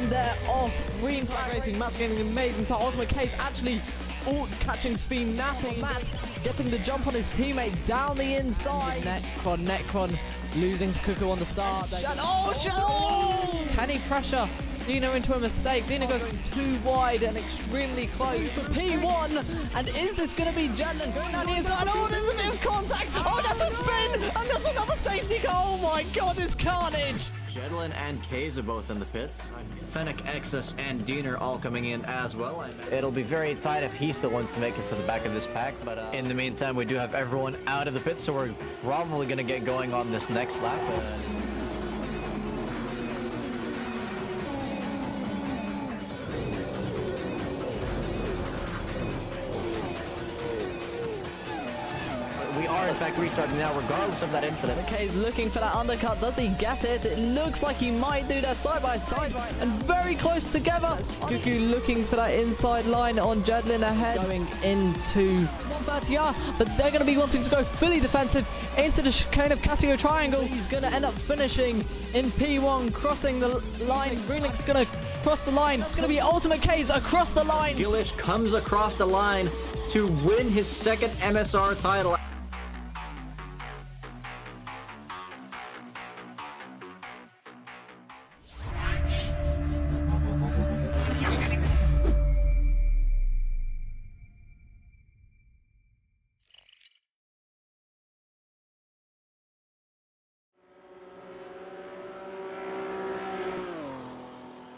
and they're off. Green flag racing. Matt's getting an amazing start. Ultimate Case actually catching speed, napping. Matt getting the jump on his teammate down the inside. Necron losing to Cuckoo on the start. Can he pressure Dino into a mistake? Dino goes too wide and extremely close for P1. And is this going to be Jedlin going down the inside? Oh, there's a bit of contact. Oh, that's a spin. And that's another safety car. Oh my god, this carnage. Jedlin and Kaze are both in the pits. Fennec, Exus, and Diener all coming in as well. It'll be very tight if he still wants to make it to the back of this pack, but in the meantime, we do have everyone out of the pit, so we're probably going to get going on this next lap. We are, in fact, restarting now, regardless of that incident. Okay, he's looking for that undercut. Does he get it? It looks like he might do that side by side and very close together. Cuckoo looking for that inside line on Jedlin ahead. Going into 130R, but they're going to be wanting to go fully defensive into the chicane of Casio Triangle. He's going to end up finishing in P1, crossing the line. Greenlink's going to cross the line. It's going to be Ultimate Case across the line. Gilish comes across the line to win his second MSR title.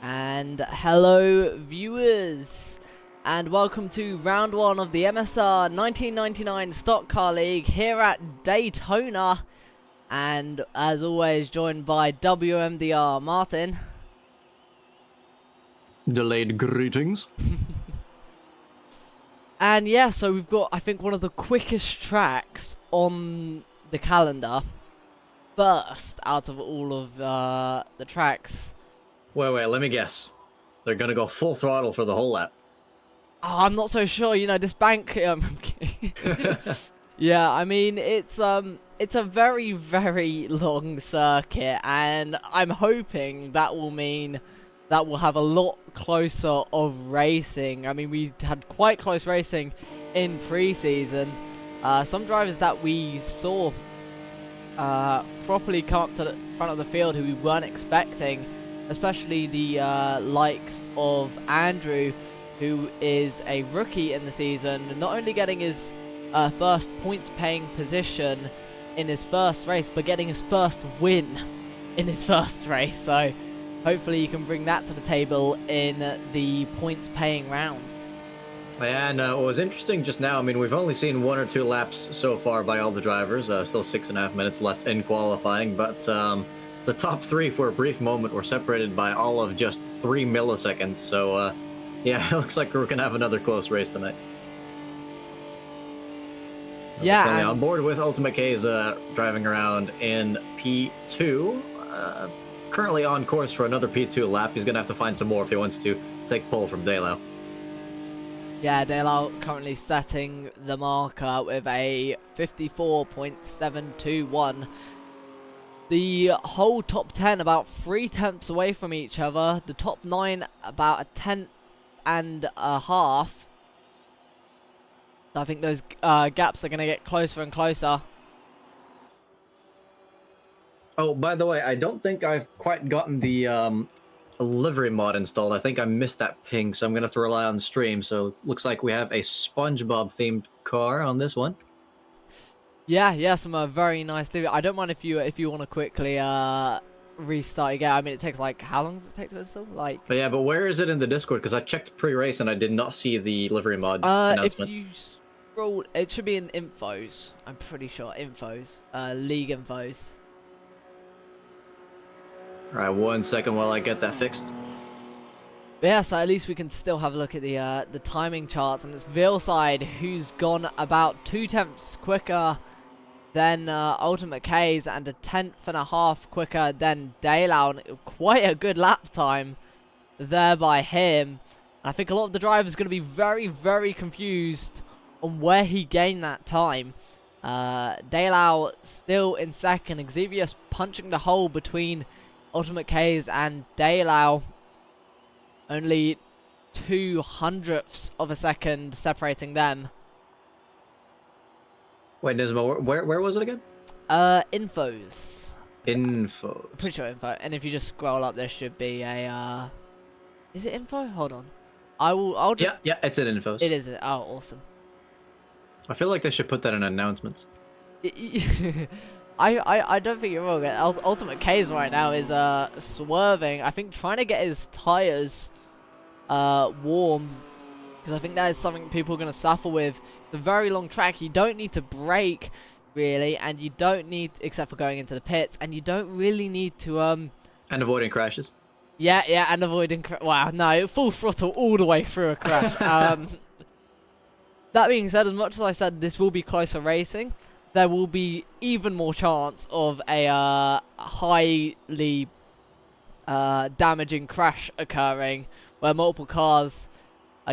And hello viewers, and welcome to round 1 of the MSR 1999 Stock Car League here at Daytona, and as always joined by WMDR Martin. Delayed greetings. And yeah, so we've got, I think, one of the quickest tracks on the calendar, first out of all of the tracks. Wait, let me guess. They're gonna go full throttle for the whole lap. Oh, I'm not so sure. You know, this bank. Yeah, I mean, it's a very, very long circuit, and I'm hoping that will mean that we'll have a lot closer of racing. I mean, we had quite close racing in pre-season. Some drivers that we saw properly come up to the front of the field who we weren't expecting, especially the likes of Andrew, who is a rookie in the season, not only getting his first points-paying position in his first race, but getting his first win in his first race. So hopefully you can bring that to the table in the points-paying rounds. And what was interesting just now, I mean, we've only seen 1 or 2 laps so far by all the drivers. Still 6.5 minutes left in qualifying, but the top 3 for a brief moment were separated by all of just 3 milliseconds. So, yeah, it looks like we're going to have another close race tonight. Yeah, on board with Ultimate K's driving around in P2. Currently on course for another P2 lap. He's going to have to find some more if he wants to take pole from Daylau. Yeah, Daylau currently setting the marker with a 54.721. The whole top 10 about 3/10 away from each other. The top 9 about a 10 and a half. So I think those gaps are going to get closer and closer. Oh, by the way, I don't think I've quite gotten the livery mod installed. I think I missed that ping, so I'm going to have to rely on the stream. So looks like we have a SpongeBob-themed car on this one. Yeah, some very nice livery. I don't mind if you want to quickly restart again. I mean, it takes like, how long does it take to install? Like. But yeah, but where is it in the Discord? Because I checked pre-race and I did not see the livery mod announcement. If you scroll, it should be in infos. I'm pretty sure infos, league infos. All right, 1 second while I get that fixed. Yeah, so at least we can still have a look at the timing charts, and it's Veilside who's gone about 0.2 quicker than Ultimate K's and a 1/10.5 quicker than Daylau. Quite a good lap time there by him. I think a lot of the drivers are going to be very, very confused on where he gained that time. Daylau still in second. Xavius punching the hole between Ultimate K's and Daylau. Only 0.02 of a second separating them. Wait, Nismo, where was it again? Infos. Info. Pretty sure info. And if you just scroll up, there should be a. Is it info? Hold on. I'll just. Yeah, it's in infos. It is. Oh, awesome. I feel like they should put that in announcements. I don't think you're wrong. Ultimate K's right now is swerving. I think trying to get his tires warm, because I think that is something people are going to suffer with. The very long track, you don't need to brake really, and you don't need, except for going into the pits, and you don't really need to and avoiding crashes. Yeah, and avoiding wow, no, full throttle all the way through a crash. That being said, as much as I said this will be closer racing, there will be even more chance of a highly damaging crash occurring, where multiple cars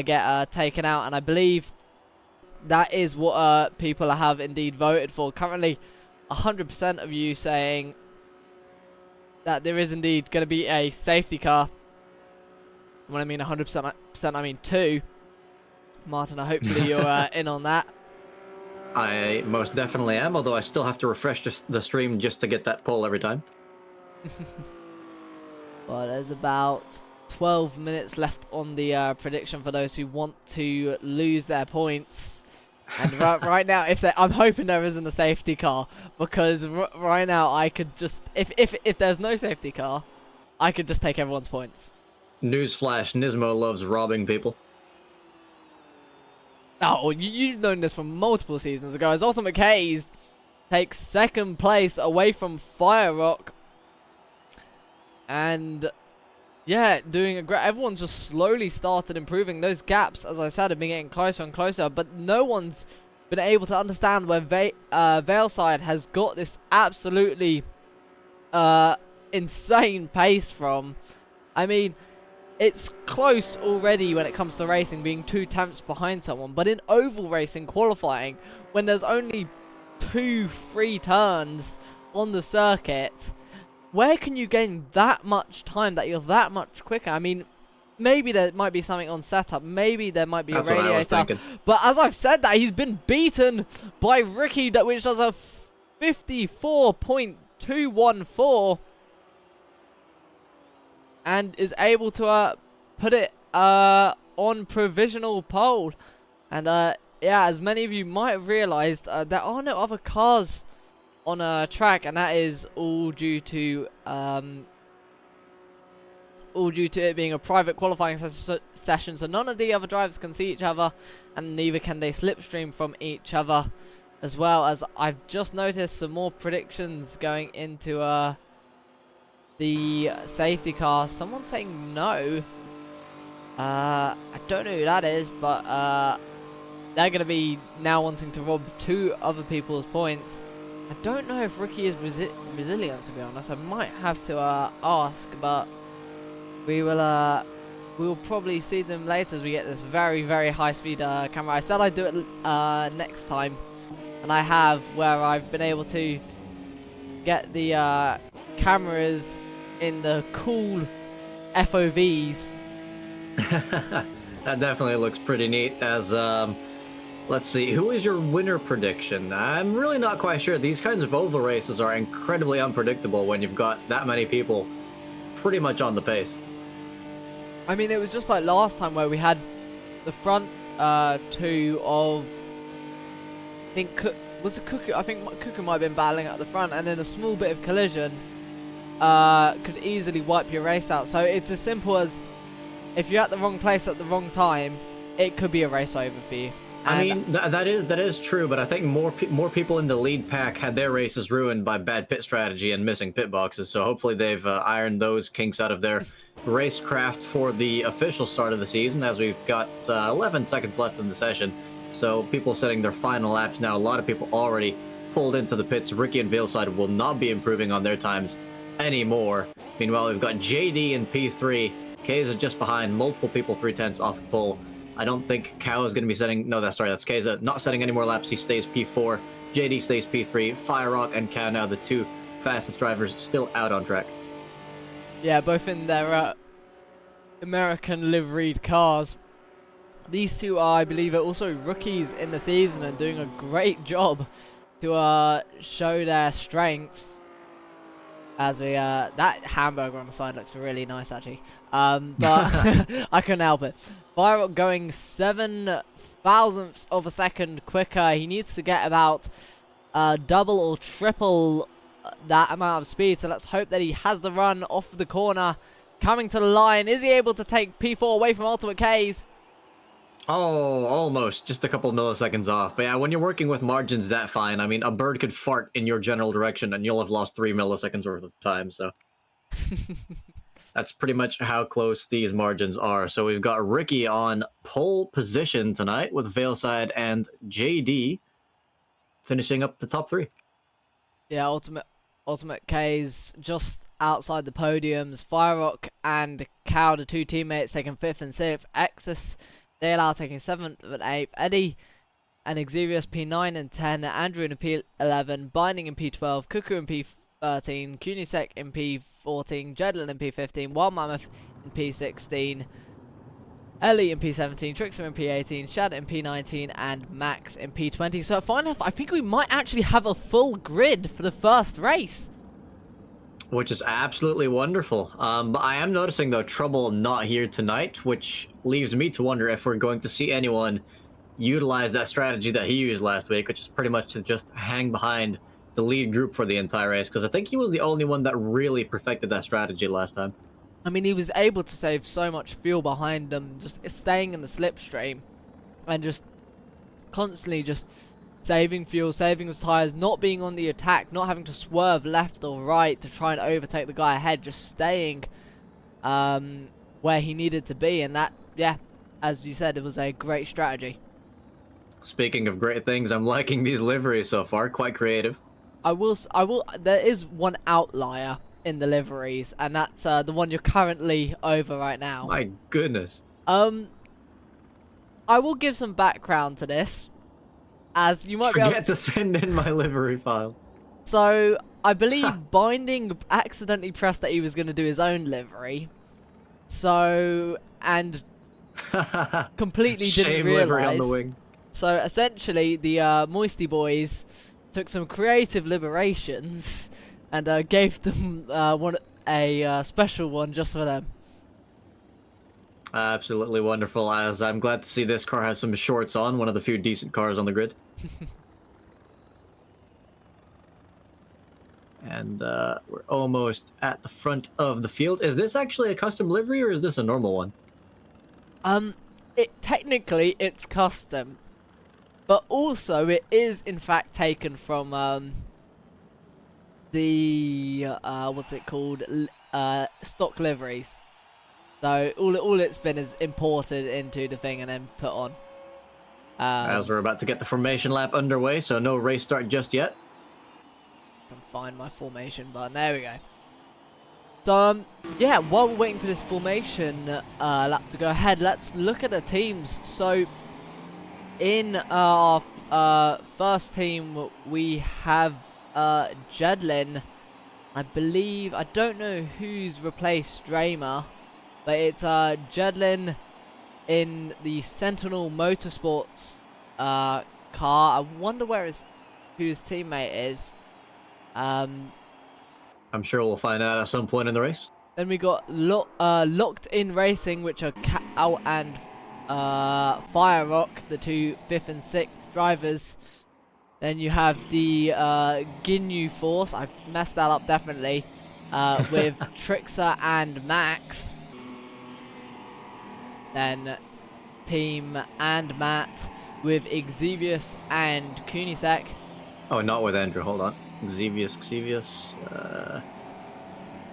get taken out, and I believe that is what people have indeed voted for. Currently, 100% of you saying that there is indeed going to be a safety car. When I mean 100%, I mean 2. Martin, hopefully you're in on that. I most definitely am, although I still have to refresh the stream just to get that poll every time. Well, there's about 12 minutes left on the prediction for those who want to lose their points. And right now, I'm hoping there isn't a safety car, because right now I could just, if there's no safety car, I could just take everyone's points. Newsflash: Nismo loves robbing people. Oh, you've known this from multiple seasons ago, as Ultimate K's takes second place away from Fire Rock. And yeah, doing a great. Everyone's just slowly started improving. Those gaps, as I said, have been getting closer and closer, but no one's been able to understand where Veilside has got this absolutely insane pace from. I mean, it's close already when it comes to racing, being 2 tenths behind someone, but in oval racing qualifying, when there's only 2-3 turns on the circuit, where can you gain that much time that you're that much quicker? I mean, maybe there might be something on setup. Maybe there might be a radiator. That's what I was thinking. But as I've said that, he's been beaten by Ricky, which does a 54.214. And is able to put it on provisional pole. And yeah, as many of you might have realised, there are no other cars on a track, and that is all due to it being a private qualifying session, so none of the other drivers can see each other, and neither can they slipstream from each other, as well as I've just noticed some more predictions going into the safety car. Someone's saying no. I don't know who that is, but they're going to be now wanting to rob 2 other people's points. I don't know if Ricky is resilient, to be honest. I might have to ask, but we will probably see them later as we get this very, very high-speed camera. I said I'd do it next time, and I have, where I've been able to get the cameras in the cool FOVs. That definitely looks pretty neat. As let's see, who is your winner prediction? I'm really not quite sure. These kinds of oval races are incredibly unpredictable when you've got that many people pretty much on the pace. I mean, it was just like last time where we had the front 2 of, I think, Cuckoo? I think Cuckoo might have been battling at the front, and then a small bit of collision could easily wipe your race out. So it's as simple as, if you're at the wrong place at the wrong time, it could be a race over for you. And I mean, that is true, but I think more people in the lead pack had their races ruined by bad pit strategy and missing pit boxes. So hopefully they've ironed those kinks out of their racecraft for the official start of the season, as we've got 11 seconds left in the session. So people setting their final laps now. A lot of people already pulled into the pits. Ricky and Veilside will not be improving on their times anymore. Meanwhile, we've got JD in P3. Keza just behind. Multiple people 3/10 off pole. I don't think Cow is going to be setting... No, that's Keza. Not setting any more laps. He stays P4. JD stays P3. Fire Rock and Cow now the 2 fastest drivers still out on track. Yeah, both in their American liveried cars. These two are, I believe, are also rookies in the season and doing a great job to show their strengths. As we that hamburger on the side looks really nice actually. But I couldn't help it. Viral going 7 thousandths of a second quicker. He needs to get about double or triple that amount of speed. So let's hope that he has the run off the corner. Coming to the line. Is he able to take P4 away from Ultimate K's? Oh, almost. Just a couple milliseconds off. But yeah, when you're working with margins that fine, I mean, a bird could fart in your general direction and you'll have lost 3 milliseconds worth of time, so. That's pretty much how close these margins are. So we've got Ricky on pole position tonight with Veilside and JD finishing up the top 3. Yeah, Ultimate K's just outside the podiums. Firerock and Cow, the 2 teammates, taking 5th and 6th. Exus, DLR taking 7th and 8th. Eddie and Xerius P9 and 10. Andrew in P11. Binding in P12. Cuckoo in P13. Kunisek in P14. Jedlin in P15. Wild Mammoth in P16. Ellie in P17, Trickster in P18, Shad in P19, and Max in P20. So finally, I think we might actually have a full grid for the first race. Which is absolutely wonderful. But I am noticing, though, Trouble not here tonight, which leaves me to wonder if we're going to see anyone utilize that strategy that he used last week, which is pretty much to just hang behind the lead group for the entire race, because I think he was the only one that really perfected that strategy last time. I mean, he was able to save so much fuel behind them, just staying in the slipstream and just constantly just saving fuel, saving his tires, not being on the attack, not having to swerve left or right to try and overtake the guy ahead, just staying where he needed to be. And that, yeah, as you said, it was a great strategy. Speaking of great things, I'm liking these liveries so far, quite creative. There is one outlier in the liveries, and that's the one you're currently over right now. My goodness. I will give some background to this, as you might forget to send in my livery file. So I believe Binding accidentally pressed that he was going to do his own livery, and completely didn't realize. Livery on the wing. So essentially, the Moisty Boys took some creative liberations and gave them a special one just for them. Absolutely wonderful, as I'm glad to see this car has some shorts on, one of the few decent cars on the grid. And we're almost at the front of the field. Is this actually a custom livery, or is this a normal one? Technically it's custom, but also it is in fact taken from the what's it called, stock liveries. So all it's been is imported into the thing and then put on. As we're about to get the formation lap underway, so no race start just yet. I can find my formation button. There we go. So yeah, while we're waiting for this formation lap to go ahead, let's look at the teams. So in our first team we have Jedlin. I believe, I don't know who's replaced Dramer, but it's Jedlin in the Sentinel Motorsports car. I wonder who his teammate is. I'm sure we'll find out at some point in the race. Then we got Locked In Racing, which are Cal and Firerock, the 2 5th and 6th drivers. Then you have the Ginyu Force, I've messed that up definitely, with Trixer and Max. Then Team and Matt with Xevious and Kunisek. Oh, not with Andrew, hold on. Xevious,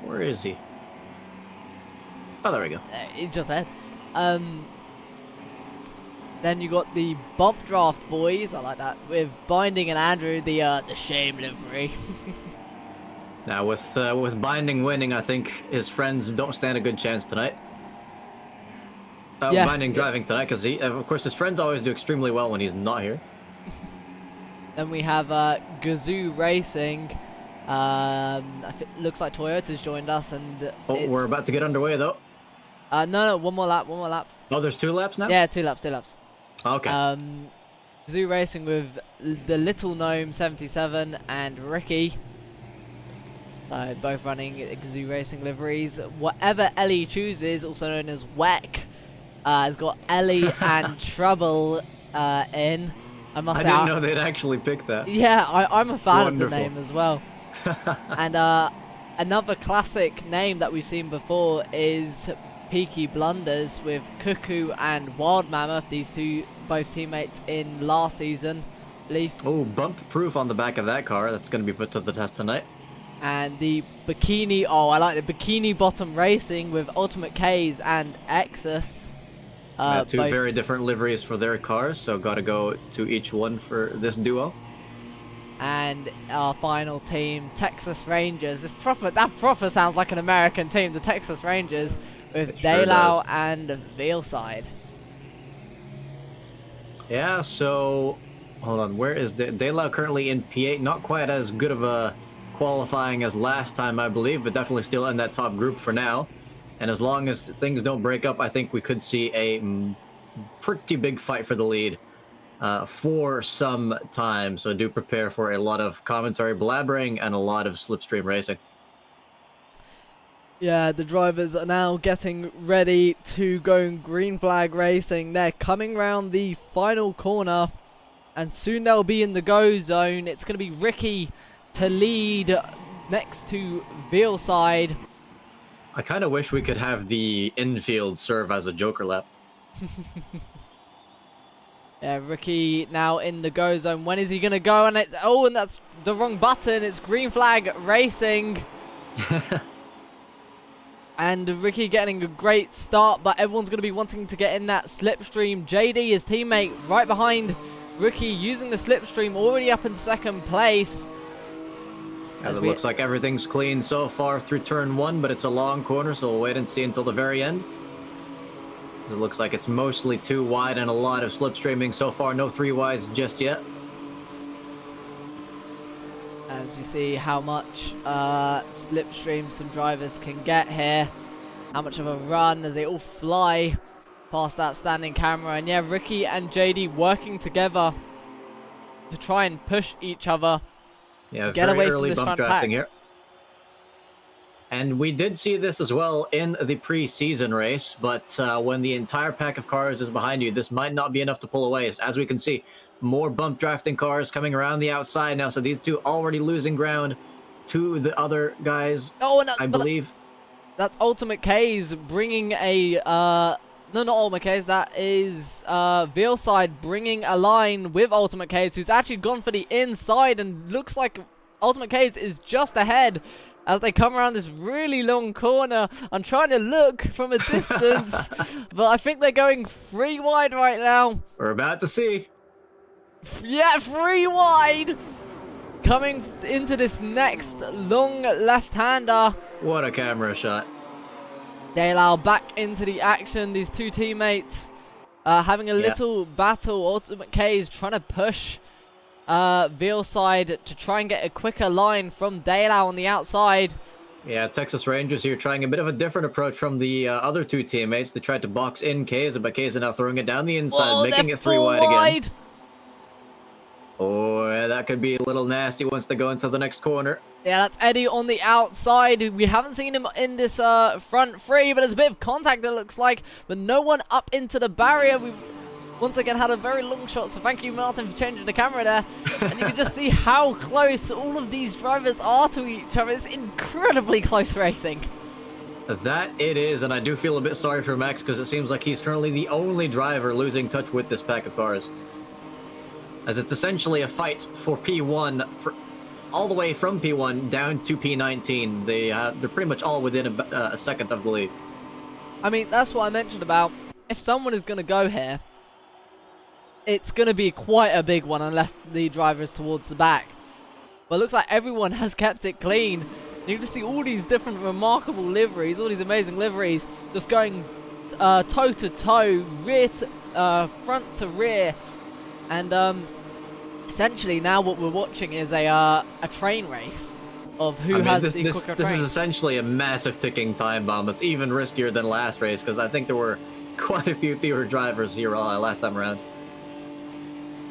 where is he? Oh, there we go. He just said. Then you got the Bump Draft Boys, I like that, with Binding and Andrew, the Shame livery. Now, with Binding winning, I think his friends don't stand a good chance tonight. Yeah. Binding driving tonight, because of course, his friends always do extremely well when he's not here. Then we have Gazoo Racing. Looks like Toyota's joined us, and we're about to get underway, though. No, one more lap, one more lap. Oh, there's 2 laps now? Yeah, 2 laps, 2 laps. Okay. Zoo Racing with the Little Gnome 77 and Ricky. So both running Zoo Racing liveries. Whatever Ellie chooses, also known as WEC, has got Ellie and Trouble in. I must say, didn't know they'd actually pick that. Yeah, I'm a fan Wonderful. of the name as well. And another classic name that we've seen before is Peaky Blunders with Cuckoo and Wild Mammoth. These two, both teammates in last season, I believe. Oh, bump proof on the back of that car. That's going to be put to the test tonight. And the Bikini, oh, I like the Bikini Bottom Racing with Ultimate K's and Exus. Two very different liveries for their cars, so got to go to each one for this duo. And our final team, Texas Rangers. That proper sounds like an American team, the Texas Rangers, with Daylau and Veilside. Yeah, so hold on, where is Daylau currently in P8? Not quite as good of a qualifying as last time, I believe, but definitely still in that top group for now. And as long as things don't break up, I think we could see a pretty big fight for the lead for some time. So do prepare for a lot of commentary blabbering and a lot of slipstream racing. Yeah, the drivers are now getting ready to go green flag racing. They're coming round the final corner, and soon they'll be in the go zone. It's going to be Ricky to lead next to Veilside. I kind of wish we could have the infield serve as a joker lap. Yeah, Ricky now in the go zone. When is he going to go? And it's, oh, and that's the wrong button. It's green flag racing. And Ricky getting a great start, but everyone's going to be wanting to get in that slipstream. JD, his teammate, right behind Ricky, using the slipstream, already up in second place. As it looks like everything's clean so far through turn 1, but it's a long corner, so we'll wait and see until the very end. It looks like it's mostly 2 wide and a lot of slipstreaming so far. No 3 wides just yet. As you see how much slipstream some drivers can get here. How much of a run as they all fly past that standing camera. And yeah, Ricky and JD working together to try and push each other. Yeah, get very away early from this bump front drafting pack. here. And we did see this as well in the pre-season race, but when the entire pack of cars is behind you, this might not be enough to pull away. As we can see, more bump drafting cars coming around the outside now, so these two already losing ground to the other guys, oh, and I believe. That's Ultimate K's bringing a... no, not Ultimate K's, that is Veilside bringing a line with Ultimate K's, who's actually gone for the inside, and looks like Ultimate K's is just ahead as they come around this really long corner. I'm trying to look from a distance, but I think they're going 3 wide right now. We're about to see. Yeah, 3 wide! Coming into this next long left-hander. What a camera shot. Daylau back into the action. These two teammates having a little battle. Ultimate K is trying to push Veilside to try and get a quicker line from Daylau on the outside. Yeah, Texas Rangers here trying a bit of a different approach from the other 2 teammates. They tried to box in K's, but K's are now throwing it down the inside, Whoa, making it 3 wide again. Oh, yeah, that could be a little nasty once they go into the next corner. Yeah, that's Eddie on the outside. We haven't seen him in this front 3, but there's a bit of contact, it looks like. But no one up into the barrier. We've once again had a very long shot, so thank you, Martin, for changing the camera there. And you can just see how close all of these drivers are to each other. It's incredibly close racing. That it is, and I do feel a bit sorry for Max because it seems like he's currently the only driver losing touch with this pack of cars. As it's essentially a fight for P1, for all the way from P1 down to P19. They're pretty much all within a second, I believe. I mean, that's what I mentioned about if someone is going to go here, it's going to be quite a big one unless the driver is towards the back. But it looks like everyone has kept it clean. You can see all these different remarkable liveries, all these amazing liveries, just going toe to toe, rear to front to rear. And essentially now what we're watching is a train race. of who I mean, has this, the this, quicker this frame. is essentially a massive ticking time bomb. It's even riskier than last race because I think there were quite a few fewer drivers here last time around.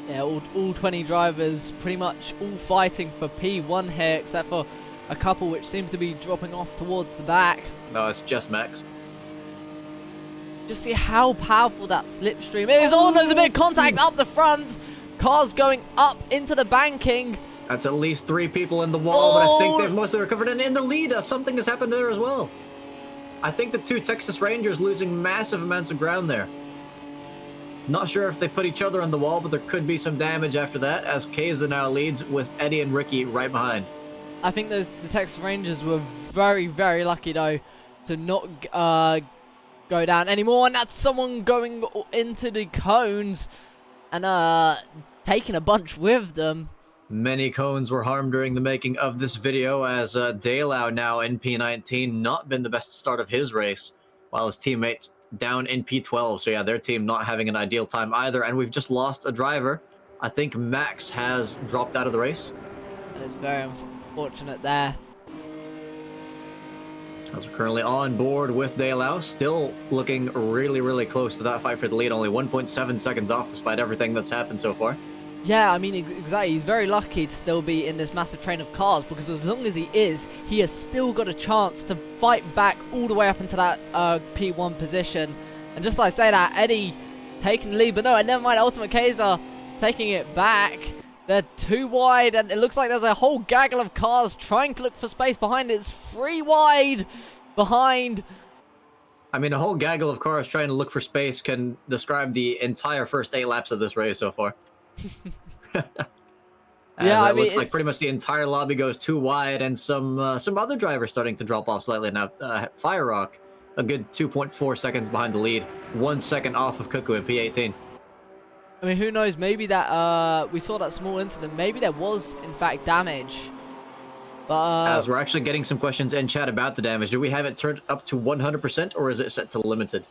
Yeah, all 20 drivers pretty much all fighting for P1 here, except for a couple which seems to be dropping off towards the back. No, it's just Max. Just see how powerful that slipstream is. Oh, there's a bit of contact up the front. Cars going up into the banking. That's at least 3 people in the wall, but I think they've mostly recovered. And in the lead, something has happened there as well. I think the 2 Texas Rangers losing massive amounts of ground there. Not sure if they put each other on the wall, but there could be some damage after that, as Keza now leads with Eddie and Ricky right behind. I think the Texas Rangers were very, very lucky, though, to not go down anymore. And that's someone going into the cones and taking a bunch with them. Many cones were harmed during the making of this video, as Daylau now in P19, not been the best start of his race, while his teammates down in P12. So yeah, their team not having an ideal time either, and we've just lost a driver. I think Max has dropped out of the race. It's very unfortunate there. As we're currently on board with Daylau, still looking really, really close to that fight for the lead, only 1.7 seconds off despite everything that's happened so far. Yeah, I mean, exactly. He's very lucky to still be in this massive train of cars, because as long as he is, he has still got a chance to fight back all the way up into that P1 position. And just like I say that, Eddie taking the lead, but no, and never mind, Ultimate Kaiser taking it back. They're too wide, and it looks like there's a whole gaggle of cars trying to look for space behind it. It's 3 wide behind. I mean, a whole gaggle of cars trying to look for space can describe the entire first 8 laps of this race so far. Yeah, it looks like pretty much the entire lobby goes too wide, and some other drivers starting to drop off slightly now. Fire Rock, a good 2.4 seconds behind the lead, 1 second off of Cuckoo in P18. I mean, who knows? Maybe that we saw that small incident. Maybe there was in fact damage. But as we're actually getting some questions in chat about the damage, do we have it turned up to 100% or is it set to limited?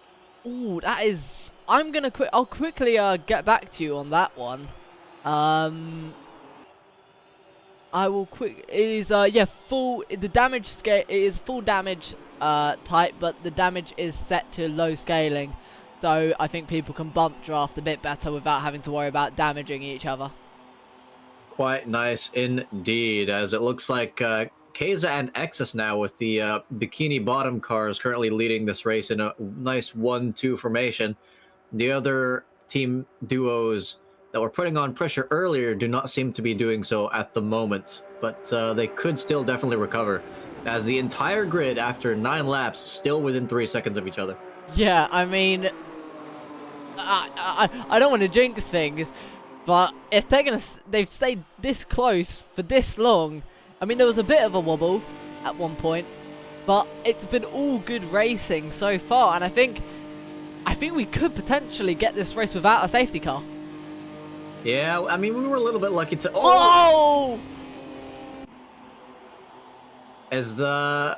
ooh, that is. I'll quickly get back to you on that one. I will quick. It is yeah, full. The damage scale. It is full damage type, but the damage is set to low scaling, so I think people can bump draft a bit better without having to worry about damaging each other. Quite nice indeed, as it looks like Keza and Exus now with the bikini bottom cars currently leading this race in a nice 1-2 formation. The other team duos that were putting on pressure earlier do not seem to be doing so at the moment, but they could still definitely recover, as the entire grid after 9 laps still within 3 seconds of each other. Yeah, I mean, I don't want to jinx things, but if they've stayed this close for this long. I mean, there was a bit of a wobble at one point, but it's been all good racing so far, and I think we could potentially get this race without a safety car. Yeah, I mean, we were a little bit lucky to... Oh! As I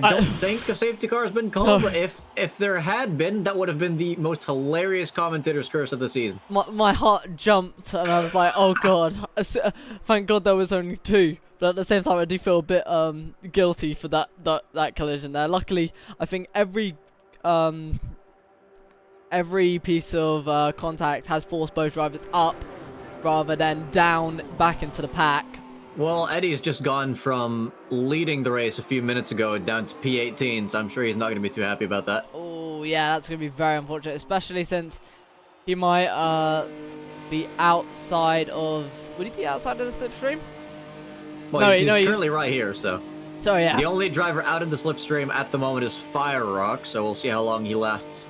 don't think a safety car has been called, but if there had been, that would have been the most hilarious commentator's curse of the season. My heart jumped, and I was like, oh god. Thank god there was only 2. But at the same time, I do feel a bit guilty for that collision there. Luckily, I think every piece of contact has forced both drivers up rather than down back into the pack. Well, Eddie's just gone from leading the race a few minutes ago down to P18, so I'm sure he's not going to be too happy about that. Oh, yeah, that's going to be very unfortunate, especially since he might be outside of... Would he be outside of the slipstream? Well, no, he's currently right here, so... So, yeah. The only driver out of the slipstream at the moment is Fire Rock, so we'll see how long he lasts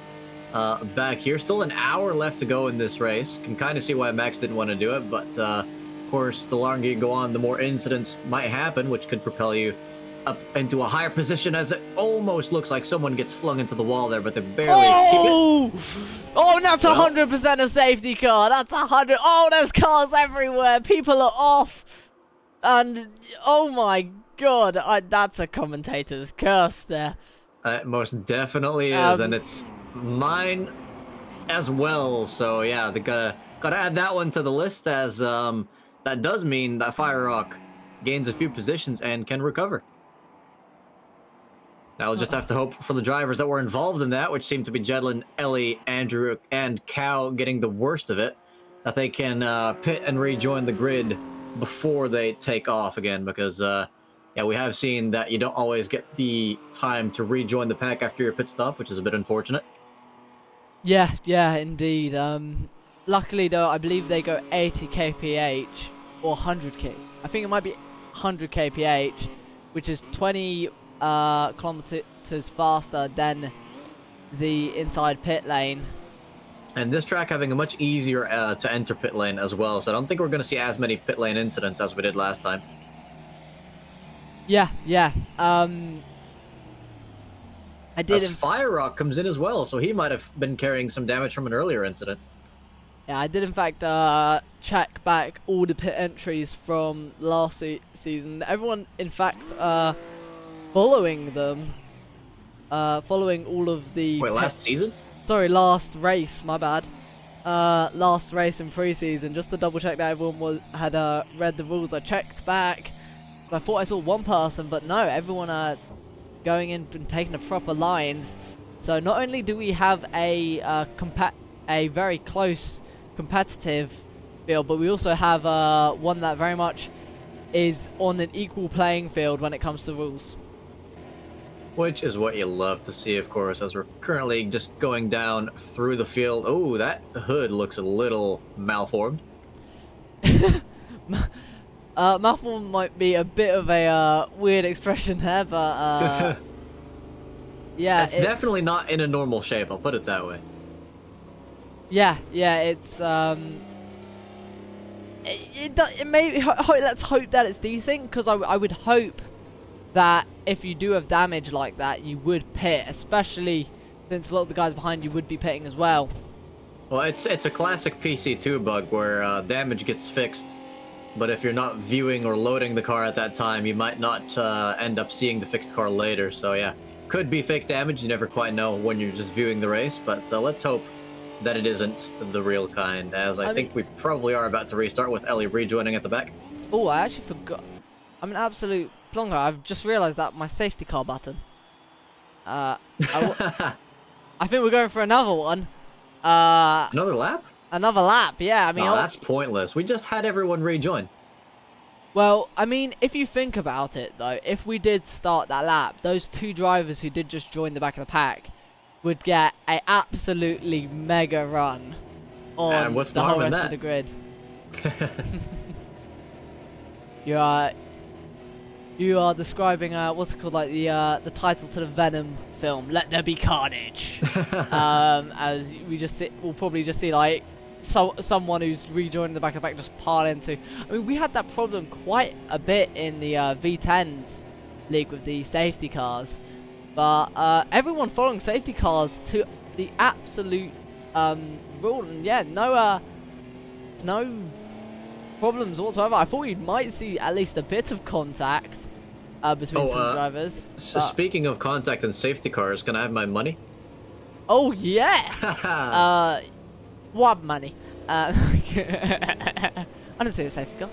back here. Still an hour left to go in this race. Can kind of see why Max didn't want to do it, but... of course, the longer you go on, the more incidents might happen, which could propel you up into a higher position, as it almost looks like someone gets flung into the wall there, but they barely keep it. Oh, that's 100% a safety car. That's 100. Oh, there's cars everywhere. People are off. And, oh my god, that's a commentator's curse there. It most definitely is, and it's mine as well. So, yeah, they gotta add that one to the list, as... that does mean that Fire Rock gains a few positions and can recover. Now we'll just have to hope for the drivers that were involved in that, which seem to be Jedlin, Ellie, Andrew, and Cow getting the worst of it, that they can pit and rejoin the grid before they take off again, because yeah, we have seen that you don't always get the time to rejoin the pack after your pit stop, which is a bit unfortunate. Yeah, yeah, indeed. Luckily, though, I believe they go 80 kph or 100 k. I think it might be 100 kph, which is 20 kilometers faster than the inside pit lane. And this track having a much easier to enter pit lane as well, so I don't think we're going to see as many pit lane incidents as we did last time. Yeah, yeah. I did. Fire Rock comes in as well, so he might have been carrying some damage from an earlier incident. Yeah, I did in fact check back all the pit entries from last season. Everyone, in fact, following them, following all of the... Wait, last season? Sorry, last race, my bad. Last race in pre-season, just to double check that everyone had read the rules. I checked back, I thought I saw one person, but no, everyone going in and taking the proper lines. So not only do we have a very close competitive field, but we also have one that very much is on an equal playing field when it comes to rules. Which is what you love to see, of course, as we're currently just going down through the field. Oh, that hood looks a little malformed. Malformed might be a bit of a weird expression there, but yeah, it's definitely not in a normal shape, I'll put it that way. Yeah, yeah, it's it may let's hope that it's decent, because I would hope that if you do have damage like that, you would pit, especially since a lot of the guys behind you would be pitting as well. Well, it's a classic PC2 bug where damage gets fixed, but if you're not viewing or loading the car at that time, you might not end up seeing the fixed car later. So yeah, could be fake damage. You never quite know when you're just viewing the race, but let's hope that it isn't the real kind, as I think we probably are about to restart with Ellie rejoining at the back. Oh, I actually forgot. I'm an absolute plonker. I've just realised that my safety car button. I think we're going for another one. Another lap? Another lap, yeah. I mean, no, that's pointless. We just had everyone rejoin. Well, I mean, if you think about it, though, if we did start that lap, those two drivers who did just join the back of the pack would get a absolutely mega run on what's the whole rest of the grid. You are describing what's it called, like the title to the Venom film, "Let There Be Carnage." As we'll probably just see like someone who's rejoining the back of the pack just pile into. I mean, we had that problem quite a bit in the V10s league with the safety cars, but everyone following safety cars to the absolute rule, and yeah, no problems whatsoever. I thought we might see at least a bit of contact between some drivers. So speaking of contact and safety cars, can I have my money? Oh yeah. What money? I didn't see a safety car.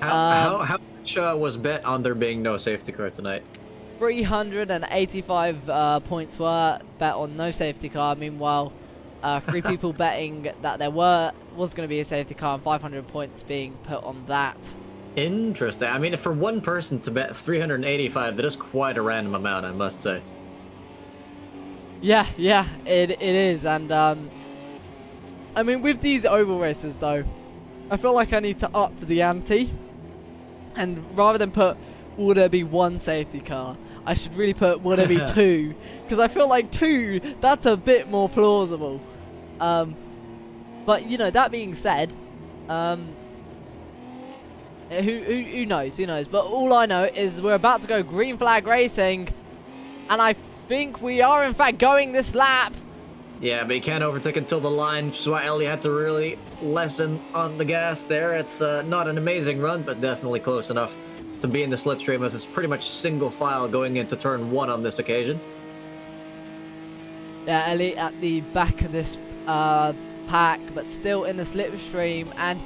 How much was bet on there being no safety car tonight? 385 points were bet on no safety car. Meanwhile, 3 people betting that there was going to be a safety car, and 500 points being put on that. Interesting. I mean, for one person to bet 385, that is quite a random amount, I must say. Yeah, it is, and I mean, with these oval races though, I feel like I need to up the ante, and rather than put will there be one safety car, I should really put will there be 2, because I feel like 2, that's a bit more plausible. But you know, that being said, who knows? But all I know is we're about to go green flag racing, and I think we are in fact going this lap. Yeah, but you can't overtake until the line, which is why Ellie had to really lessen on the gas there. It's not an amazing run, but definitely close enough to be in the slipstream, as it's pretty much single file going into turn 1 on this occasion. Yeah, Ellie at the back of this pack, but still in the slipstream. And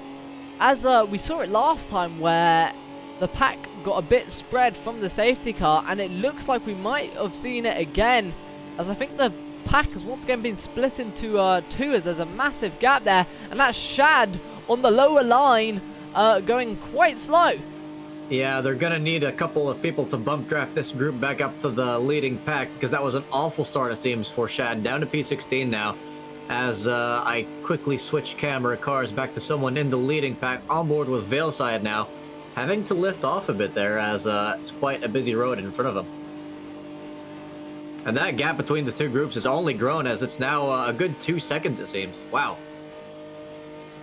as we saw it last time, where the pack got a bit spread from the safety car, and it looks like we might have seen it again, as I think the pack has once again been split into two, as there's a massive gap there, and that's Shad on the lower line going quite slow. Yeah, they're gonna need a couple of people to bump draft this group back up to the leading pack, because that was an awful start, it seems, for Shad. Down to P16 now, as I quickly switch camera cars back to someone in the leading pack, on board with Veilside now, having to lift off a bit there, as it's quite a busy road in front of him. And that gap between the two groups has only grown, as it's now a good 2 seconds, it seems. Wow.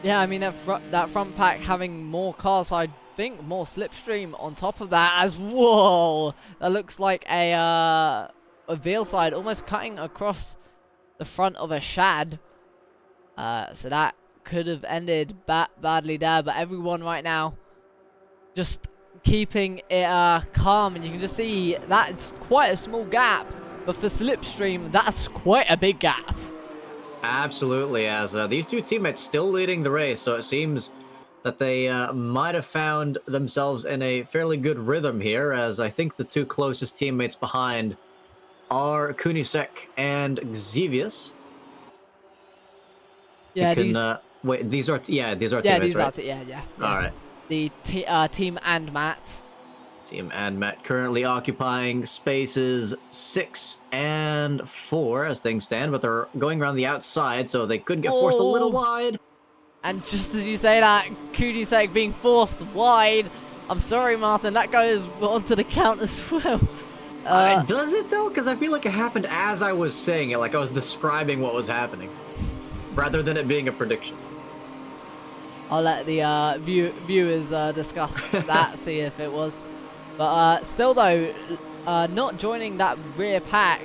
Yeah, I mean, that front pack having more cars, I think more slipstream on top of that, as whoa, that looks like a Veilside almost cutting across the front of a Shad. So that could have ended badly there, but everyone right now just keeping it calm, and you can just see that it's quite a small gap, but for slipstream, that's quite a big gap. Absolutely, as these two teammates still leading the race, so it seems that they might have found themselves in a fairly good rhythm here, as I think the two closest teammates behind are Kunisek and Xevious. Yeah, wait, these are teammates, right? Yeah. All right. The team and Matt. Team and Matt currently occupying spaces 6 and 4 as things stand, but they're going around the outside, so they could get forced a little wide. And just as you say that, Kunisek being forced wide. I'm sorry, Martin, that goes onto the count as well. Does it though? Because I feel like it happened as I was saying it, like I was describing what was happening, rather than it being a prediction. I'll let the viewers discuss that, see if it was. But still though, not joining that rear pack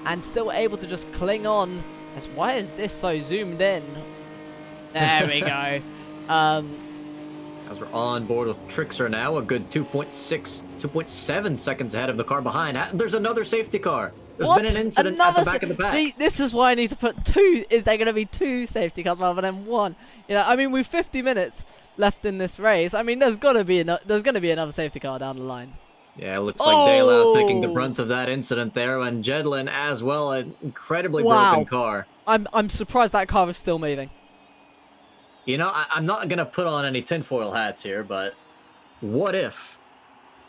and still able to just cling on. Why is this so zoomed in? There we go. As we're on board with Trixer now, a good 2.7 seconds ahead of the car behind. There's another safety car. There's been an incident at the back of the pack. See, this is why I need to put two. Is there going to be two safety cars rather than one? You know, I mean, we've 50 minutes left in this race. I mean, there's going to be another safety car down the line. Yeah, it looks like Dale taking the brunt of that incident there, and Jedlin as well, an incredibly broken car. I'm surprised that car is still moving. You know, I'm not going to put on any tinfoil hats here, but what if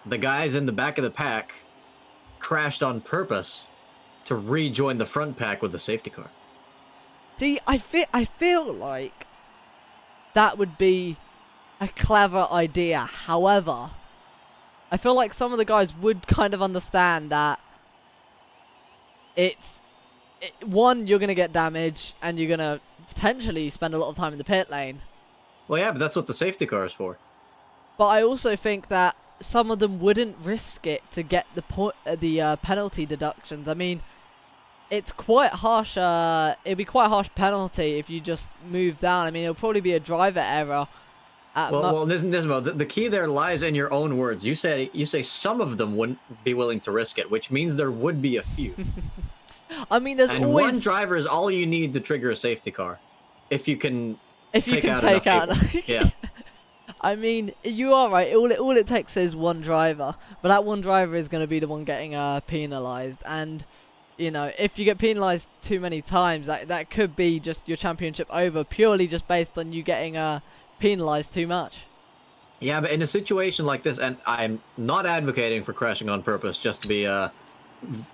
the guys in the back of the pack crashed on purpose to rejoin the front pack with the safety car? See, I feel like that would be a clever idea. However, I feel like some of the guys would kind of understand that one, you're going to get damage, and you're going to potentially spend a lot of time in the pit lane. Well, yeah, but that's what the safety car is for. But I also think that some of them wouldn't risk it to get the penalty deductions. I mean, it's quite harsh. It'd be quite a harsh penalty if you just move down. I mean, it'll probably be a driver error. Well, Nismo, the key there lies in your own words. You say some of them wouldn't be willing to risk it, which means there would be a few. I mean, there's always one driver is all you need to trigger a safety car, if you can take out. Yeah. I mean, you are right. All it takes is one driver, but that one driver is going to be the one getting penalized. And you know, if you get penalized too many times, that could be just your championship over, purely just based on you getting penalized too much. Yeah, but in a situation like this, and I'm not advocating for crashing on purpose, just to be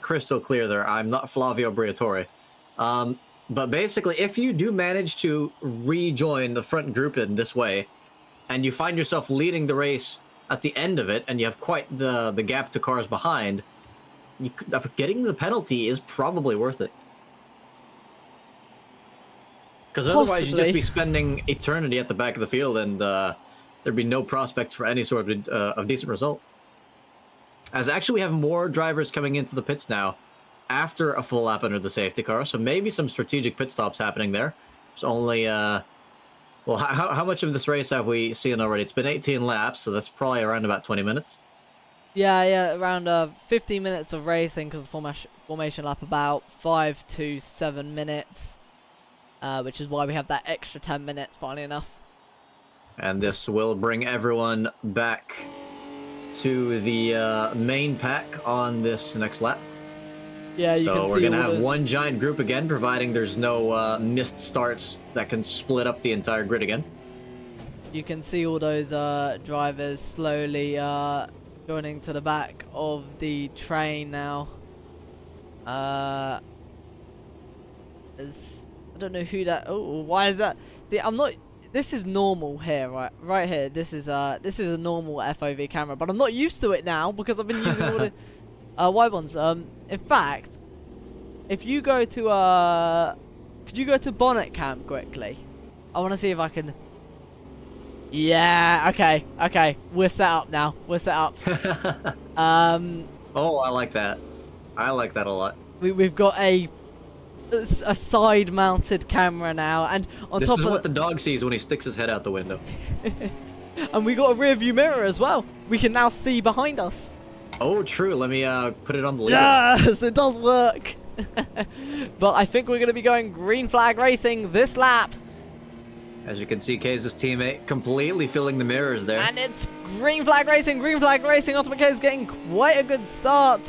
crystal clear there, I'm not Flavio Briatore. But basically, if you do manage to rejoin the front group in this way, and you find yourself leading the race at the end of it, and you have quite the gap to cars behind, getting the penalty is probably worth it. Because otherwise you'd just be spending eternity at the back of the field, and there'd be no prospects for any sort of decent result. As actually we have more drivers coming into the pits now after a full lap under the safety car, so maybe some strategic pit stops happening there. It's only, well, how much of this race have we seen already? It's been 18 laps, so that's probably around about 20 minutes. Yeah, around 15 minutes of racing, because the formation lap about 5 to 7 minutes, which is why we have that extra 10 minutes, funnily enough. And this will bring everyone back to the main pack on this next lap. Yeah, you can see so we're gonna all have those... one giant group again, providing there's no missed starts that can split up the entire grid again. You can see all those drivers slowly joining to the back of the train now. I don't know who that... Oh, why is that? See, I'm not... This is normal here, right? Right here. This is a normal FOV camera, but I'm not used to it now because I've been using all the wide ones. In fact, if you go to could you go to bonnet cam quickly? I want to see if I can. Yeah. Okay. We're set up now. We're set up. Oh, I like that. I like that a lot. We've got a side-mounted camera now, and on This top is of what the dog sees when he sticks his head out the window. and we got a rear view mirror as well. We can now see behind us. Oh, true. Let me put it on the lead. Yes, it does work. But I think we're going to be going green flag racing this lap. As you can see, Kaze's teammate completely filling the mirrors there. And it's green flag racing, green flag racing. Ultimate K is getting quite a good start.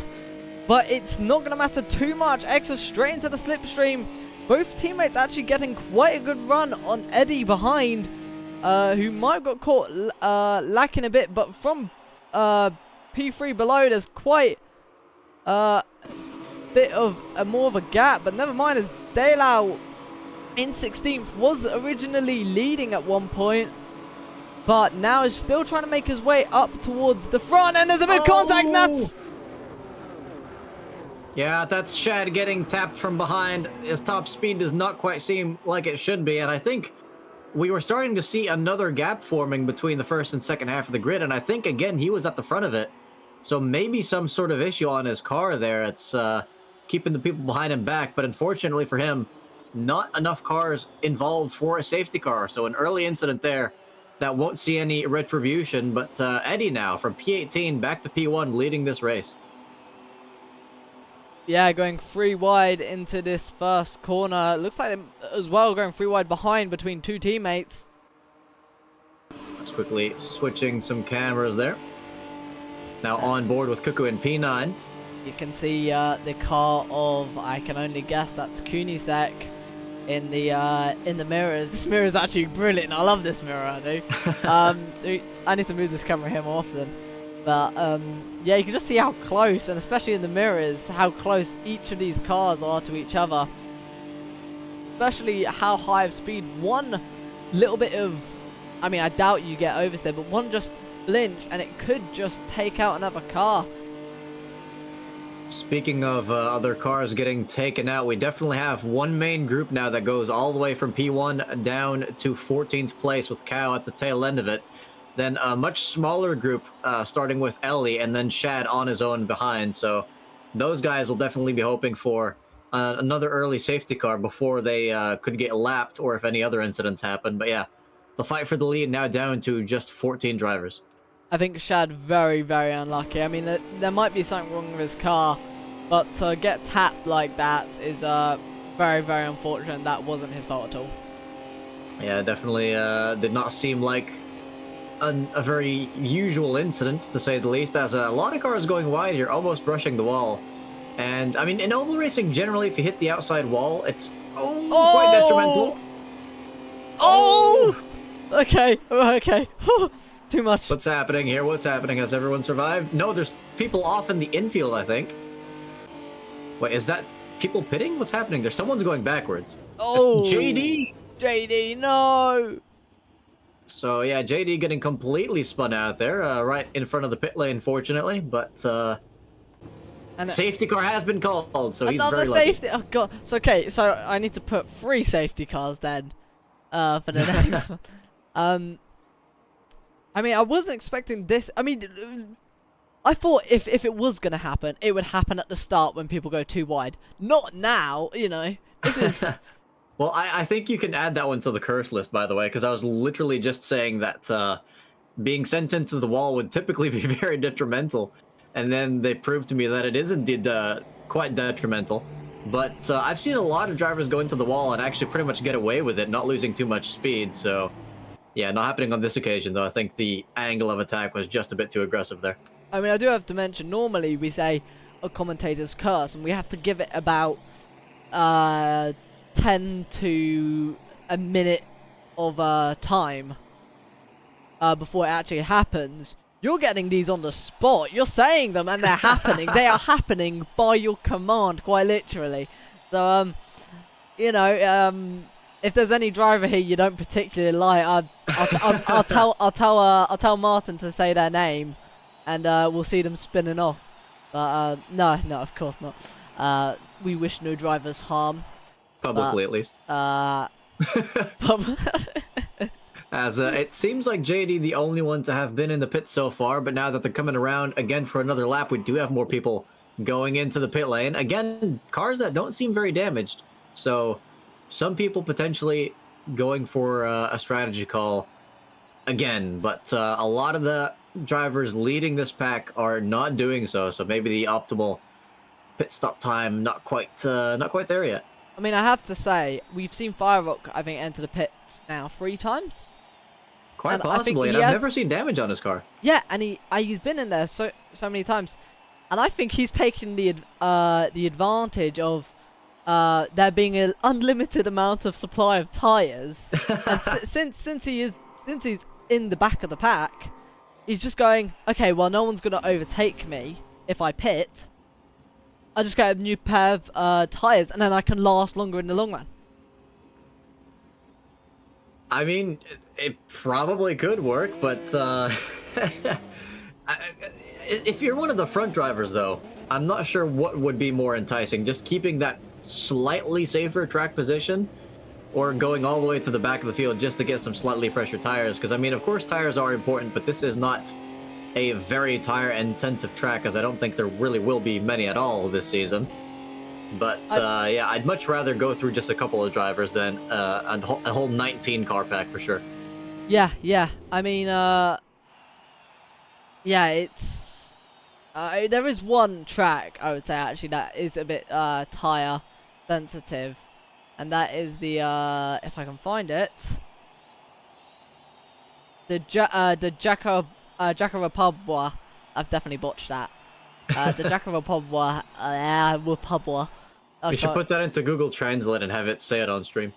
But it's not going to matter too much. X is straight into the slipstream. Both teammates actually getting quite a good run on Eddie behind, who might have got caught lacking a bit. But from P3 below, there's quite a bit of more of a gap. But never mind, as Daylau in 16th was originally leading at one point, but now is still trying to make his way up towards the front. And there's a bit of contact, and that's... Yeah, that's Shad getting tapped from behind. His top speed does not quite seem like it should be, and I think we were starting to see another gap forming between the first and second half of the grid, and I think, again, he was at the front of it. So maybe some sort of issue on his car there. It's keeping the people behind him back, but unfortunately for him, not enough cars involved for a safety car. So an early incident there that won't see any retribution, but Eddie now from P18 back to P1 leading this race. Yeah, going 3 wide into this first corner. Looks like them as well going 3 wide behind between two teammates. Let's quickly switching some cameras there. Now on board with Cuckoo in P9. You can see the car of, I can only guess that's Kunisek in the mirrors. This mirror is actually brilliant. I love this mirror, I do. I need to move this camera here more often. But yeah, you can just see how close, and especially in the mirrors, how close each of these cars are to each other. Especially how high of speed. One little bit of, I mean, I doubt you get oversteer, but one just flinch and it could just take out another car. Speaking of other cars getting taken out, we definitely have one main group now that goes all the way from P1 down to 14th place with Cow at the tail end of it. Then a much smaller group starting with Ellie and then Shad on his own behind. So those guys will definitely be hoping for another early safety car before they could get lapped or if any other incidents happen. But yeah, the fight for the lead now down to just 14 drivers. I think Shad very, very unlucky. I mean, there might be something wrong with his car, but to get tapped like that is very, very unfortunate. That wasn't his fault at all. Yeah, definitely did not seem like a very usual incident, to say the least, as a lot of cars going wide here, almost brushing the wall. And, I mean, in oval racing, generally, if you hit the outside wall, it's quite detrimental. Oh! Okay. Too much. What's happening here? What's happening? Has everyone survived? No, there's people off in the infield, I think. Wait, is that people pitting? What's happening there? Someone's going backwards. Oh! That's JD! JD, no! So, yeah, JD getting completely spun out there, right in front of the pit lane, fortunately. But, and safety car has been called, so he's very lucky. Safety. Oh, God. So, okay, so I need to put 3 safety cars then for the next one. I mean, I wasn't expecting this. I mean, I thought if it was going to happen, it would happen at the start when people go too wide. Not now, you know. This is... Well, I think you can add that one to the curse list, by the way, because I was literally just saying that being sent into the wall would typically be very detrimental. And then they proved to me that it is indeed quite detrimental. But I've seen a lot of drivers go into the wall and actually pretty much get away with it, not losing too much speed. So, Yeah, not happening on this occasion, though. I think the angle of attack was just a bit too aggressive there. I mean, I do have to mention, normally we say a commentator's curse, and we have to give it about 10 to a minute of time before it actually happens. You're getting these on the spot. You're saying them, and they're happening. They are happening by your command, quite literally. So, you know, if there's any driver here you don't particularly like, I'll tell Martin to say their name, and we'll see them spinning off. But no, of course not. We wish no drivers harm. Publicly, at least. As it seems like JD the only one to have been in the pit so far, but now that they're coming around again for another lap, we do have more people going into the pit lane. Again, cars that don't seem very damaged. So some people potentially going for a strategy call again, but a lot of the drivers leading this pack are not doing so. So maybe the optimal pit stop time not quite there yet. I mean, I have to say, we've seen Firerock, I think, enter the pits now 3 times. Quite possibly, and I've never seen damage on his car. Yeah, and he's been in there so many times, and I think he's taken the advantage of there being an unlimited amount of supply of tires. And since he's in the back of the pack, he's just going, okay, well, no one's gonna overtake me if I pit. I just get a new pair of tires, and then I can last longer in the long run. I mean, it probably could work, but if you're one of the front drivers, though, I'm not sure what would be more enticing. Just keeping that slightly safer track position, or going all the way to the back of the field just to get some slightly fresher tires. Because, I mean, of course, tires are important, but this is not a very tire-intensive track, as I don't think there really will be many at all this season. But yeah, I'd much rather go through just a couple of drivers than a whole 19 car pack for sure. Yeah. I mean, yeah, it's there is one track I would say actually that is a bit tire sensitive, and that is the if I can find it, the Jacarapabwa. I've definitely botched that. The Jacarapabwa, Rapabwa. You should put that into Google Translate and have it say it on stream.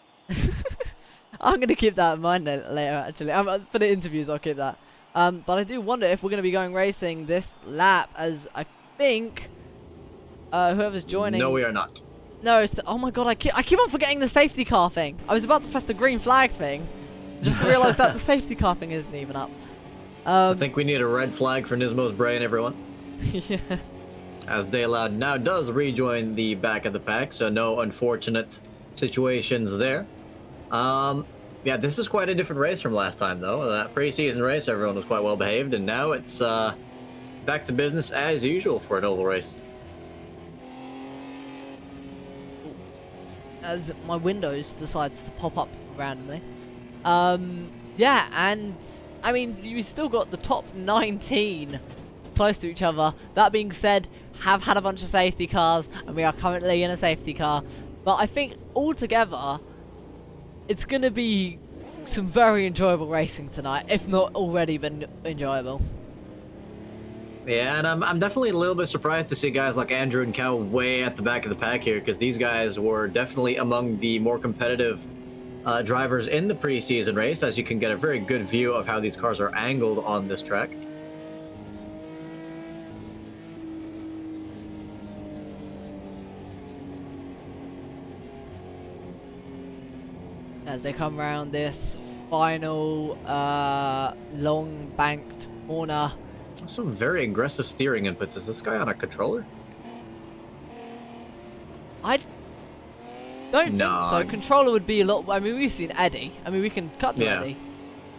I'm going to keep that in mind later, actually. For the interviews, I'll keep that. But I do wonder if we're going to be going racing this lap, as I think whoever's joining... No, we are not. No, it's oh my god, I keep on forgetting the safety car thing. I was about to press the green flag thing, just to realise that the safety car thing isn't even up. I think we need a red flag for Nismo's brain, everyone. Yeah. As Dayloud now does rejoin the back of the pack, so no unfortunate situations there. Yeah, this is quite a different race from last time, though. That pre-season race, everyone was quite well behaved, and now it's back to business as usual for an oval race. As my Windows decides to pop up randomly. Yeah, and I mean, you still got the top 19 close to each other. That being said, have had a bunch of safety cars, and we are currently in a safety car. But I think altogether, it's going to be some very enjoyable racing tonight, if not already been enjoyable. Yeah, and I'm definitely a little bit surprised to see guys like Andrew and Cal way at the back of the pack here, because these guys were definitely among the more competitive drivers in the preseason race, as you can get a very good view of how these cars are angled on this track. As they come around this final long banked corner. Some very aggressive steering inputs. Is this guy on a controller? I don't think so. Controller would be a lot. I mean, we've seen Eddie. I mean, we can cut to Eddie.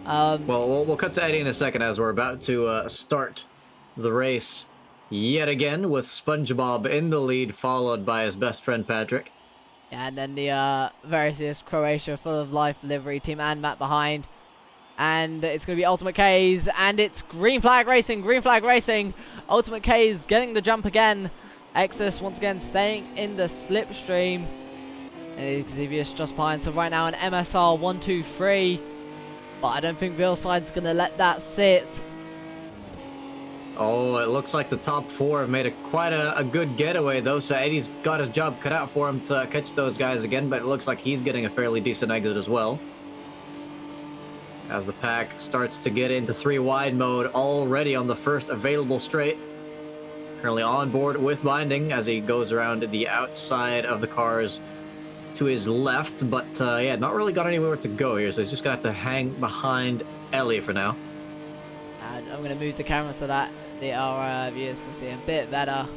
Well, we'll cut to Eddie in a second, as we're about to start the race yet again with SpongeBob in the lead, followed by his best friend Patrick. Yeah, and then the Veritas Croatia Full of Life livery team and Matt behind. And it's going to be Ultimate K's, and it's green flag racing. Ultimate K's getting the jump again. Exodus once again staying in the slipstream. And Xavius just behind. So right now an MSR 1-2-3. But I don't think Vilside's going to let that sit. Oh, it looks like the top 4 have made quite a good getaway, though, so Eddie's got his job cut out for him to catch those guys again, but it looks like he's getting a fairly decent exit as well. As the pack starts to get into 3 wide mode already on the first available straight. Currently on board with Binding as he goes around the outside of the cars to his left, but yeah, not really got anywhere to go here, so he's just going to have to hang behind Ellie for now. And I'm going to move the camera so that our viewers can see a bit better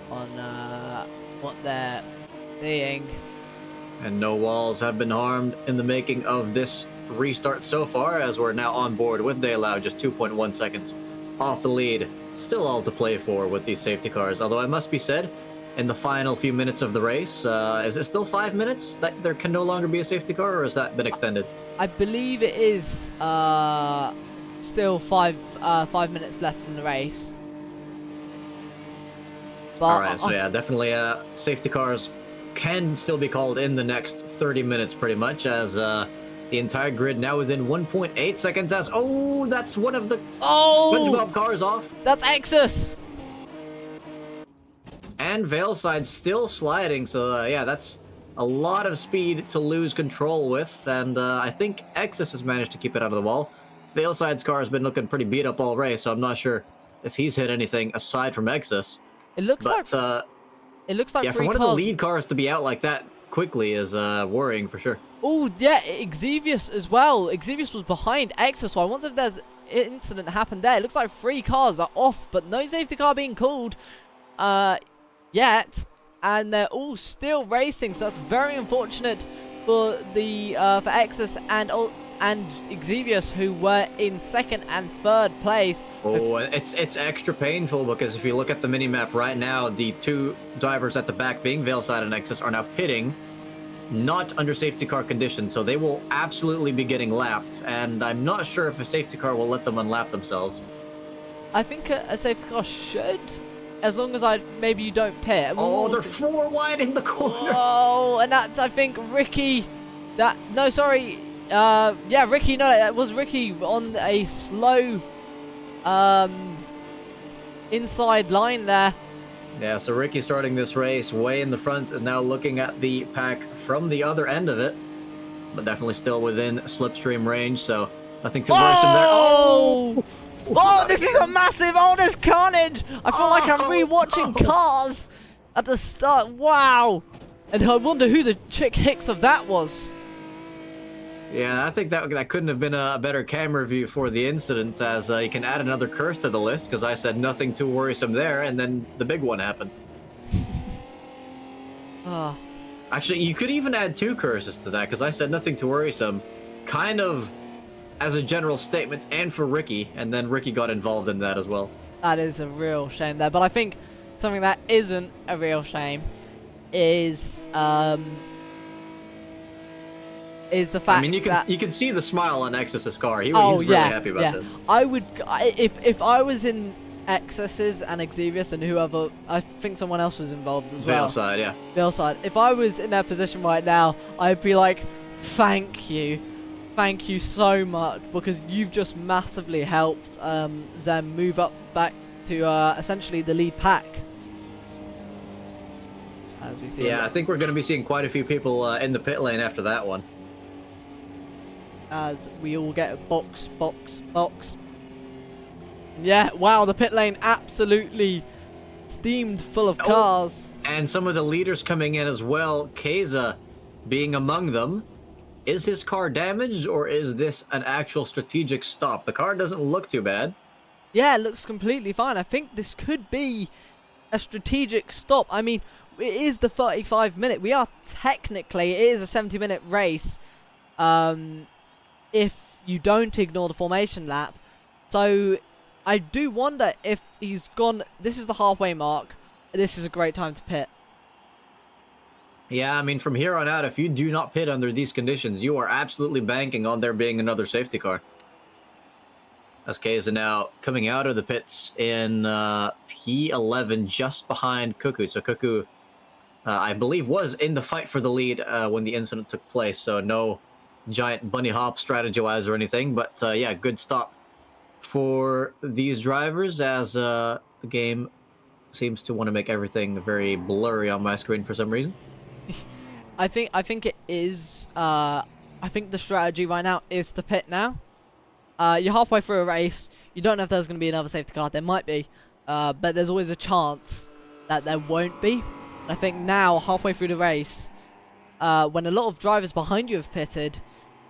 on what they're seeing. And no walls have been harmed in the making of this restart so far, as we're now on board with Daylau, just 2.1 seconds off the lead. Still all to play for with these safety cars, although it must be said, in the final few minutes of the race, is it still 5 minutes that there can no longer be a safety car, or has that been extended? I believe it is still 5 minutes left in the race. But Alright, so yeah, definitely safety cars can still be called in the next 30 minutes pretty much, as the entire grid now within 1.8 seconds as... Oh, that's one of the SpongeBob cars off. That's Exus! And Veilside still sliding, so yeah, that's a lot of speed to lose control with, and I think Exus has managed to keep it out of the wall. Veilside's car has been looking pretty beat up all race, so I'm not sure if he's hit anything aside from Exus. It looks like yeah, for one of the lead cars to be out like that quickly is worrying for sure. Oh yeah, Exevius as well. Exevius was behind Exus, so I wonder if there's an incident happened there. It looks like 3 cars are off, but no safety car being called yet, and they're all still racing, so that's very unfortunate for the for Exus and Exevius, who were in 2nd and 3rd place. Oh, it's extra painful because if you look at the minimap right now, the 2 drivers at the back, being Veilside and Exus, are now pitting, not under safety car conditions, so they will absolutely be getting lapped, and I'm not sure if a safety car will let them unlap themselves. I think a safety car should, as long as maybe you don't pit. Oh, they're 4 wide in the corner. Oh, and that's, I think, Ricky. Yeah, Ricky. No, it was Ricky on a slow inside line there. Yeah, so Ricky starting this race way in the front is now looking at the pack from the other end of it, but definitely still within slipstream range, so nothing too worrisome there. Oh! Oh, this is a massive there's carnage! I feel like I'm rewatching Cars at the start. Wow! And I wonder who the chick hicks of that was. Yeah, I think that couldn't have been a better camera view for the incident, as you can add another curse to the list, because I said nothing too worrisome there, and then the big one happened. Actually, you could even add 2 curses to that, because I said nothing too worrisome, kind of as a general statement, and for Ricky, and then Ricky got involved in that as well. That is a real shame there, but I think something that isn't a real shame is the fact, I mean, you can see the smile on Exus's car. He's really happy about this. I would, if I was in Exus's and Exevius and whoever, I think someone else was involved as well. Veilside, yeah. Veilside. If I was in their position right now, I'd be like, thank you so much, because you've just massively helped them move up back to essentially the lead pack. As we see. Yeah, I think we're going to be seeing quite a few people in the pit lane after that one. As we all get a box. Yeah, wow, the pit lane absolutely steamed full of cars. And some of the leaders coming in as well, Keza being among them. Is his car damaged, or is this an actual strategic stop? The car doesn't look too bad. Yeah, it looks completely fine. I think this could be a strategic stop. I mean, it is the 35-minute. We are technically, it is a 70-minute race. If you don't ignore the formation lap. So I do wonder if he's gone, this is the halfway mark, this is a great time to pit. Yeah, I mean, from here on out, if you do not pit under these conditions, you are absolutely banking on there being another safety car. As Keza now coming out of the pits in P11, just behind Cuckoo. So Cuckoo, I believe, was in the fight for the lead when the incident took place, so no giant bunny hop strategy-wise or anything. But yeah, good stop for these drivers as the game seems to want to make everything very blurry on my screen for some reason. I think it is. I think the strategy right now is to pit now. You're halfway through a race. You don't know if there's going to be another safety car. There might be, but there's always a chance that there won't be. I think now, halfway through the race, when a lot of drivers behind you have pitted,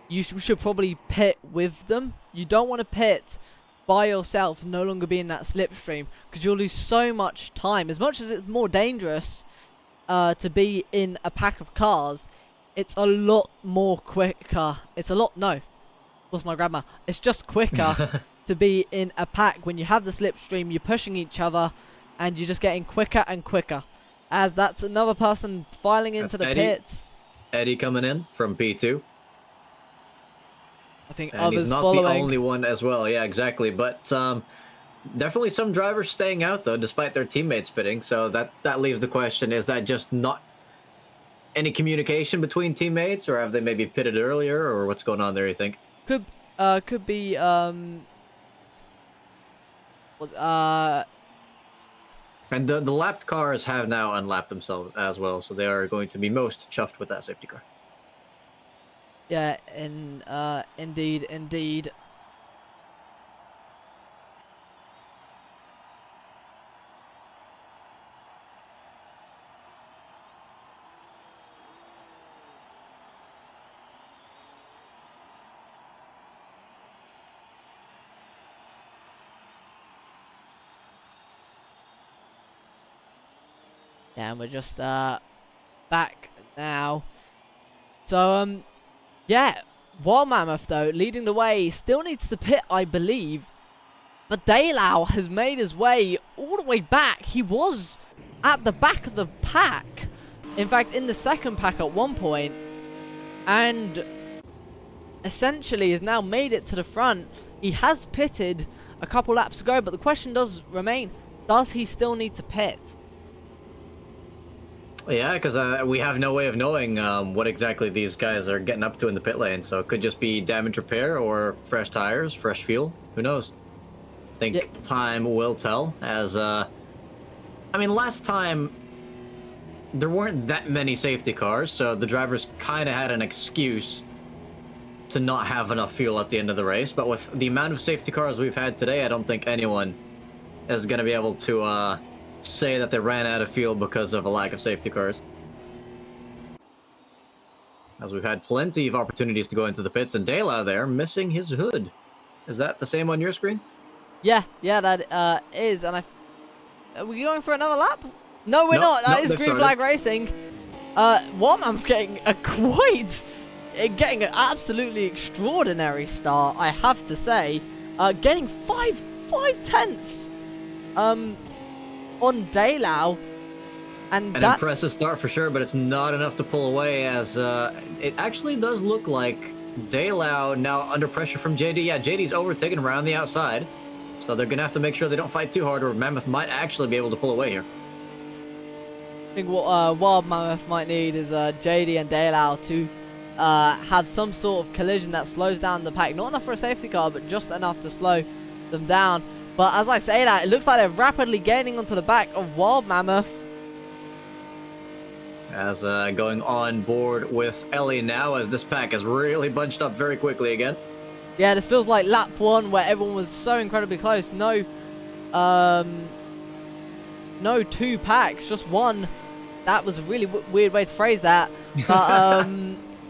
you should probably pit with them. You don't want to pit by yourself, no longer be in that slipstream, because you'll lose so much time. As much as it's more dangerous to be in a pack of cars, it's a lot more quicker. It's a lot, no, what's my grammar? It's just quicker to be in a pack when you have the slipstream, you're pushing each other, and you're just getting quicker and quicker. As that's another person filing into the pits. Eddie coming in from P2. I think and others he's not following. the only one as well. Yeah, exactly. But definitely some drivers staying out, though, despite their teammates pitting. So that leaves the question, is that just not any communication between teammates, or have they maybe pitted earlier, or what's going on there, you think? Could be And the lapped cars have now unlapped themselves as well, so they are going to be most chuffed with that safety car. yeah, indeed. Yeah, and we're just back now. So yeah, Wild Mammoth though leading the way, still needs to pit, I believe. But Daylau has made his way all the way back. He was at the back of the pack, in fact in the second pack at one point, and essentially has now made it to the front. He has pitted a couple laps ago, but the question does remain, does he still need to pit? Yeah, because we have no way of knowing what exactly these guys are getting up to in the pit lane. So it could just be damage repair or fresh tires, fresh fuel. Who knows? I think time will tell. As I mean, last time there weren't that many safety cars, so the drivers kind of had an excuse to not have enough fuel at the end of the race. But with the amount of safety cars we've had today, I don't think anyone is going to be able to say that they ran out of fuel because of a lack of safety cars. As we've had plenty of opportunities to go into the pits, and Daylau there missing his hood. Is that the same on your screen? Yeah, that is. And are we going for another lap? No, we're not. That is Green Flag Racing. Warman's getting getting an absolutely extraordinary start, I have to say. Getting 5/10ths on Daylau, and an impressive start for sure, but it's not enough to pull away, as it actually does look like Daylau now under pressure from JD. Yeah, JD's overtaken around the outside, so they're gonna have to make sure they don't fight too hard, or Mammoth might actually be able to pull away here. I think what Wild Mammoth might need is JD and Daylau to have some sort of collision that slows down the pack. Not enough for a safety car, but just enough to slow them down. But as I say that, it looks like they're rapidly gaining onto the back of Wild Mammoth. As going on board with Ellie now, as this pack is really bunched up very quickly again. Yeah, this feels like lap one where everyone was so incredibly close. No two packs, just one. That was a really weird way to phrase that. But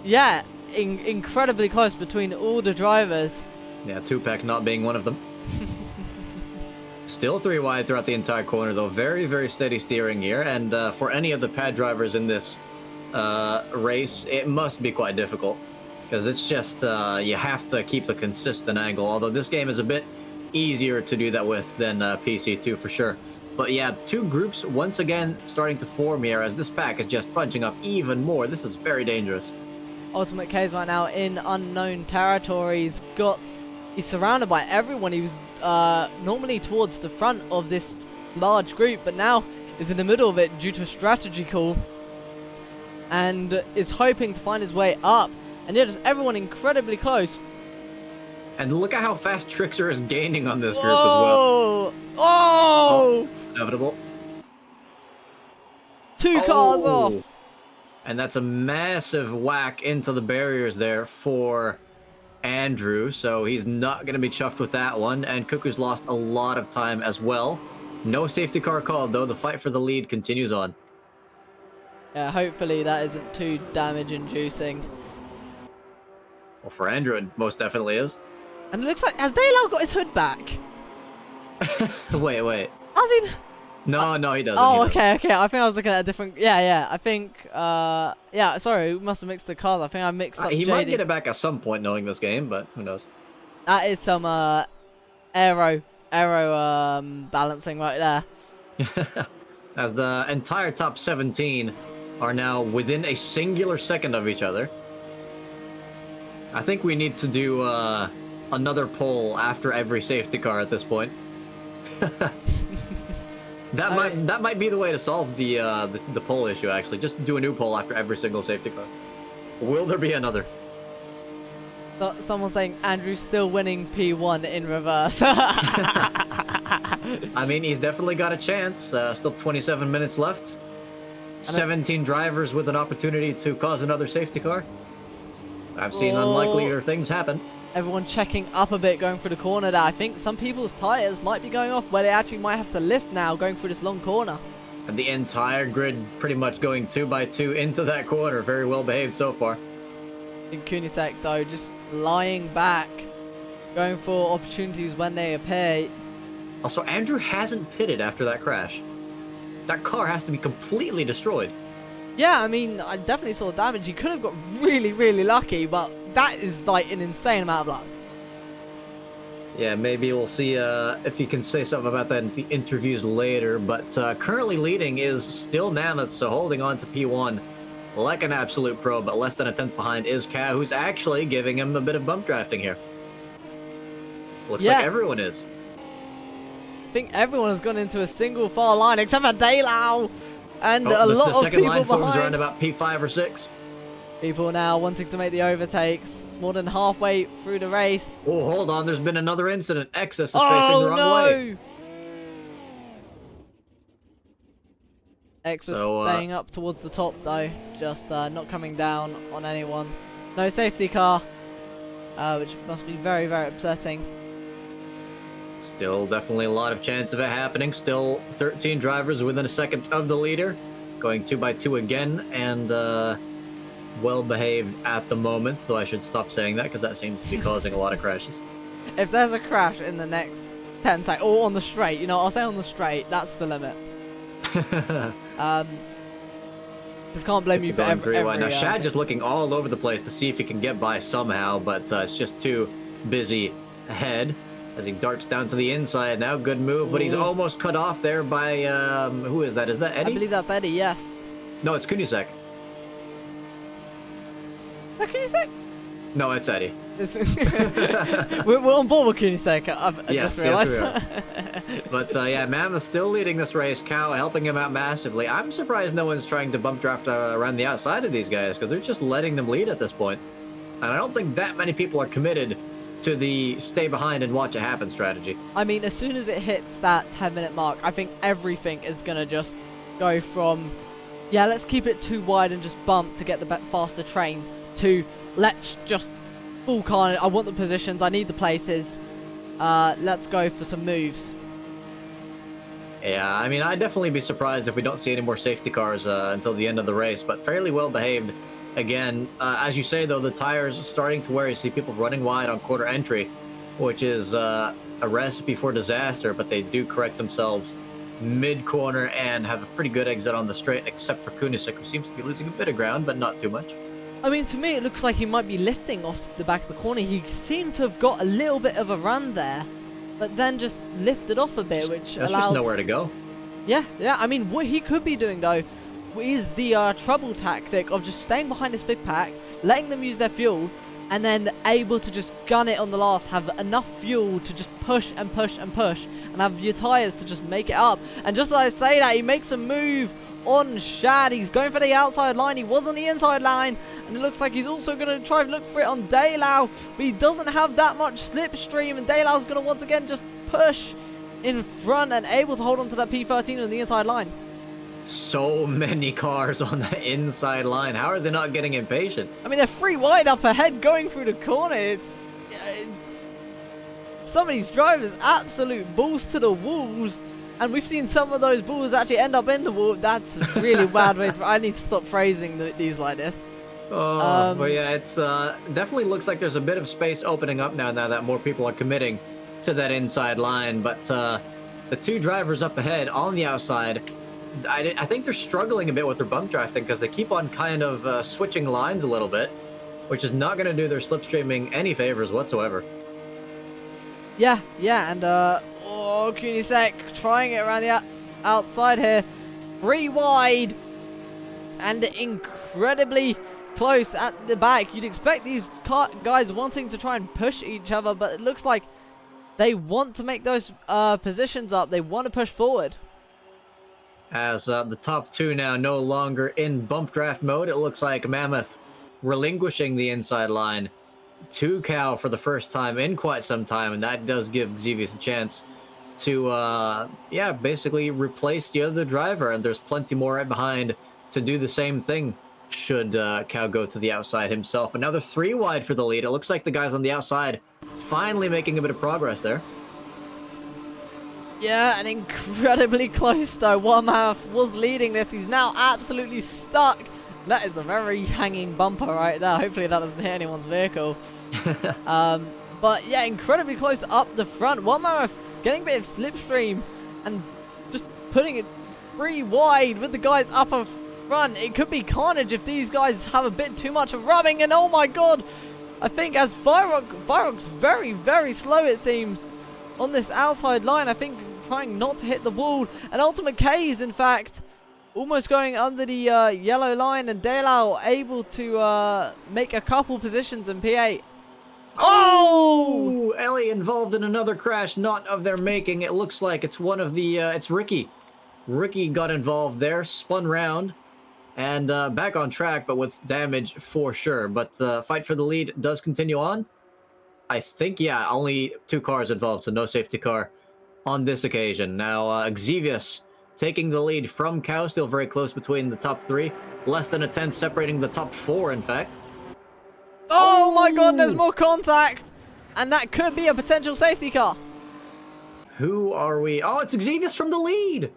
yeah, incredibly close between all the drivers. Yeah, 2-pack not being one of them. Still 3 wide throughout the entire corner, though. Very, very steady steering here. And for any of the pad drivers in this race, it must be quite difficult. Because it's just, you have to keep a consistent angle. Although this game is a bit easier to do that with than PC2 for sure. But yeah, 2 groups once again starting to form here, as this pack is just punching up even more. This is very dangerous. Ultimate K's right now in unknown territory. He's surrounded by everyone. He was normally towards the front of this large group, but now is in the middle of it due to a strategy call, and is hoping to find his way up. And yeah, just everyone incredibly close. And look at how fast Trickster is gaining on this group as well. Oh! Inevitable. 2 cars off. And that's a massive whack into the barriers there for Andrew. So he's not going to be chuffed with that one. And Cuckoo's lost a lot of time as well. No safety car called, though. The fight for the lead continues on. Yeah, hopefully that isn't too damage-inducing. Well, for Andrew, it most definitely is. And it looks like, has Daylau got his hood back? Wait. Has he? No, he doesn't. Oh, he okay. I think I was looking at a different... Yeah. I think... yeah, sorry. We must have mixed the cars. I think I mixed up He JD. might get it back at some point knowing this game, but who knows. That is some aero balancing right there. As the entire top 17 are now within a singular second of each other. I think we need to do another poll after every safety car at this point. That might be the way to solve the poll issue. Actually, just do a new poll after every single safety car. Will there be another? Someone saying Andrew's still winning P1 in reverse. I mean, he's definitely got a chance. Still 27 minutes left. 17 drivers with an opportunity to cause another safety car. I've seen unlikelier things happen. Everyone checking up a bit going through the corner there. I think some people's tyres might be going off where they actually might have to lift now going through this long corner. And the entire grid pretty much going 2 by 2 into that corner. Very well behaved so far. In Kunisek though, just lying back, going for opportunities when they appear. Also, Andrew hasn't pitted after that crash. That car has to be completely destroyed. Yeah, I mean, I definitely saw damage. He could have got really, really lucky, but that is like an insane amount of luck. Yeah, maybe we'll see if he can say something about that in the interviews later. But currently leading is still Mammoth, so holding on to P1 like an absolute pro, but less than a tenth behind is Cow, who's actually giving him a bit of bump drafting here. Looks like everyone is. I think everyone has gone into a single file line except for Daylau. And a lot of people second line forms behind. around about P5 or 6. People now wanting to make the overtakes. More than halfway through the race. Oh, hold on. There's been another incident. Excess is facing the wrong way. Excess staying up towards the top, though. Just not coming down on anyone. No safety car. Which must be very, very upsetting. Still definitely a lot of chance of it happening. Still 13 drivers within a second of the leader. Going 2 by 2 again. And well behaved at the moment. Though I should stop saying that because that seems to be causing a lot of crashes. If there's a crash in the next 10 seconds, or on the straight, you know, I'll say on the straight, that's the limit. Just can't blame you for every now Shad just looking all over the place to see if he can get by somehow, but it's just too busy ahead as he darts down to the inside now. Good move, but he's almost cut off there by who is that? Is that Eddie? I believe that's Eddie. Yes. No, it's Kunisek. Is that Kunisek? No, it's Eddie. we're on board with Kunisek. Yes, we are. But yeah, Mammoth still leading this race. Cow helping him out massively. I'm surprised no one's trying to bump draft around the outside of these guys because they're just letting them lead at this point. And I don't think that many people are committed to the stay behind and watch it happen strategy. I mean, as soon as it hits that 10-minute mark, I think everything is going to just go from, yeah, let's keep it too wide and just bump to get the faster train, to let's just full carnage. I want the positions. I need the places. Let's go for some moves. Yeah, I mean, I'd definitely be surprised if we don't see any more safety cars until the end of the race, but fairly well behaved. Again, as you say, though, the tires are starting to wear. You see people running wide on quarter entry, which is a recipe for disaster, but they do correct themselves mid-corner and have a pretty good exit on the straight, except for Kunisek, who seems to be losing a bit of ground, but not too much. I mean, to me, it looks like he might be lifting off the back of the corner. He seemed to have got a little bit of a run there, but then just lifted off a bit, which allowed... That's just nowhere to go. Yeah. I mean, what he could be doing, though, is the trouble tactic of just staying behind this big pack, letting them use their fuel, and then able to just gun it on the last, have enough fuel to just push and push and push, and have your tyres to just make it up. And just as I say that, he makes a move on Shad. He's going for the outside line. He was on the inside line. And it looks like he's also going to try and look for it on Daylau. But he doesn't have that much slipstream. And Daylau's going to once again just push in front and able to hold on to that P13 on the inside line. So many cars on the inside line. How are they not getting impatient? I mean, they're 3 wide up ahead going through the corner. It's... some of these drivers absolute balls to the walls. And we've seen some of those balls actually end up in the wall. That's a really bad way to... I need to stop phrasing these like this. Oh, but yeah, it's definitely looks like there's a bit of space opening up now that more people are committing to that inside line. But the 2 drivers up ahead on the outside, I think they're struggling a bit with their bump drafting because they keep on kind of switching lines a little bit, which is not going to do their slipstreaming any favors whatsoever. Yeah, and oh, Kunisek trying it around the outside here. 3 wide and incredibly close at the back. You'd expect these guys wanting to try and push each other, but it looks like they want to make those positions up. They want to push forward. As the top 2 now no longer in bump draft mode, it looks like Mammoth relinquishing the inside line to Cow for the first time in quite some time, and that does give Xevious a chance to, yeah, basically replace the other driver, and there's plenty more right behind to do the same thing should Cow go to the outside himself. But now they're 3 wide for the lead. It looks like the guys on the outside finally making a bit of progress there. Yeah, and incredibly close though. Mammoth was leading this. He's now absolutely stuck. That is a very hanging bumper right there. Hopefully that doesn't hit anyone's vehicle. But yeah, incredibly close up the front. Mammoth getting a bit of slipstream and just putting it 3 wide with the guys up in front. It could be carnage if these guys have a bit too much of rubbing. And oh my god, I think as Firerock's very, very slow it seems on this outside line. I think trying not to hit the wall. And Ultimate K is in fact almost going under the yellow line, and Daylau able to make a couple positions in P8. Oh! Ellie involved in another crash, not of their making. It looks like it's one of the, it's Ricky. Ricky got involved there, spun round, and back on track, but with damage for sure. But the fight for the lead does continue on. I think, yeah, only 2 cars involved, so no safety car on this occasion. Now, Xevious taking the lead from Cow, still very close between the top 3. Less than a tenth separating the top 4, in fact. Oh my god, there's more contact! And that could be a potential safety car. Who are we? Oh, it's Xevious from the lead!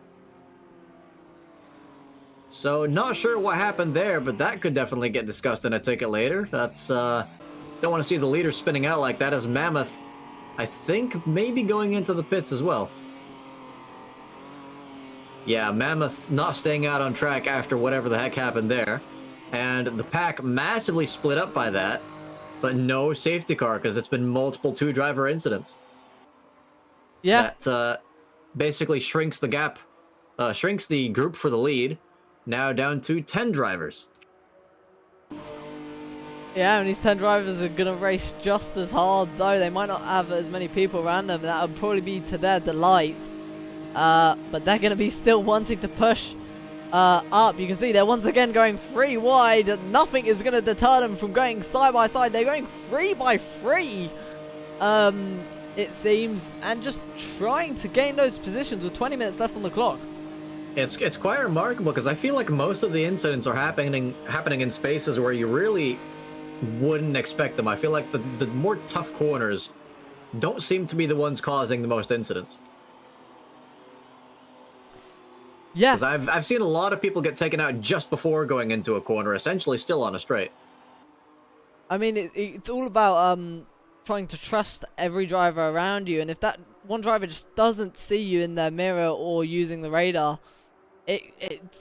So, not sure what happened there, but that could definitely get discussed in a ticket later. That's, don't want to see the leader spinning out like that, as Mammoth, I think, maybe going into the pits as well. Yeah, Mammoth not staying out on track after whatever the heck happened there. And the pack massively split up by that, but no safety car because it's been multiple 2-driver incidents. Yeah. That basically shrinks the gap, shrinks the group for the lead, now down to 10 drivers. Yeah, and these 10 drivers are going to race just as hard, though. They might not have as many people around them. That would probably be to their delight. But they're going to be still wanting to push up. You can see they're once again going 3 wide. Nothing is going to deter them from going side by side. They're going 3 by 3, it seems, and just trying to gain those positions with 20 minutes left on the clock. It's quite remarkable because I feel like most of the incidents are happening in spaces where you really wouldn't expect them. I feel like the more tough corners don't seem to be the ones causing the most incidents. Yeah. Because I've seen a lot of people get taken out just before going into a corner, essentially still on a straight. I mean, it's all about trying to trust every driver around you, and if that one driver just doesn't see you in their mirror or using the radar, it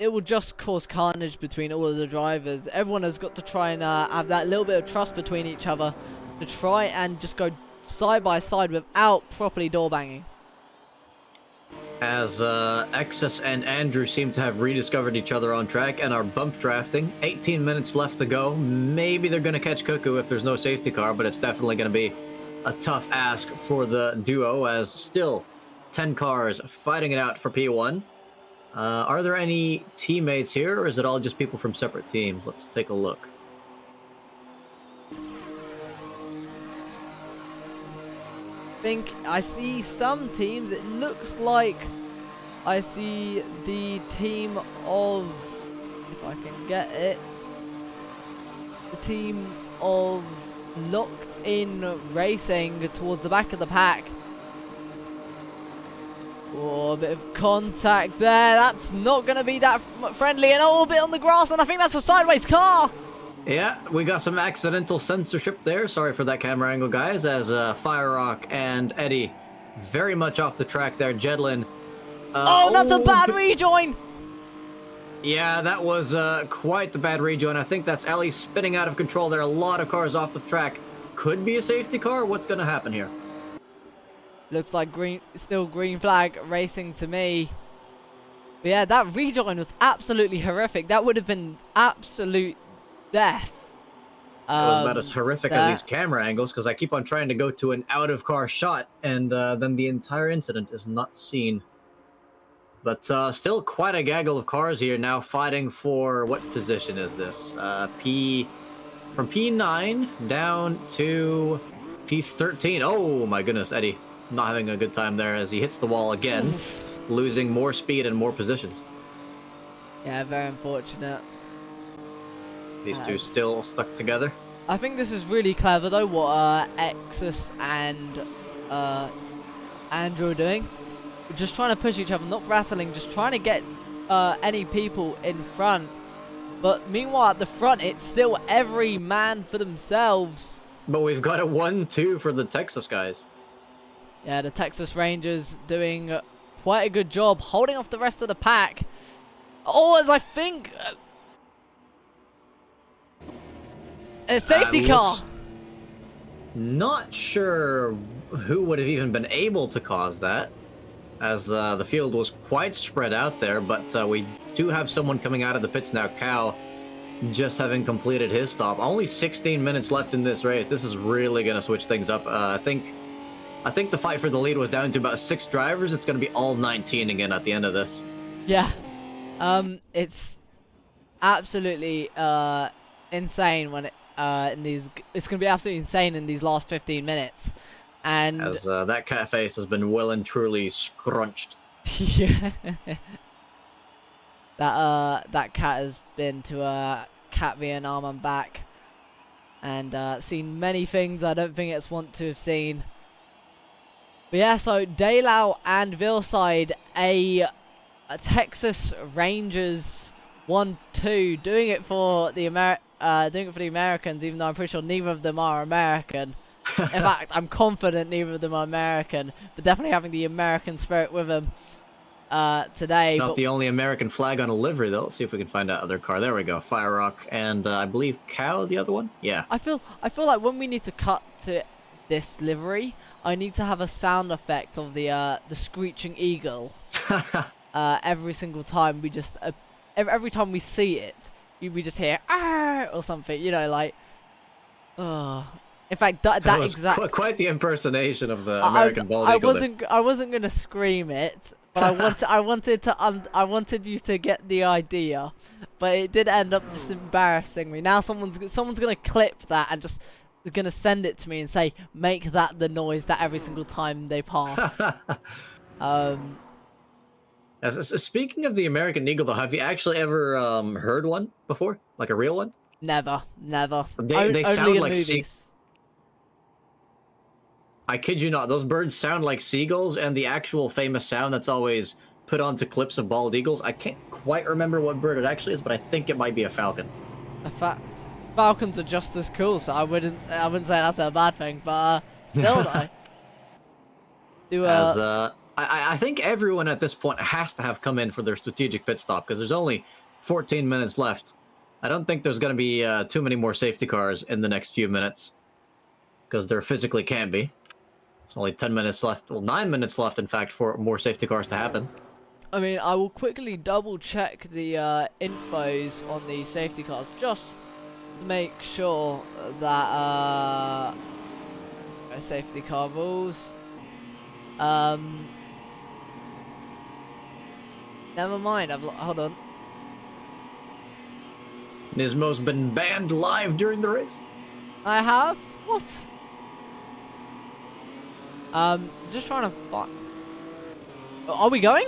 will just cause carnage between all of the drivers. Everyone has got to try and have that little bit of trust between each other to try and just go side by side without properly door banging. As Exus and Andrew seem to have rediscovered each other on track and are bump drafting. 18 minutes left to go. Maybe they're going to catch Cuckoo if there's no safety car, but it's definitely going to be a tough ask for the duo, as still 10 cars fighting it out for P1. Are there any teammates here, or is it all just people from separate teams? Let's take a look. I think I see some teams. It looks like I see the team of, if I can get it, the team of Locked In Racing towards the back of the pack. Oh, a bit of contact there. That's not going to be that friendly. And a bit on the grass, and I think that's a sideways car. Yeah, we got some accidental censorship there. Sorry for that camera angle, guys, as Fire Rock and Eddie very much off the track there. Jedlin. Oh, that's a bad rejoin. Yeah, that was quite the bad rejoin. I think that's Ellie spinning out of control there. A lot of cars off the track. Could be a safety car. What's going to happen here? Looks like still green flag racing to me. But yeah, that rejoin was absolutely horrific. That would have been absolute death. It was about as horrific as these camera angles, because I keep on trying to go to an out-of-car shot, and then the entire incident is not seen. But still quite a gaggle of cars here now fighting for, what position is this? From P9 down to P13. Oh my goodness, Eddie not having a good time there as he hits the wall again, losing more speed and more positions. Yeah, very unfortunate. These two still stuck together. I think this is really clever though, what Exus and Andrew are doing. Just trying to push each other, not rattling, just trying to get any people in front. But meanwhile at the front, it's still every man for themselves. But we've got a 1-2 for the Texas guys. Yeah, the Texas Rangers doing quite a good job holding off the rest of the pack. Oh, as I think... a safety car! Not sure who would have even been able to cause that, as the field was quite spread out there, but we do have someone coming out of the pits now, Cal, just having completed his stop. Only 16 minutes left in this race. This is really going to switch things up. I think the fight for the lead was down to about 6 drivers. It's going to be all 19 again at the end of this. Yeah. It's absolutely insane when it's going to be absolutely insane in these last 15 minutes. And as that cat face has been well and truly scrunched. Yeah. That cat has been to Cat Vietnam and back, and seen many things I don't think it's want to have seen. But yeah, so Daylau and Vilside, a Texas Rangers 1-2, doing it for the Americans, even though I'm pretty sure neither of them are American. In fact, I'm confident neither of them are American, but definitely having the American spirit with them today. Not the only American flag on a livery, though. Let's see if we can find that other car. There we go. Fire Rock and I believe Cow, the other one? Yeah. I feel like when we need to cut to this livery, I need to have a sound effect of the screeching eagle. Every single time we just... every time we see it, we just hear "ah" or something, you know, like... In fact, that was exact... quite the impersonation of the American bald eagle. I wasn't gonna scream it, but I wanted you to get the idea, but it did end up just embarrassing me. Now someone's gonna clip that and just gonna send it to me and say, make that the noise that every single time they pass. Speaking of the American eagle, though, have you actually ever heard one before, like a real one? Never. They sound like movies. I kid you not, those birds sound like seagulls, and the actual famous sound that's always put onto clips of bald eagles, I can't quite remember what bird it actually is, but I think it might be a falcon. Falcons are just as cool, so I wouldn't say that's a bad thing, but still though. I think everyone at this point has to have come in for their strategic pit stop, because there's only 14 minutes left. I don't think there's going to be too many more safety cars in the next few minutes, because there physically can't be. There's only 10 minutes left, well, 9 minutes left, in fact, for more safety cars to happen. I mean, I will quickly double check the infos on the safety cars, just to make sure that safety car rules. Never mind. Hold on. Nismo's been banned live during the race. I have? What? Just trying to find... Are we going?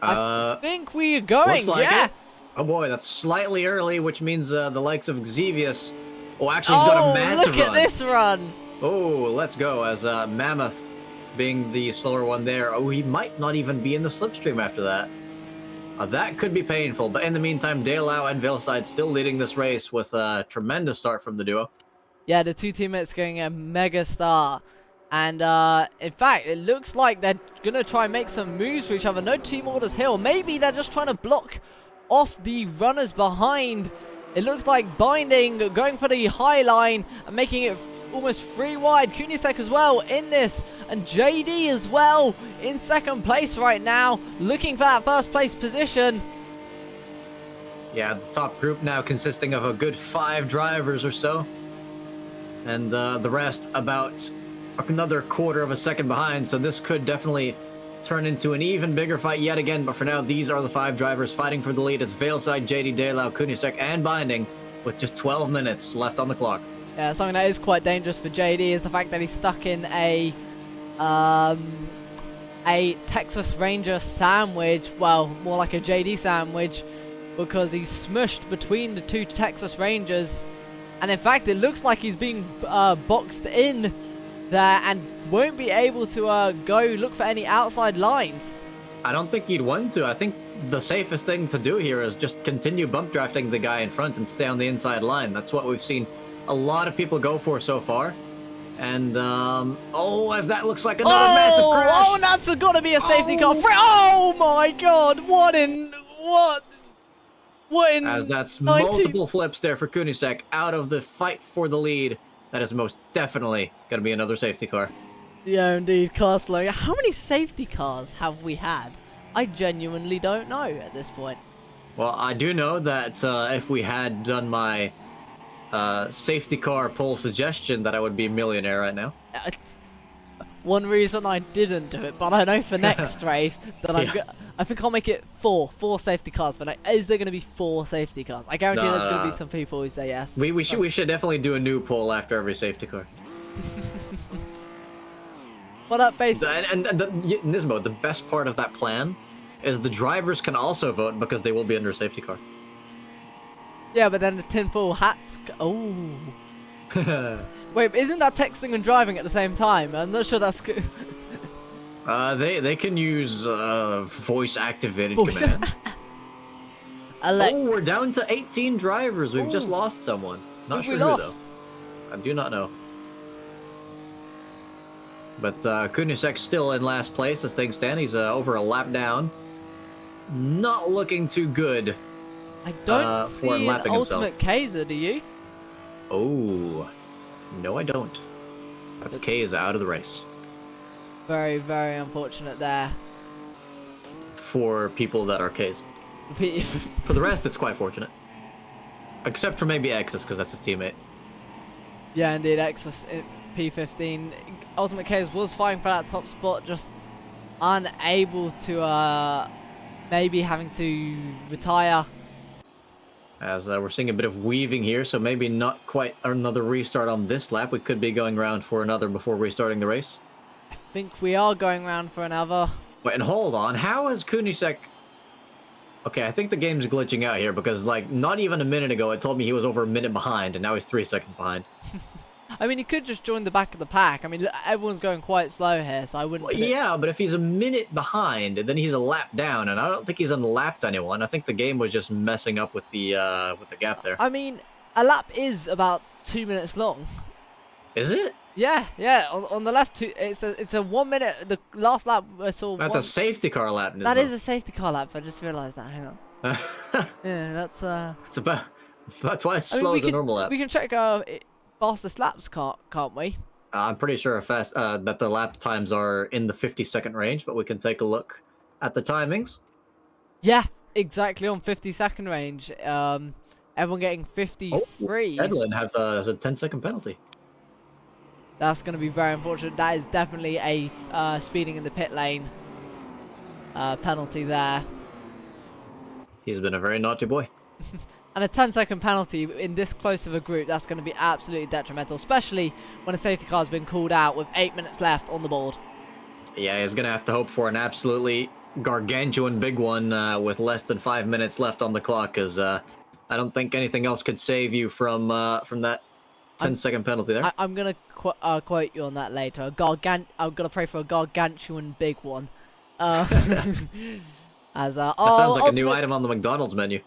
I think we are going, looks like yeah. it. Oh boy, that's slightly early, which means the likes of Xevious... Oh, actually, he's got a massive run. Look at this run. Oh, let's go, as Mammoth being the slower one there. Oh, he might not even be in the slipstream after that. That could be painful, but in the meantime, Daylau and Veilside still leading this race with a tremendous start from the duo. Yeah, the two teammates getting a mega start. And in fact, it looks like they're going to try and make some moves for each other. No team orders here. Or maybe they're just trying to block off the runners behind. It looks like Binding going for the high line and making it almost 3 wide. Kunisek as well in this. And JD as well in second place right now. Looking for that first place position. Yeah, the top group now consisting of a good 5 drivers or so. And the rest about another quarter of a second behind. So this could definitely turn into an even bigger fight yet again. But for now, these are the 5 drivers fighting for the lead. It's Veilside, JD, Daylau, Kunisek, and Binding with just 12 minutes left on the clock. Yeah, something that is quite dangerous for JD is the fact that he's stuck in a Texas Ranger sandwich. Well, more like a JD sandwich, because he's smushed between the 2 Texas Rangers. And in fact, it looks like he's being boxed in there and won't be able to go look for any outside lines. I don't think he'd want to. I think the safest thing to do here is just continue bump drafting the guy in front and stay on the inside line. That's what we've seen a lot of people go for so far. And, oh, as that looks like another massive crash. Oh, that's got to be a safety car. Oh, my God. What in... As that's multiple flips there for Kunisek out of the fight for the lead. That is most definitely going to be another safety car. Yeah, indeed, car slowing. How many safety cars have we had? I genuinely don't know at this point. Well, I do know that if we had done my safety car poll suggestion, that I would be a millionaire right now. One reason I didn't do it, but I know for next race that I think I'll make it 4 safety cars. But is there going to be 4 safety cars? I guarantee there's going to be some people who say yes. We should definitely do a new poll after every safety car. Well, that basically... And Nismo, the best part of that plan is the drivers can also vote because they will be under a safety car. Yeah, but then the tinfoil hats... Oh. Wait, isn't that texting and driving at the same time? I'm not sure that's good. They can use voice-activated commands. Oh, we're down to 18 drivers. We've just lost someone. Not sure who, though. I do not know. But Kunisek still in last place as things stand. He's over a lap down. Not looking too good. I don't see an ultimate Kaiser, do you? Oh, no I don't. That's Kaiser out of the race. Very, very unfortunate there. For people that are Kaiser. For the rest, it's quite fortunate. Except for maybe Exus, because that's his teammate. Yeah, indeed, Exus P15. Ultimate Kaiser was fighting for that top spot, just unable to, maybe having to retire. As we're seeing a bit of weaving here, so maybe not quite another restart on this lap. We could be going around for another before restarting the race. I think we are going around for another. Wait, and hold on. How has Kunisek... Okay, I think the game's glitching out here because, like, not even a minute ago it told me he was over a minute behind, and now he's 3 seconds behind. I mean, he could just join the back of the pack. I mean, everyone's going quite slow here, so I wouldn't... Well, yeah, but if he's a minute behind, then he's a lap down, and I don't think he's unlapped anyone. I think the game was just messing up with the gap there. I mean, a lap is about 2 minutes long. Is it? Yeah. On the left, it's a 1 minute. The last lap I saw. That's a safety car lap. That is a safety car lap. I just realised that. Hang on. Yeah, that's. It's about twice as slow as a normal lap. We can check fastest laps, can't we? I'm pretty sure that the lap times are in the 50-second range, but we can take a look at the timings. Yeah, exactly on 50-second range. Everyone getting 53. Edlin have a 10-second penalty. That's going to be very unfortunate. That is definitely a speeding in the pit lane. penalty there. He's been a very naughty boy. And a 10-second penalty in this close of a group, that's going to be absolutely detrimental, especially when a safety car has been called out with 8 minutes left on the board. Yeah, he's going to have to hope for an absolutely gargantuan big one with less than 5 minutes left on the clock, because I don't think anything else could save you from that 10-second penalty there. I'm going to quote you on that later. I'm going to pray for a gargantuan big one. That sounds like a new item on the McDonald's menu.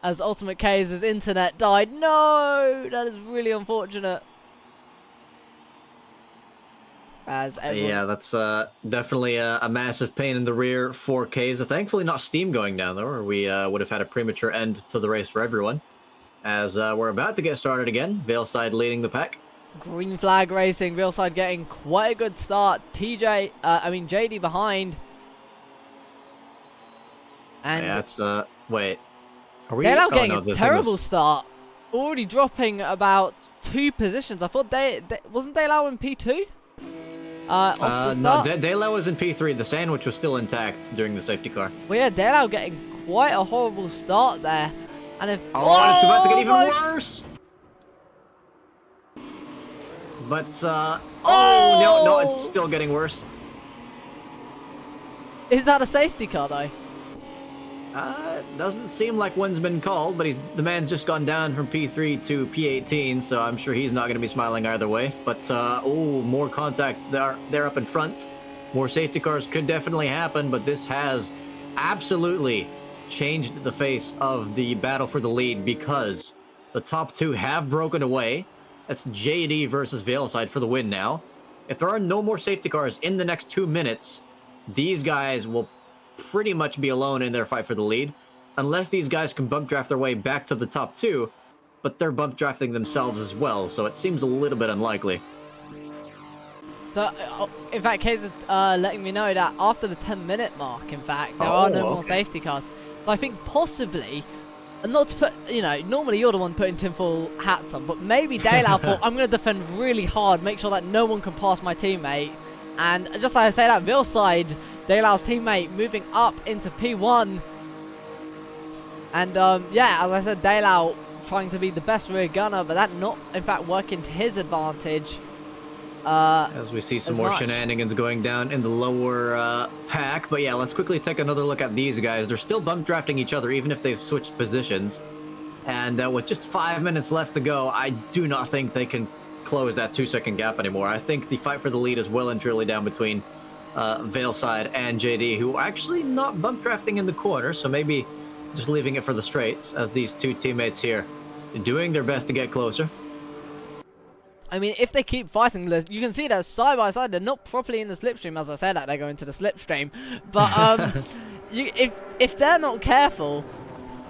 As Ultimate K's internet died. No! That is really unfortunate. Yeah, that's definitely a massive pain in the rear for K's. Thankfully not Steam going down, though, or we would have had a premature end to the race for everyone. As we're about to get started again, Veilside leading the pack. Green flag racing, Veilside getting quite a good start. JD behind. And yeah, it's, wait. Are we? They're now oh, getting no, a terrible start. Already dropping about 2 positions. I thought wasn't Daylau in P2? No, Daylau was in P3. The sandwich was still intact during the safety car. Well, yeah, Daylau getting quite a horrible start there. And if it's about to get even worse. But no, it's still getting worse. Is that a safety car though? Doesn't seem like one's been called, but the man's just gone down from P3 to P18, so I'm sure he's not going to be smiling either way. But, more contact there up in front. More safety cars could definitely happen, but this has absolutely changed the face of the battle for the lead because the top 2 have broken away. That's JD versus Veilside for the win now. If there are no more safety cars in the next 2 minutes, these guys will pretty much be alone in their fight for the lead, unless these guys can bump draft their way back to the top 2, but they're bump drafting themselves as well, so it seems a little bit unlikely. So, in fact, K's is letting me know that after the 10-minute mark, in fact, there are no more safety cars. So I think possibly, and not to put, normally you're the one putting tinfoil hats on, but maybe Daylau thought, I'm going to defend really hard, make sure that no one can pass my teammate, and just like I say that, Veilside, Daylau's teammate, moving up into P1. And, yeah, as I said, Daylau trying to be the best rear gunner, but that not, in fact, working to his advantage. As we see some more shenanigans going down in the lower pack. But, yeah, let's quickly take another look at these guys. They're still bump drafting each other, even if they've switched positions. And with just 5 minutes left to go, I do not think they can close that 2-second gap anymore. I think the fight for the lead is well and truly down between Veilside and JD, who are actually not bump drafting in the corner, so maybe just leaving it for the straights, as these 2 teammates here doing their best to get closer. I mean, if they keep fighting, you can see that side by side, they're not properly in the slipstream. As I said that, they're going to the slipstream. But if they're not careful,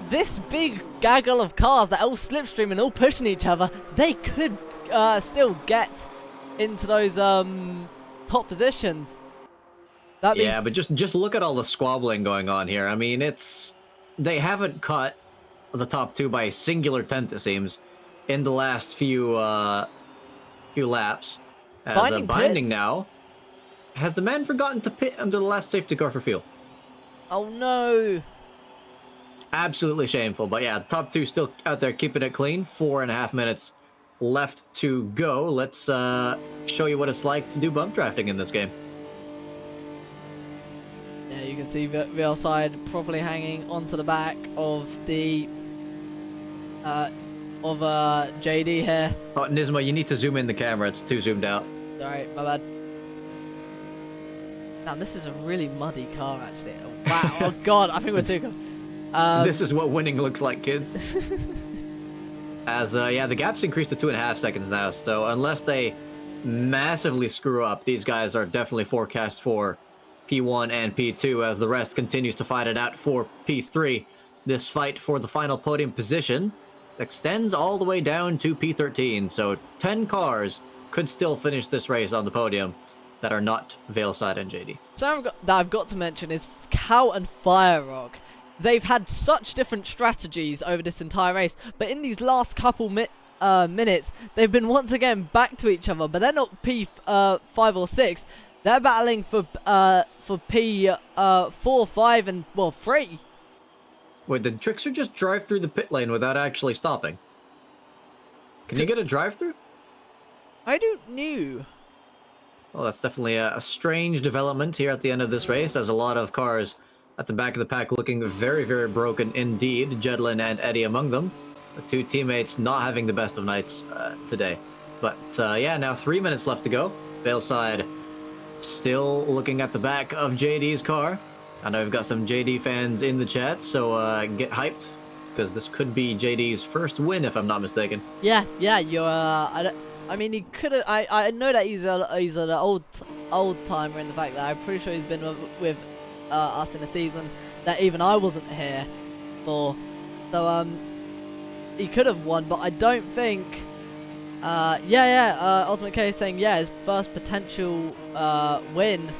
this big gaggle of cars that are all slipstream and all pushing each other, they could still get into those top positions. Yeah, but just look at all the squabbling going on here. I mean, they haven't cut the top 2 by a singular tenth, it seems, in the last few laps. As Binding now, has the man forgotten to pit under the last safety car for fuel? Oh no! Absolutely shameful. But yeah, top 2 still out there keeping it clean. 4.5 minutes left to go. Let's show you what it's like to do bump drafting in this game. Yeah, you can see Veilside properly hanging onto the back of the JD here. Oh, Nisma, you need to zoom in the camera. It's too zoomed out. Sorry, my bad. Now, this is a really muddy car, actually. Oh, wow. Oh, God. I think we're too good. This is what winning looks like, kids. As, yeah, the gap's increased to 2.5 seconds now, so unless they massively screw up, these guys are definitely forecast for P1 and P2, as the rest continues to fight it out for P3. This fight for the final podium position extends all the way down to P13, so 10 cars could still finish this race on the podium that are not Veilside and JD. Something that I've got to mention is Cow and Firerock. They've had such different strategies over this entire race, but in these last couple minutes, they've been once again back to each other, but they're not P5 or 6. They're battling for P 4, 5, and well 3. Wait, did Trickster just drive through the pit lane without actually stopping? Can you get a drive-through? I don't know. Well, that's definitely a strange development here at the end of this race, as a lot of cars at the back of the pack looking very, very broken indeed. Jedlin and Eddie among them. The two teammates not having the best of nights today. But yeah, now 3 minutes left to go. Veilside still looking at the back of JD's car. I know we've got some JD fans in the chat, so get hyped, because this could be JD's first win, if I'm not mistaken. Yeah, you're. I mean, he could have. I know that he's an old timer in the fact that I'm pretty sure he's been with us in a season that even I wasn't here for. So he could have won, but I don't think. Ultimate K is saying his first potential win.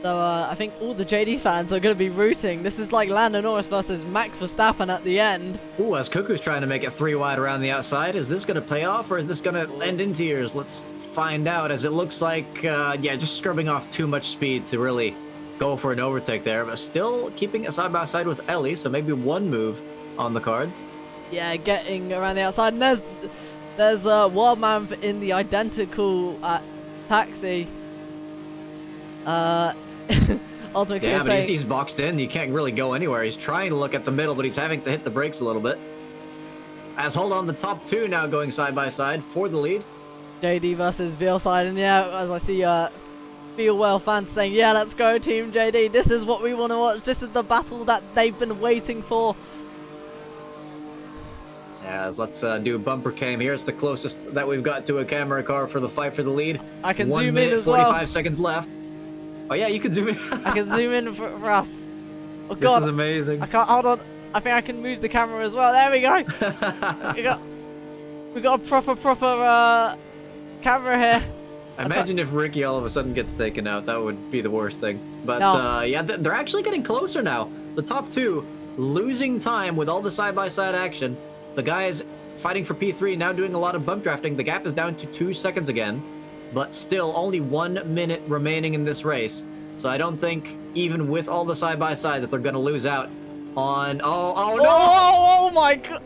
So I think all the JD fans are going to be rooting. This is like Lando Norris versus Max Verstappen at the end. Ooh, as Cuckoo's trying to make it 3 wide around the outside, is this going to pay off, or is this going to end in tears? Let's find out, as it looks like, just scrubbing off too much speed to really go for an overtake there, but still keeping it side by side with Ellie, so maybe one move on the cards. Yeah, getting around the outside, and there's Wildman in the identical taxi. Ultimate yeah, but he's boxed in. You can't really go anywhere. He's trying to look at the middle, but he's having to hit the brakes a little bit. As hold on, the top two now going side by side for the lead. JD versus Veilside, and as I see Feel Well fans saying, yeah, let's go Team JD. This is what we want to watch. This is the battle that they've been waiting for. Yeah, let's do a bumper cam here. It's the closest that we've got to a camera car for the fight for the lead. I can 1 zoom minute, in as 45 seconds left. Oh yeah, you can zoom in. I can zoom in for us. Oh god, this is amazing. I can't. Hold on. I think I can move the camera as well. There we go. we got a proper camera here. Imagine if Ricky all of a sudden gets taken out. That would be the worst thing. But yeah, they're actually getting closer now. The top two losing time with all the side-by-side action. The guys fighting for P3 now doing a lot of bump drafting. The gap is down to 2 seconds again. But still, only 1 minute remaining in this race. So I don't think, even with all the side-by-side, that they're going to lose out on... Oh, no! Oh my god!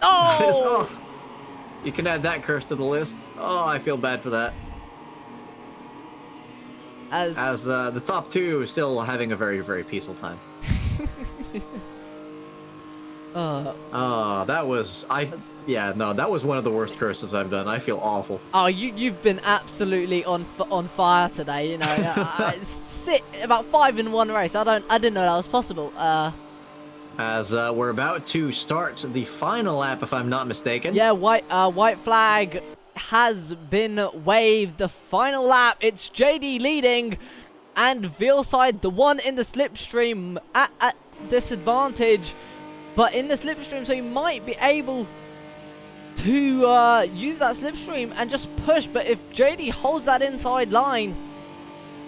Oh! You can add that curse to the list. Oh, I feel bad for that. As the top two still having a very, very peaceful time. That was that was one of the worst curses I've done. I feel awful. Oh, you've been absolutely on fire today. You know, about 5 in one race. I didn't know that was possible. As we're about to start the final lap, if I'm not mistaken. Yeah, white flag has been waved. The final lap. It's JD leading, and Veilside, the one in the slipstream, at disadvantage. But in the slipstream, so he might be able to use that slipstream and just push. But if JD holds that inside line,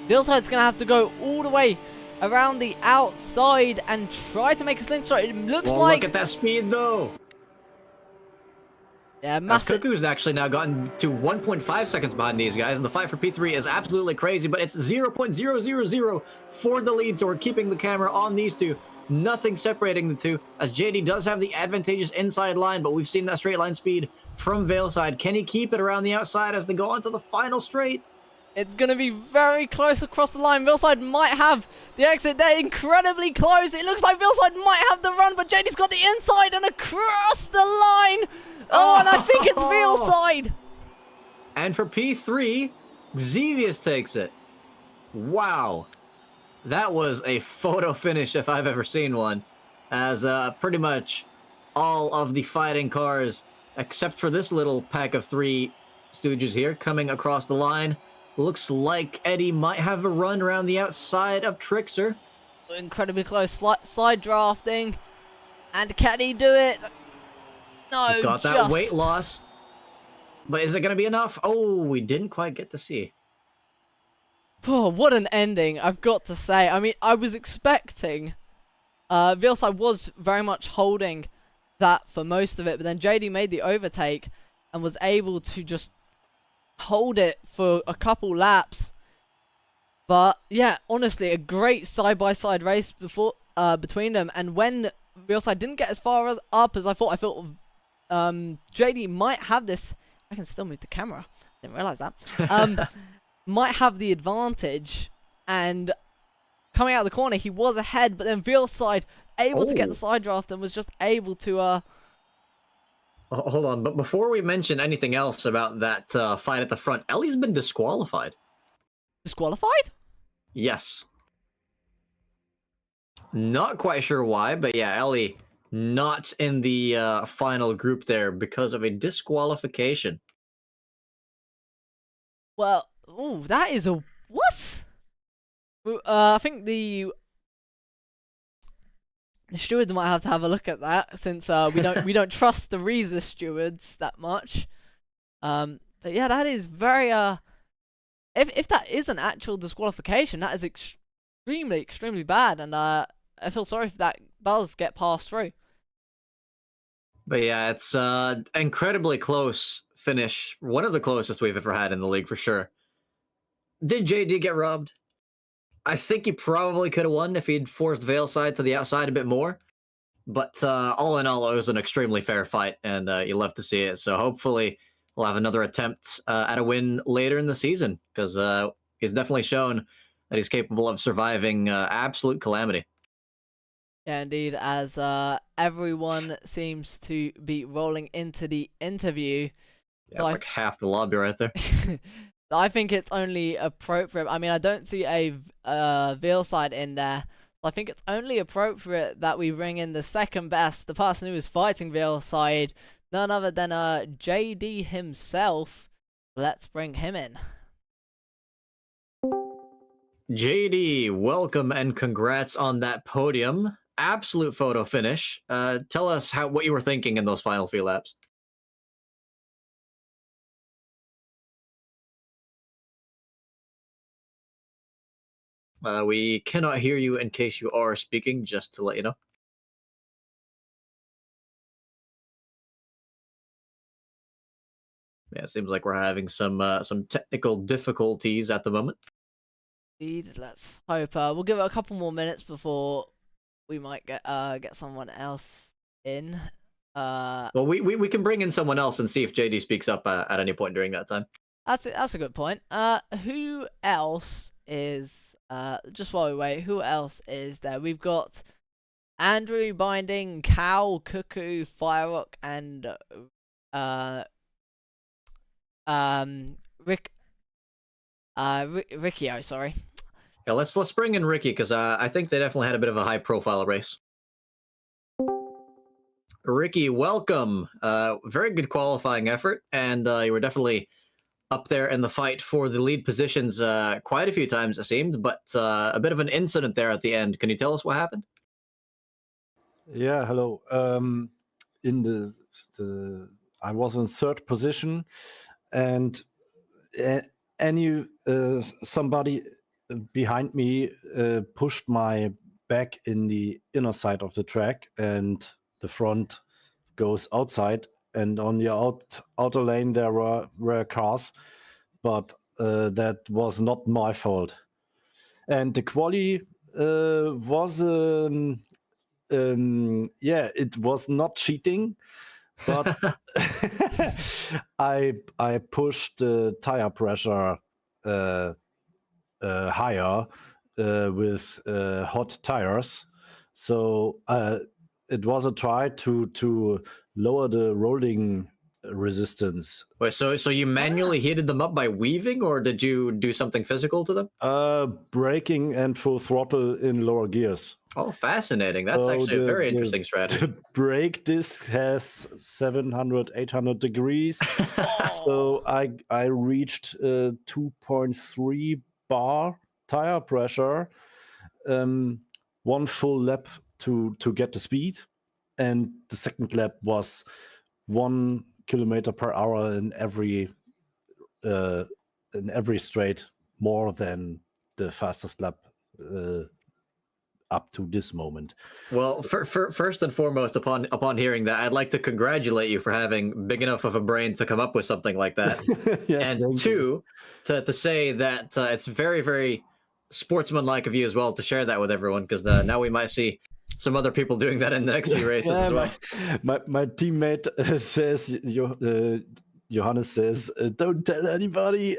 Veilside's going to have to go all the way around the outside and try to make a slingshot. It looks like... look at that speed, though. Yeah, massive. Cuckoo's actually now gotten to 1.5 seconds behind these guys, and the fight for P3 is absolutely crazy, but it's 0.000 for the lead, so we're keeping the camera on these two. Nothing separating the two, as JD does have the advantageous inside line, but we've seen that straight line speed from Veilside. Can he keep it around the outside as they go on to the final straight? It's going to be very close across the line. Veilside might have the exit. They're incredibly close. It looks like Veilside might have the run, but JD's got the inside and across the line. Oh, and I think it's Veilside. And for P3, Xevious takes it. Wow. That was a photo finish if I've ever seen one, as pretty much all of the fighting cars, except for this little pack of 3 stooges here, coming across the line. Looks like Eddie might have a run around the outside of Trickster. Incredibly close, side drafting, and can he do it? No, he's got that weight loss, but is it going to be enough? Oh, we didn't quite get to see. Oh, what an ending, I've got to say. I mean, I was expecting... Veilside was very much holding that for most of it, but then JD made the overtake and was able to just hold it for a couple laps. But yeah, honestly, a great side-by-side race between them. And when Realside didn't get as far up as I thought JD might have this. I can still move the camera. Didn't realize that. Might have the advantage, and coming out of the corner, he was ahead, but then Realside able to get the side draft and was just able to. Hold on, but before we mention anything else about that fight at the front, Ellie's been disqualified. Disqualified? Yes. Not quite sure why, but yeah, Ellie not in the final group there because of a disqualification. Well, ooh, that is a what? I think the stewards might have to have a look at that, since we don't trust the Reza stewards that much. But yeah, that is very if that is an actual disqualification, that is extremely bad, and I feel sorry if that does get passed through. But yeah, it's incredibly close finish. One of the closest we've ever had in the league for sure. Did JD get robbed? I think he probably could have won if he'd forced Veilside to the outside a bit more. But all in all, it was an extremely fair fight, and you love to see it. So hopefully we'll have another attempt at a win later in the season, because he's definitely shown that he's capable of surviving absolute calamity. Yeah, indeed, as everyone seems to be rolling into the interview. Yeah, it's like half the lobby right there. I think it's only appropriate. I mean, I don't see a Veilside in there. I think it's only appropriate that we bring in the second best, the person who is fighting Veilside, none other than JD himself. Let's bring him in. JD, welcome and congrats on that podium. Absolute photo finish. Tell us what you were thinking in those final few laps. We cannot hear you in case you are speaking, just to let you know. Yeah, it seems like we're having some technical difficulties at the moment. Indeed, let's hope. We'll give it a couple more minutes before we might get someone else in. Well, we can bring in someone else and see if JD speaks up at any point during that time. That's a good point. Who else is just while we wait? Who else is there? We've got Andrew, Binding, Cow, Cuckoo, Firerock, and Riccio. Sorry. Yeah, let's bring in Ricky, because I think they definitely had a bit of a high profile race. Ricky, welcome. Very good qualifying effort, and you were definitely up there in the fight for the lead positions quite a few times, it seemed, but a bit of an incident there at the end. Can you tell us what happened? Yeah, hello. In the I was in third position, and somebody behind me pushed my back in the inner side of the track, and the front goes outside. And on the outer lane there were cars, but that was not my fault. And the quali was yeah, it was not cheating, but I pushed the tire pressure higher with hot tires, so it was a try to lower the rolling resistance. Wait, so you manually heated them up by weaving, or did you do something physical to them? Braking and full throttle in lower gears. Oh, fascinating. That's actually a very interesting strategy. The brake disc has 700, 800 degrees. So I reached 2.3 bar tire pressure, one full lap to get the speed. And the second lap was 1 kilometer per hour in every straight, more than the fastest lap up to this moment. Well, first and foremost, upon hearing that, I'd like to congratulate you for having big enough of a brain to come up with something like that. Yeah, And thank two, to say that it's very, very sportsmanlike of you as well to share that with everyone, because now we might see some other people doing that in the next few races as well. My teammate says, Johannes says, don't tell anybody.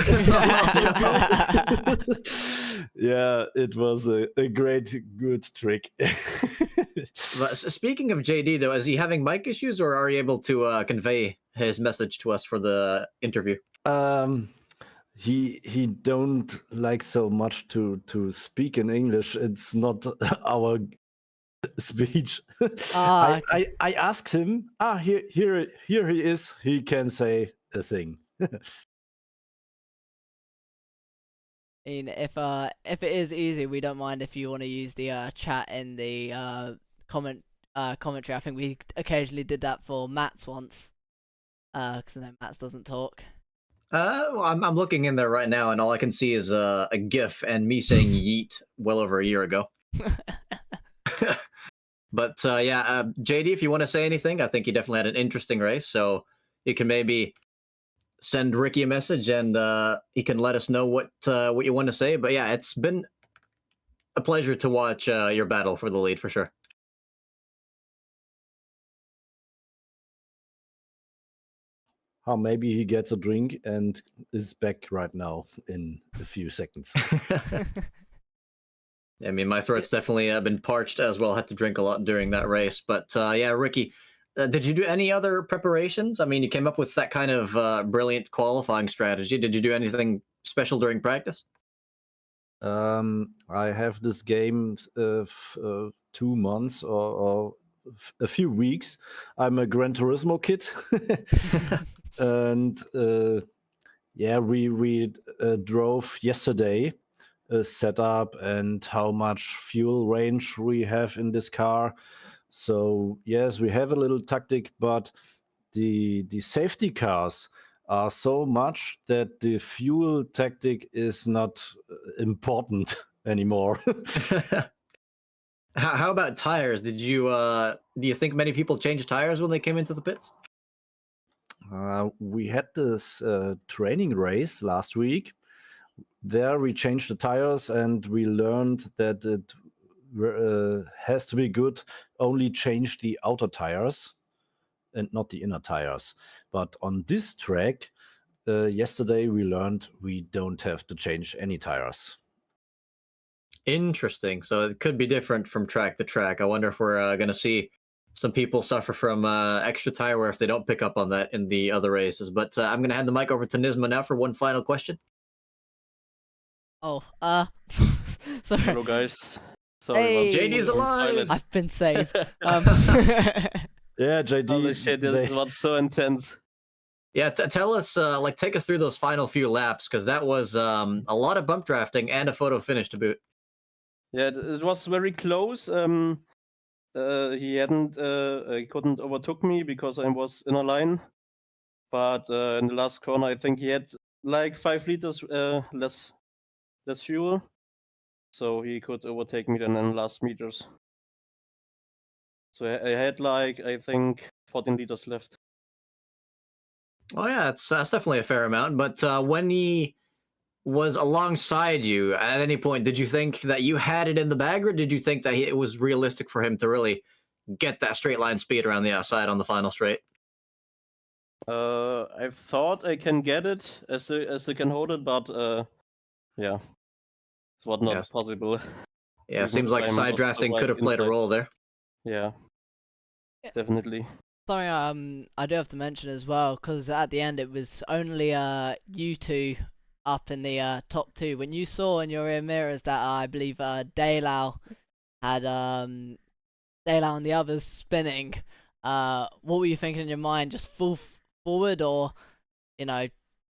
Yeah, it was a good trick. But speaking of JD, though, is he having mic issues, or are you able to convey his message to us for the interview? He don't like so much to speak in English. It's not our speech. I asked him. Here he is. He can say a thing. I mean, if it is easy, we don't mind if you want to use the chat in the commentary. I think we occasionally did that for Matt's once, because then Matt's doesn't talk. Well, I'm looking in there right now, and all I can see is a GIF and me saying "yeet" well over a year ago. But yeah, JD, if you want to say anything, I think you definitely had an interesting race, so you can maybe send Ricky a message, and he can let us know what you want to say. But yeah, it's been a pleasure to watch your battle for the lead for sure. Maybe he gets a drink and is back right now in a few seconds. I mean, my throat's definitely been parched as well. Had to drink a lot during that race. But yeah, Ricky, did you do any other preparations? I mean, you came up with that kind of brilliant qualifying strategy. Did you do anything special during practice? I have this game of 2 months or a few weeks. I'm a Gran Turismo kid. And yeah, we drove yesterday, setup and how much fuel range we have in this car. So yes, we have a little tactic, but the safety cars are so much that the fuel tactic is not important anymore. How about tires? Did you do you think many people changed tires when they came into the pits? We had this training race last week. There we changed the tires and we learned that it has to be good. Only change the outer tires and not the inner tires. But on this track, yesterday we learned we don't have to change any tires. Interesting. So it could be different from track to track. I wonder if we're going to see some people suffer from extra tire wear if they don't pick up on that in the other races. But I'm going to hand the mic over to Nizma now for one final question. Oh, sorry. Hello, guys. Sorry, Hey. JD's alive! I've been saved. Yeah, JD. Holy shit, this was so intense. Yeah, tell us, like, take us through those final few laps, because that was a lot of bump drafting and a photo finish to boot. Yeah, it was very close. He couldn't overtook me because I was in a line. But in the last corner, I think he had like 5 liters less fuel, so he could overtake me then in the last meters. So I had like, I think, 14 liters left. Oh yeah, that's definitely a fair amount. But when he was alongside you, at any point, did you think that you had it in the bag, or did you think that it was realistic for him to really get that straight line speed around the outside on the final straight? I thought I can get it as I can hold it, but yeah, it's not possible. Yeah, seems like side drafting could have played a role there. Yeah, definitely. Something I do have to mention as well, because at the end it was only you two up in the top 2. When you saw in your rear mirrors that I believe Daylau had Daylau and the others spinning, what were you thinking in your mind? Just full forward, or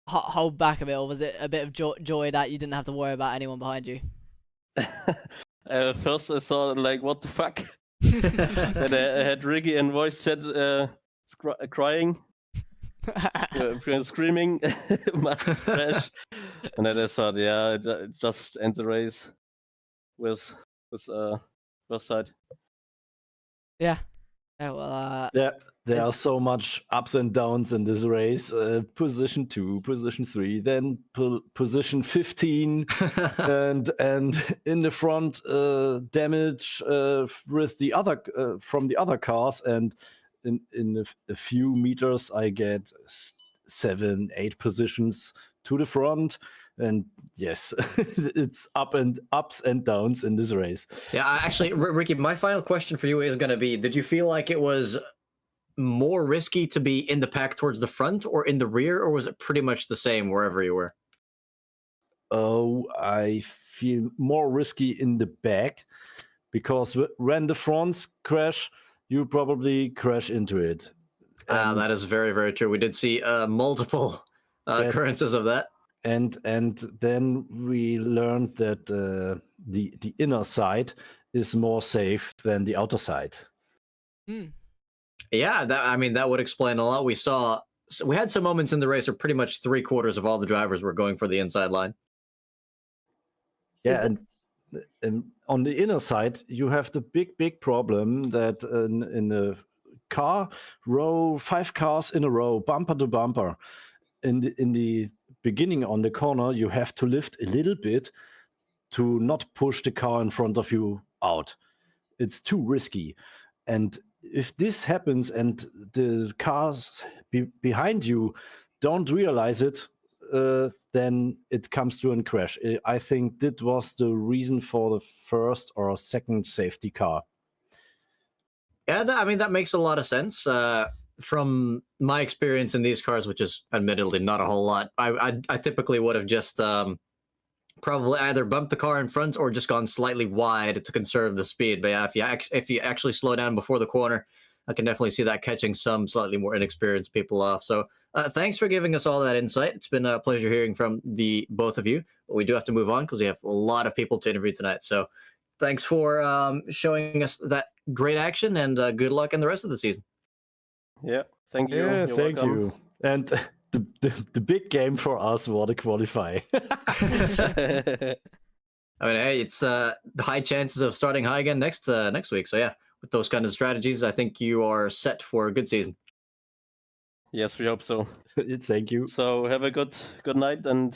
hold back a bit, or was it a bit of joy that you didn't have to worry about anyone behind you? First I saw like, what the fuck? And I had Ricky and voice chat crying, screaming, must crash. And then I thought, yeah, just end the race with first sight. Yeah. Yeah, well, There are so much ups and downs in this race. Position 2, position 3, then position 15, and in the front damage with the other from the other cars, and in a few meters I get 7, 8 positions to the front, and yes, it's ups and downs in this race. Yeah, actually, Ricky, my final question for you is going to be: did you feel like it was more risky to be in the pack towards the front or in the rear, or was it pretty much the same wherever you were? Oh, I feel more risky in the back, because when the fronts crash, you probably crash into it. That is very, very true. We did see multiple Yes. occurrences of that. And then we learned that the inner side is more safe than the outer side. Yeah, that would explain a lot. We had some moments in the race where pretty much 3/4 of all the drivers were going for the inside line. Yeah, and on the inner side, you have the big problem that in the car row, 5 cars in a row, bumper to bumper, in the beginning on the corner, you have to lift a little bit to not push the car in front of you out. It's too risky. And if this happens and the cars behind you don't realize it, then it comes to a crash. I think that was the reason for the first or second safety car. Yeah, that makes a lot of sense. From my experience in these cars, which is admittedly not a whole lot, I typically would have just probably either bumped the car in front or just gone slightly wide to conserve the speed. But yeah, if you actually slow down before the corner, I can definitely see that catching some slightly more inexperienced people off. So thanks for giving us all that insight. It's been a pleasure hearing from the both of you. But we do have to move on because we have a lot of people to interview tonight. So thanks for showing us that great action, and good luck in the rest of the season. Yeah, thank you. Yeah, You're thank welcome. you. And the big game for us was to qualify. I mean, hey, it's high chances of starting high again next week. So yeah, with those kind of strategies, I think you are set for a good season. Yes, we hope so. Thank you. So have a good night, and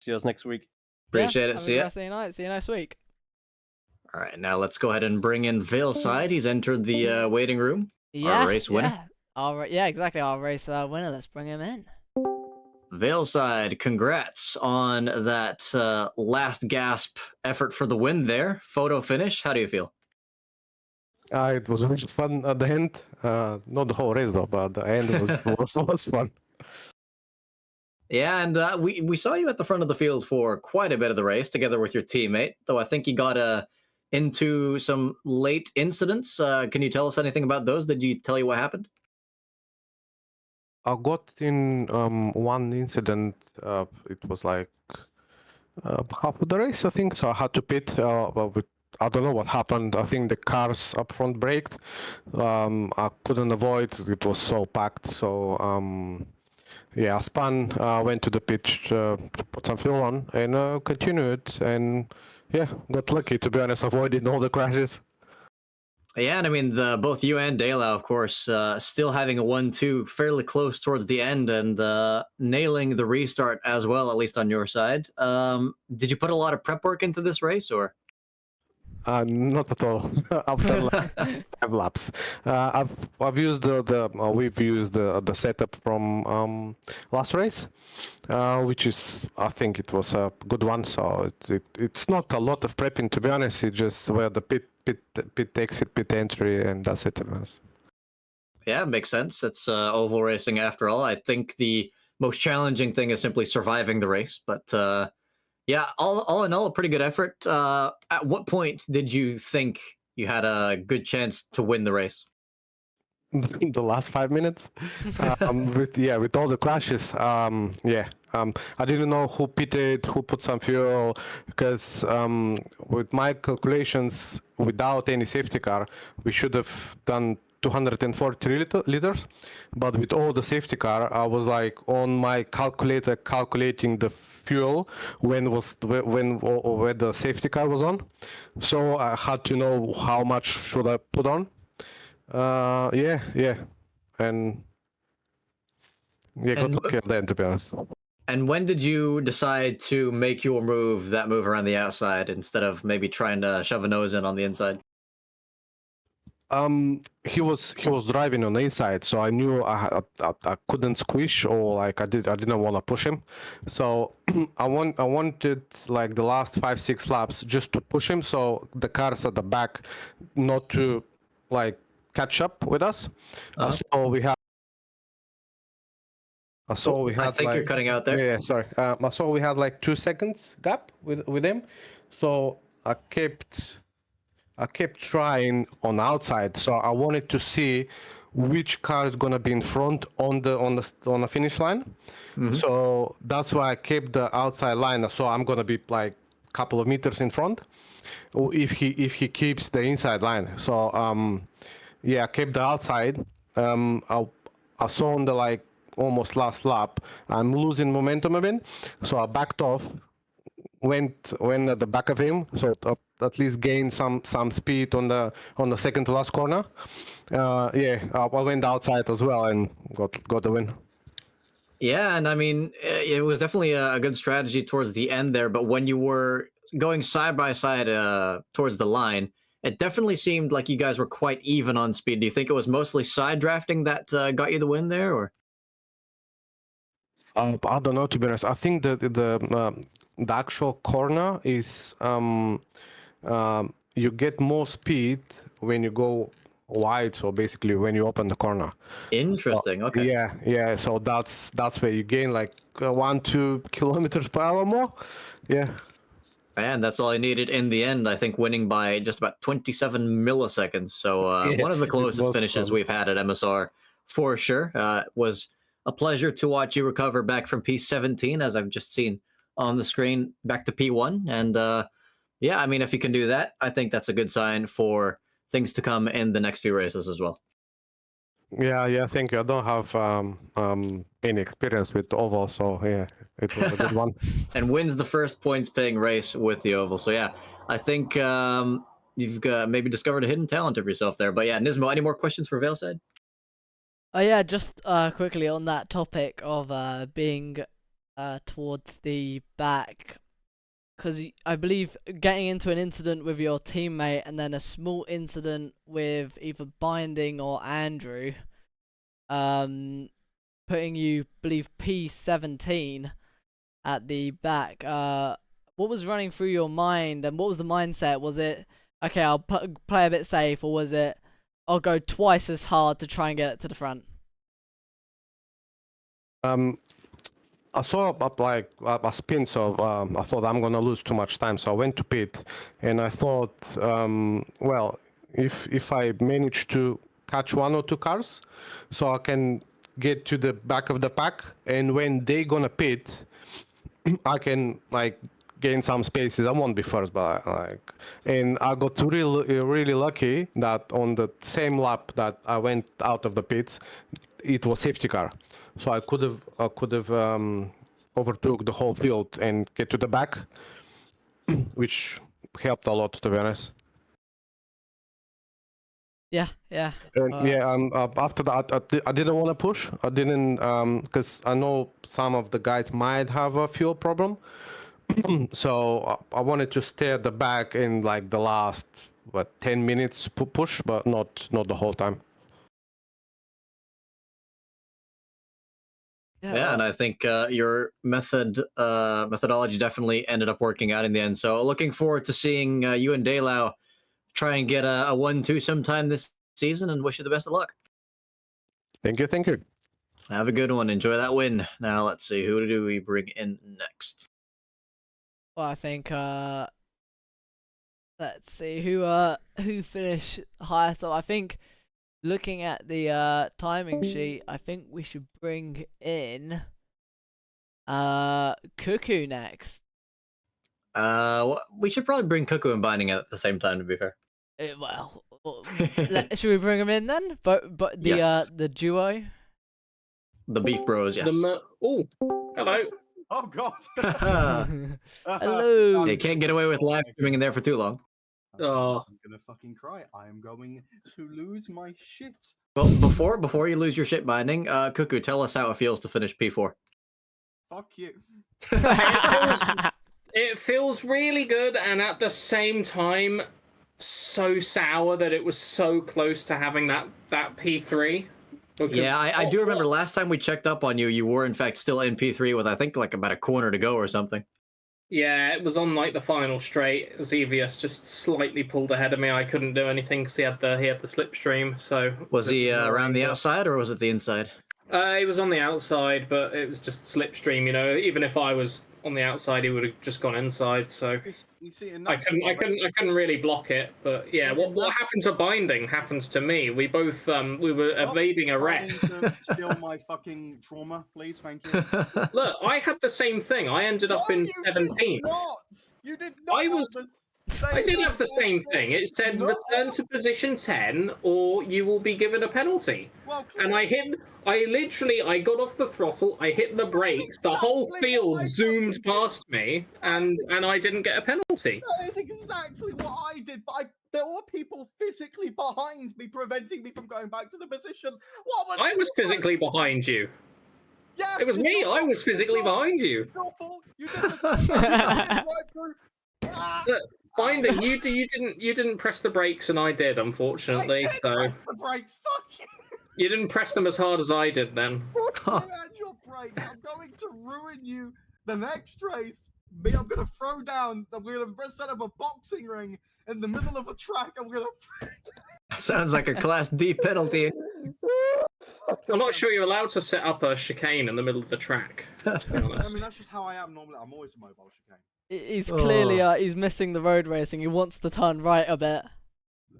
see us next week. Appreciate it. Have See a good ya. rest of your night. See you next week. All right, now let's go ahead and bring in Veilside. He's entered the waiting room. Yeah, Our race winner. Yeah, exactly. Our race winner. Let's bring him in. Veilside, congrats on that last gasp effort for the win there. Photo finish. How do you feel? It was really fun at the end. Not the whole race though, but the end was fun. Yeah, and we saw you at the front of the field for quite a bit of the race, together with your teammate. Though I think you got into some late incidents. Can you tell us anything about those? Did you tell you what happened? I got in one incident. It was like half of the race, I think. So I had to pit. I don't know what happened. I think the cars up front braked. I couldn't avoid. It was so packed. So yeah, I spun. Went to the pitch to put some fuel on and continued. And yeah, got lucky, to be honest. Avoided all the crashes. Yeah, and I mean, both you and Dela, of course, still having a 1-2 fairly close towards the end, and nailing the restart as well, at least on your side. Did you put a lot of prep work into this race, or? Not at all. I've done like 5 laps. We've used the setup from last race, which is, I think it was a good one. So it's not a lot of prepping, to be honest. It's just where the pit exit, pit entry, and that's it, to be honest. Yeah, makes sense. It's oval racing after all. I think the most challenging thing is simply surviving the race, but. Yeah, all in all, a pretty good effort. At what point did you think you had a good chance to win the race? The last 5 minutes, with all the crashes. I didn't know who pitted, who put some fuel, because with my calculations, without any safety car, we should have done 240 liters, but with all the safety car, I was like on my calculator calculating the fuel when the safety car was on, so I had to know how much should I put on. Yeah, and got And lucky then, to be honest. and when did you decide to make your move, that move around the outside, instead of maybe trying to shove a nose in on the inside? He was driving on the inside, so I knew I couldn't squish, or like I didn't want to push him, so I wanted like the last 5-6 laps just to push him, so the cars at the back not to like catch up with us. So we had. So we had I think you're cutting out there. Yeah, sorry. So we had like 2 seconds gap with him, so I kept trying on the outside, so I wanted to see which car is gonna be in front on the finish line. So that's why I kept the outside line. So I'm gonna be like a couple of meters in front, or if he keeps the inside line. So yeah, I kept the outside. I saw on the like almost last lap I'm losing momentum a bit, so I backed off. Went at the back of him, so at least gained some speed on the second to last corner. Yeah, I went outside as well and got the win. Yeah, and I mean, it was definitely a good strategy towards the end there, but when you were going side by side towards the line, it definitely seemed like you guys were quite even on speed. Do you think it was mostly side drafting that got you the win there, or? I don't know, to be honest. I think the actual corner is you get more speed when you go wide. So basically, when you open the corner. Interesting. So, Okay. Yeah. So that's where you gain like 1-2 kilometers per hour more. Yeah. And that's all I needed in the end. I think winning by just about 27 milliseconds. So Yeah, one of the it closest was finishes fun. we've had at MSR for sure. It was a pleasure to watch you recover back from P17, as I've just seen on the screen, back to P1. And yeah, I mean, if you can do that, I think that's a good sign for things to come in the next few races as well. Yeah. Thank you. I don't have any experience with oval, so yeah, it was a good one. And wins the first points paying race with the oval. So yeah, I think you've maybe discovered a hidden talent of yourself there. But yeah, Nismo, any more questions for Veilside? Yeah, just quickly on that topic of being towards the back, because I believe getting into an incident with your teammate and then a small incident with either Binding or Andrew, putting you, believe, P17 at the back. What was running through your mind, and what was the mindset? Was it, okay, I'll play a bit safe, or was it, I'll go twice as hard to try and get it to the front? I saw a spin, so I thought I'm gonna lose too much time, so I went to pit, and I thought, well, if I manage to catch 1 or 2 cars, so I can get to the back of the pack, and when they gonna pit, I can like gain some spaces. I won't be first, but like, and I got really lucky that on the same lap that I went out of the pits, it was safety car, so I could have overtook the whole field and get to the back, which helped a lot, to be honest. Yeah. And yeah, after that, I didn't want to push. I didn't, because I know some of the guys might have a fuel problem. So I wanted to stay at the back in like the last 10 minutes push, but not the whole time. Yeah, and I think your methodology definitely ended up working out in the end. So looking forward to seeing you and Daylau try and get a 1-2 sometime this season, and wish you the best of luck. Thank you. Have a good one. Enjoy that win. Now let's see, who do we bring in next? Well, I think let's see who finished highest. So I think, looking at the timing sheet, I think we should bring in Cuckoo next. We should probably bring Cuckoo and Binding at the same time, to be fair. Well, Well, should we bring them in then? But the Yes. the duo. The Beef Bros, yes. Oh, hello. Oh God. Hello. They can't get away with live streaming in there for too long. Oh. I'm gonna fucking cry. I am going to lose my shit. Well, before you lose your shit binding, Cuckoo, tell us how it feels to finish P4. Fuck you. It feels really good, and at the same time, so sour that it was so close to having that P3. Because- Yeah, I do remember last time we checked up on you, you were in fact still in P3 with I think like about a corner to go or something. Yeah, it was on like the final straight. Xevious just slightly pulled ahead of me. I couldn't do anything because he had the slipstream. So Was he around the outside or was it the inside? He was on the outside, but it was just slipstream. You know, even if I was on the outside, he would have just gone inside. So You see, and I that's couldn't really block it. But yeah, what happened to binding happens to me. We both we were evading a rep. Steal my fucking trauma, please. Thank you. Look, I had the same thing. I ended up in 17th. You did not. I did have the same thing. It said return to position 10 or you will be given a penalty. And I got off the throttle, I hit the brakes, the whole field zoomed past me, and I didn't get a penalty. That is exactly what I did, but there were people physically behind me preventing me from going back to the position. I was physically behind you. Yeah, It was me. I was physically behind you. You did right through. Look, Binding, you didn't press the brakes, and I did, unfortunately. I did So press the brakes. Fuck you. you didn't press them as hard as I did, then. You had your brakes. I'm going to ruin you the next race. I'm going to throw down. I'm going to set up a boxing ring in the middle of a track. I'm going to. Sounds like a Class D penalty. I'm not sure you're allowed to set up a chicane in the middle of the track, to be I honest. mean, that's just how I am normally. I'm always a mobile chicane. He's clearly he's missing the road racing. He wants to turn right a bit.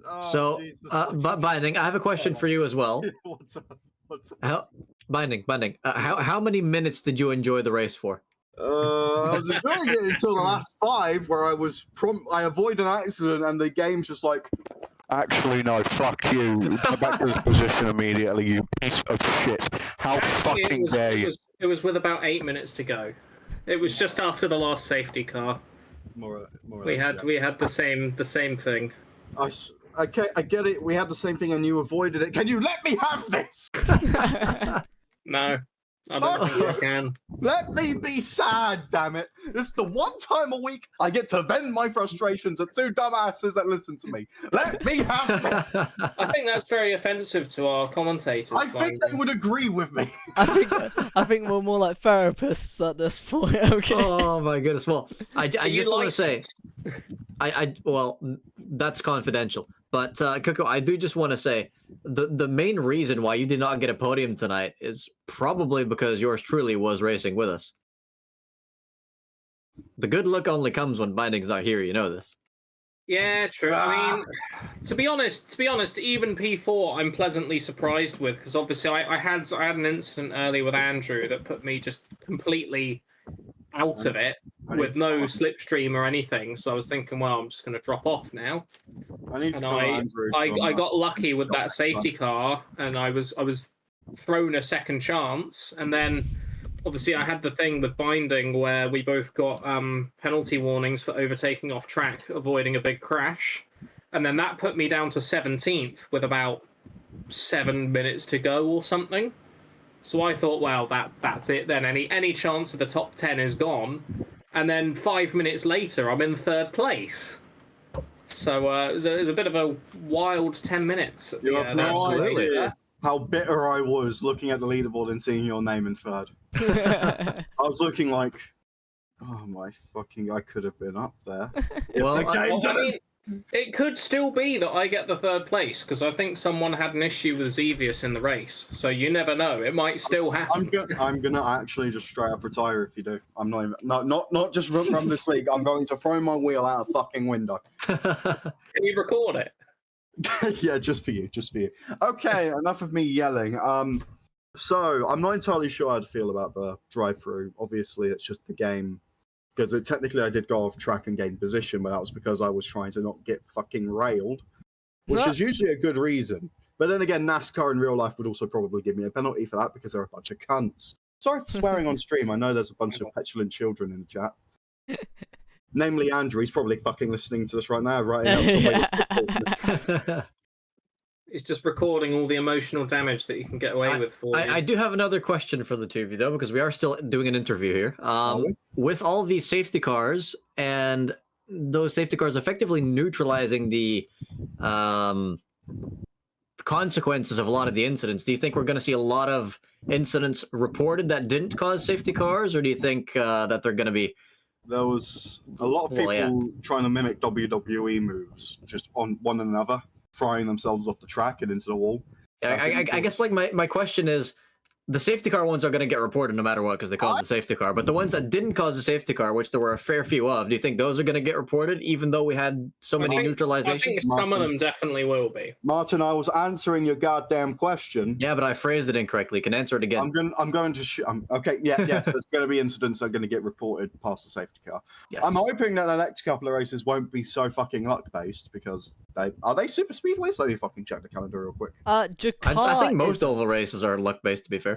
Oh, So, Jesus, but Binding, I have a question for you as well. What's up? What's up? Binding. How many minutes did you enjoy the race for? I was enjoying it until the last 5, where I avoid an accident, and the game's just like. Actually, no, fuck you. Go back to this position immediately, you piece of shit. How fucking dare you? It was with about 8 minutes to go. It was just after the last safety car. More or We less, had the same thing. Okay, I get it. We had the same thing, and you avoided it. Can you let me have this? No, I don't think I can. Let me be sad, damn it. This is the one time a week I get to vent my frustrations at 2 dumbasses that listen to me. Let me have this. I think that's very offensive to our commentators. I think they would agree with me. I think we're more like therapists at this point. Okay. Oh my goodness. Well, I you just want to like say, well, that's confidential. But Coco, I do just want to say the main reason why you did not get a podium tonight is probably because yours truly was racing with us. The good luck only comes when Binding's not here. You know this. Yeah, true. I mean, to be honest, even P4, I'm pleasantly surprised with, because obviously I had an incident earlier with Andrew that put me just completely out of it with no slipstream or anything. So I was thinking, well, I'm just going to drop off now. I got lucky with that safety car, and I was thrown a second chance, and then obviously I had the thing with Binding where we both got penalty warnings for overtaking off track, avoiding a big crash, and then that put me down to 17th with about 7 minutes to go or something. So I thought, well, that's it then. Any chance of the top 10 is gone. And then 5 minutes later, I'm in 3rd place. So it was a bit of a wild 10 minutes. You have no absolutely. idea how bitter I was looking at the leaderboard and seeing your name in 3rd. I was looking like, oh my fucking, I could have been up there. Well, I mean, it could still be that I get the 3rd place, because I think someone had an issue with Xevious in the race. So you never know. It might still happen. I'm gonna actually just straight up retire if you do. I'm not even, not just from this league. I'm going to throw my wheel out a fucking window. Can you record it? Yeah, just for you. Okay, enough of me yelling. So I'm not entirely sure how to feel about the drive-through. Obviously, it's just the game. Because technically I did go off track and gain position, but that was because I was trying to not get fucking railed. which Right. is usually a good reason. But then again, NASCAR in real life would also probably give me a penalty for that because they're a bunch of cunts. Sorry for swearing on stream. I know there's a bunch of petulant children in the chat. Namely Andrew. He's probably fucking listening to this right now, right? It's just recording all the emotional damage that you can get away with for you. I do have another question for the two of you, though, because we are still doing an interview here. With all these safety cars and those safety cars effectively neutralizing the consequences of a lot of the incidents, do you think we're going to see a lot of incidents reported that didn't cause safety cars, or do you think that they're going to be... There was a lot of people trying to mimic WWE moves just on one another, throwing themselves off the track and into the wall. I guess like my question is, the safety car ones are going to get reported no matter what because they caused the safety car. But the ones that didn't cause the safety car, which there were a fair few of, do you think those are going to get reported even though we had so many neutralizations? I think some of them definitely will be. Martin, I was answering your goddamn question. Yeah, but I phrased it incorrectly. You can answer it again. I'm going to okay, yeah, there's going to be incidents that are going to get reported past the safety car. Yes. I'm hoping that the next couple of races won't be so fucking luck-based because are they super speedways? Let me fucking check the calendar real quick. Jakarta I think most oval races are luck-based, to be fair.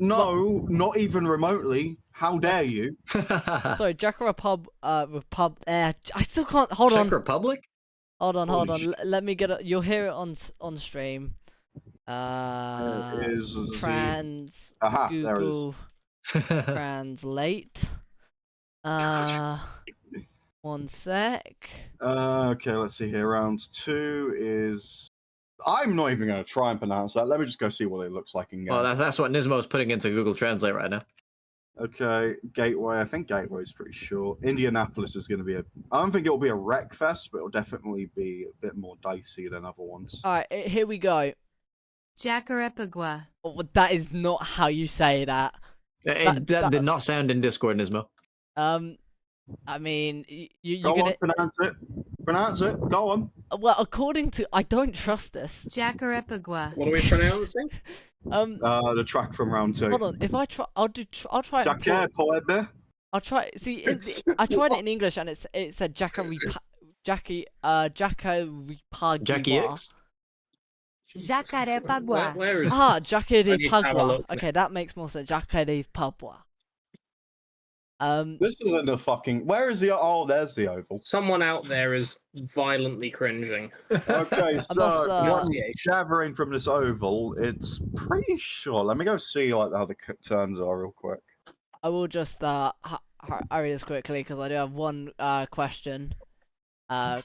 No, not even remotely. How dare you? Sorry, Jakarta I still can't. Hold on. Czech Republic? Hold on. Holy Let me get it. You'll hear it on stream. Trans. Aha, there it is. Google Translate. One sec. Okay, let's see here. Round 2 is. I'm not even going to try and pronounce that. Let me just go see what it looks like in game. Well, that's what Nismo's putting into Google Translate right now. Okay, Gateway. I think Gateway is pretty short. Indianapolis is going to be I don't think it'll be a wreck fest, but it'll definitely be a bit more dicey than other ones. All right, here we go. Jacarepagua. Oh, that is not how you say that. That did not sound in Discord, Nismo. I mean, you're Go gonna on, pronounce it. Pronounce it. Go on. Well, according to I don't trust this. Jacarepagua. What are we pronouncing? The track from round 2. Hold on. If I try, I'll try it. Jacarepagua. I'll try. See, I tried it in English and it said Jackie Jackie X? Jacarepagua. Where is Jackie de I need to have a Pagua. look. Okay, that makes more sense. Jackie de Pagua. This isn't a fucking. Where is the? Oh, there's the oval. Someone out there is violently cringing. Okay, so must, what I'm gathering from this oval, it's pretty sure. Let me go see how the turns are real quick. I will just hurry this quickly because I do have one question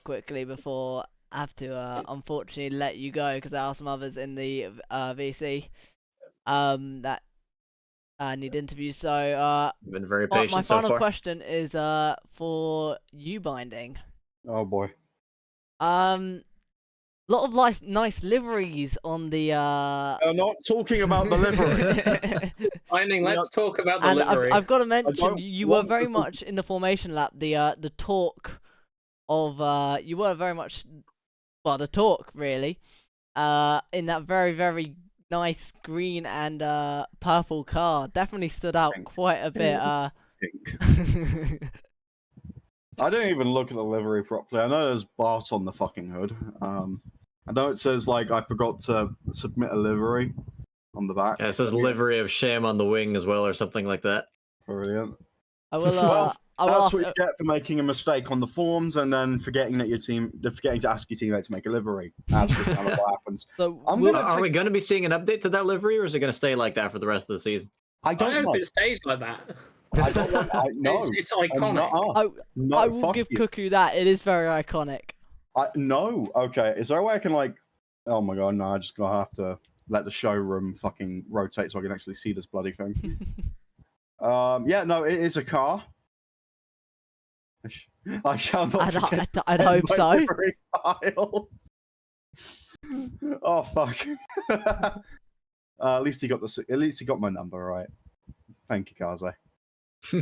quickly before I have to unfortunately let you go because there are some others in the VC that need interviews. So You've been very patient my so final far. question is for you, Binding. Oh boy. Lot of nice liveries on the. I'm not talking about the livery. Binding, let's talk about the And livery. I've got to mention don't you were want very to- much in the formation lap. The talk of you were very much the talk really. In that very very nice green and purple car, definitely stood out Pink. quite a bit. Pink. I didn't even look at the livery properly. I know there's Bart on the fucking hood. I know it says like I forgot to submit a livery on the back. Yeah, it says livery of shame on the wing as well, or something like that. Brilliant. I will. Well, I will That's ask. what you get for making a mistake on the forms and then forgetting to ask your teammate to make a livery. That's just kind of what happens. So I'm will- gonna Are we going to be seeing an update to that livery, or is it going to stay like that for the rest of the season? I I don't know. hope it stays like that. I don't want. No, It's I'm iconic. not. No, I will fuck give you. Cuckoo that. It is very iconic. No. Okay. Is there a way I can like? Oh my god! No, I'm just gonna have to let the showroom fucking rotate so I can actually see this bloody thing. Yeah. No, it is a car. I shall not. forget to I'd send hope my so. livery files. Oh fuck. At least he got the. At least he got my number right. Thank you, Kaze.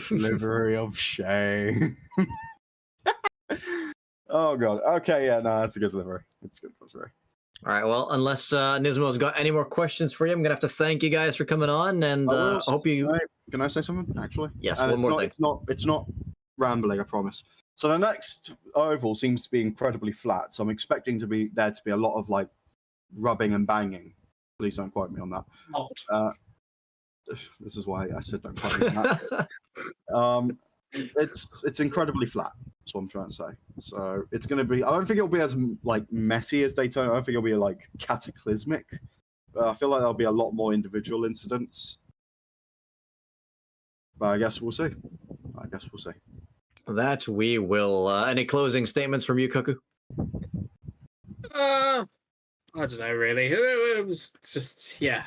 Livery of shame. Oh god. Okay, yeah, no, that's a good livery. It's a good livery. All right, well, unless Nismo's got any more questions for you, I'm going to have to thank you guys for coming on, and I will hope you... Can I say something, actually? Yes, And one more thing. It's not rambling, I promise. So the next oval seems to be incredibly flat. So I'm expecting there to be a lot of like rubbing and banging. Please don't quote me on that. Not. This is why I said don't quote me on that. It's incredibly flat. That's what I'm trying to say. So it's going to be. I don't think it'll be as like messy as Daytona. I don't think it'll be like cataclysmic. But I feel like there'll be a lot more individual incidents. But I guess we'll see. That we will. Any closing statements from you, Cuckoo? I don't know really. It was just It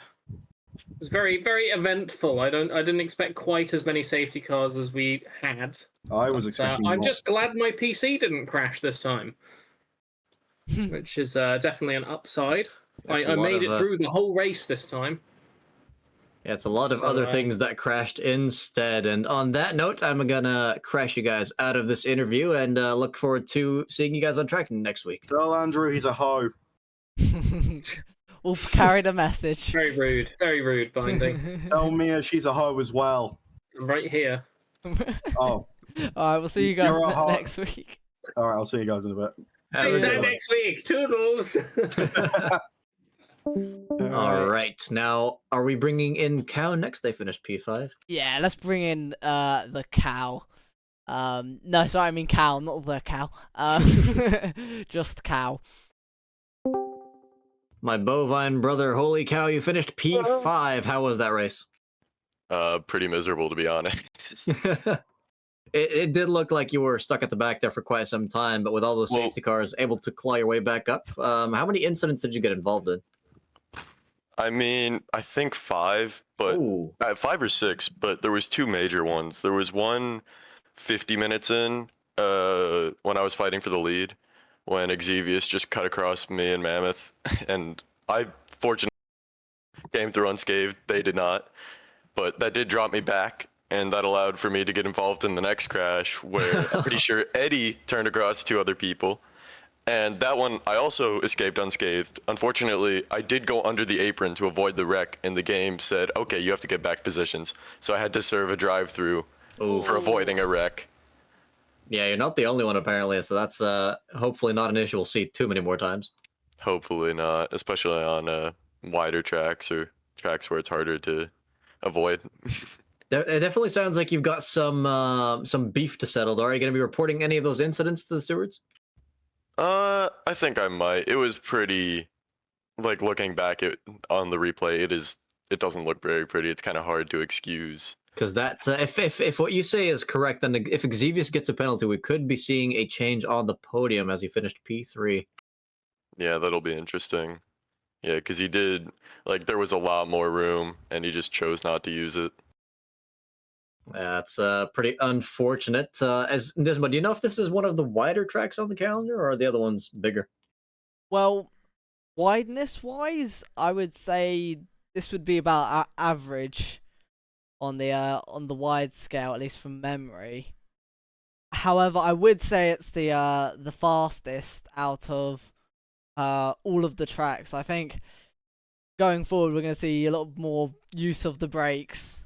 was very, very eventful. I didn't expect quite as many safety cars as we had. I was expecting I'm more. just glad my PC didn't crash this time, which is definitely an upside. I made it through the whole race this time. Yeah, it's a lot of other things that crashed instead. And on that note, I'm gonna crash you guys out of this interview and look forward to seeing you guys on track next week. Tell Andrew he's a hoe. We'll carry the message. Very rude, Binding. Tell Mia she's a hoe as well. I'm right here. Oh. All right, we'll see you guys You're a hoe. next week. All right, I'll see you guys in a bit. See you next week. Toodles. All right, now are we bringing in Cow next? They finished P5. Yeah, let's bring in the cow. No, sorry, I mean cow, not the cow. Just cow. My bovine brother, holy cow, you finished P5. How was that race? Pretty miserable, to be honest. It did look like you were stuck at the back there for quite some time, but with all those safety cars, able to claw your way back up. How many incidents did you get involved in? I mean, I think 5, but 5 or 6, but there was 2 major ones. There was one 50 minutes in, when I was fighting for the lead, when Exevius just cut across me and Mammoth, and I fortunately came through unscathed. They did not, but that did drop me back, and that allowed for me to get involved in the next crash, where I'm pretty sure Eddie turned across 2 other people. And that one, I also escaped unscathed. Unfortunately, I did go under the apron to avoid the wreck, and the game said, okay, you have to get back positions. So I had to serve a drive-through for avoiding a wreck. Yeah, you're not the only one, apparently, so that's hopefully not an issue we'll see too many more times. Hopefully not, especially on wider tracks or tracks where it's harder to avoid. It definitely sounds like you've got some beef to settle, though. Are you going to be reporting any of those incidents to the stewards? I think I might. It was pretty, like, looking back on the replay, it doesn't look very pretty. It's kind of hard to excuse. Because that, if what you say is correct, then if Exevius gets a penalty, we could be seeing a change on the podium as he finished P3. Yeah, that'll be interesting. Yeah, because he did, like, there was a lot more room, and he just chose not to use it. That's pretty unfortunate. As Disma, do you know if this is one of the wider tracks on the calendar, or are the other ones bigger? Well, wideness-wise, I would say this would be about average on the wide scale, at least from memory. However, I would say it's the fastest out of all of the tracks. I think going forward, we're going to see a lot more use of the brakes.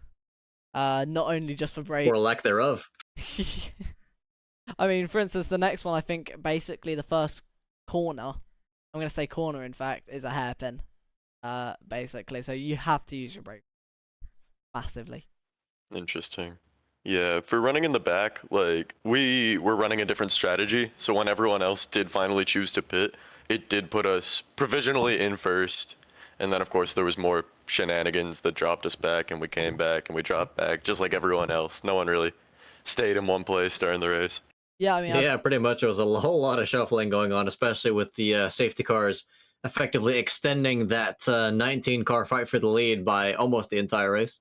Not only just for brakes. Or lack thereof. I mean, for instance, the next one, I think basically the first corner, I'm going to say corner, in fact, is a hairpin. Basically, so you have to use your brake massively. Interesting. Yeah, for running in the back, like, we were running a different strategy, so when everyone else did finally choose to pit, it did put us provisionally in first, and then, of course, there was more shenanigans that dropped us back, and we came back, and we dropped back, just like everyone else. No one really stayed in one place during the race. Yeah, I mean... Yeah, pretty much. There was a whole lot of shuffling going on, especially with the safety cars effectively extending that 19-car fight for the lead by almost the entire race.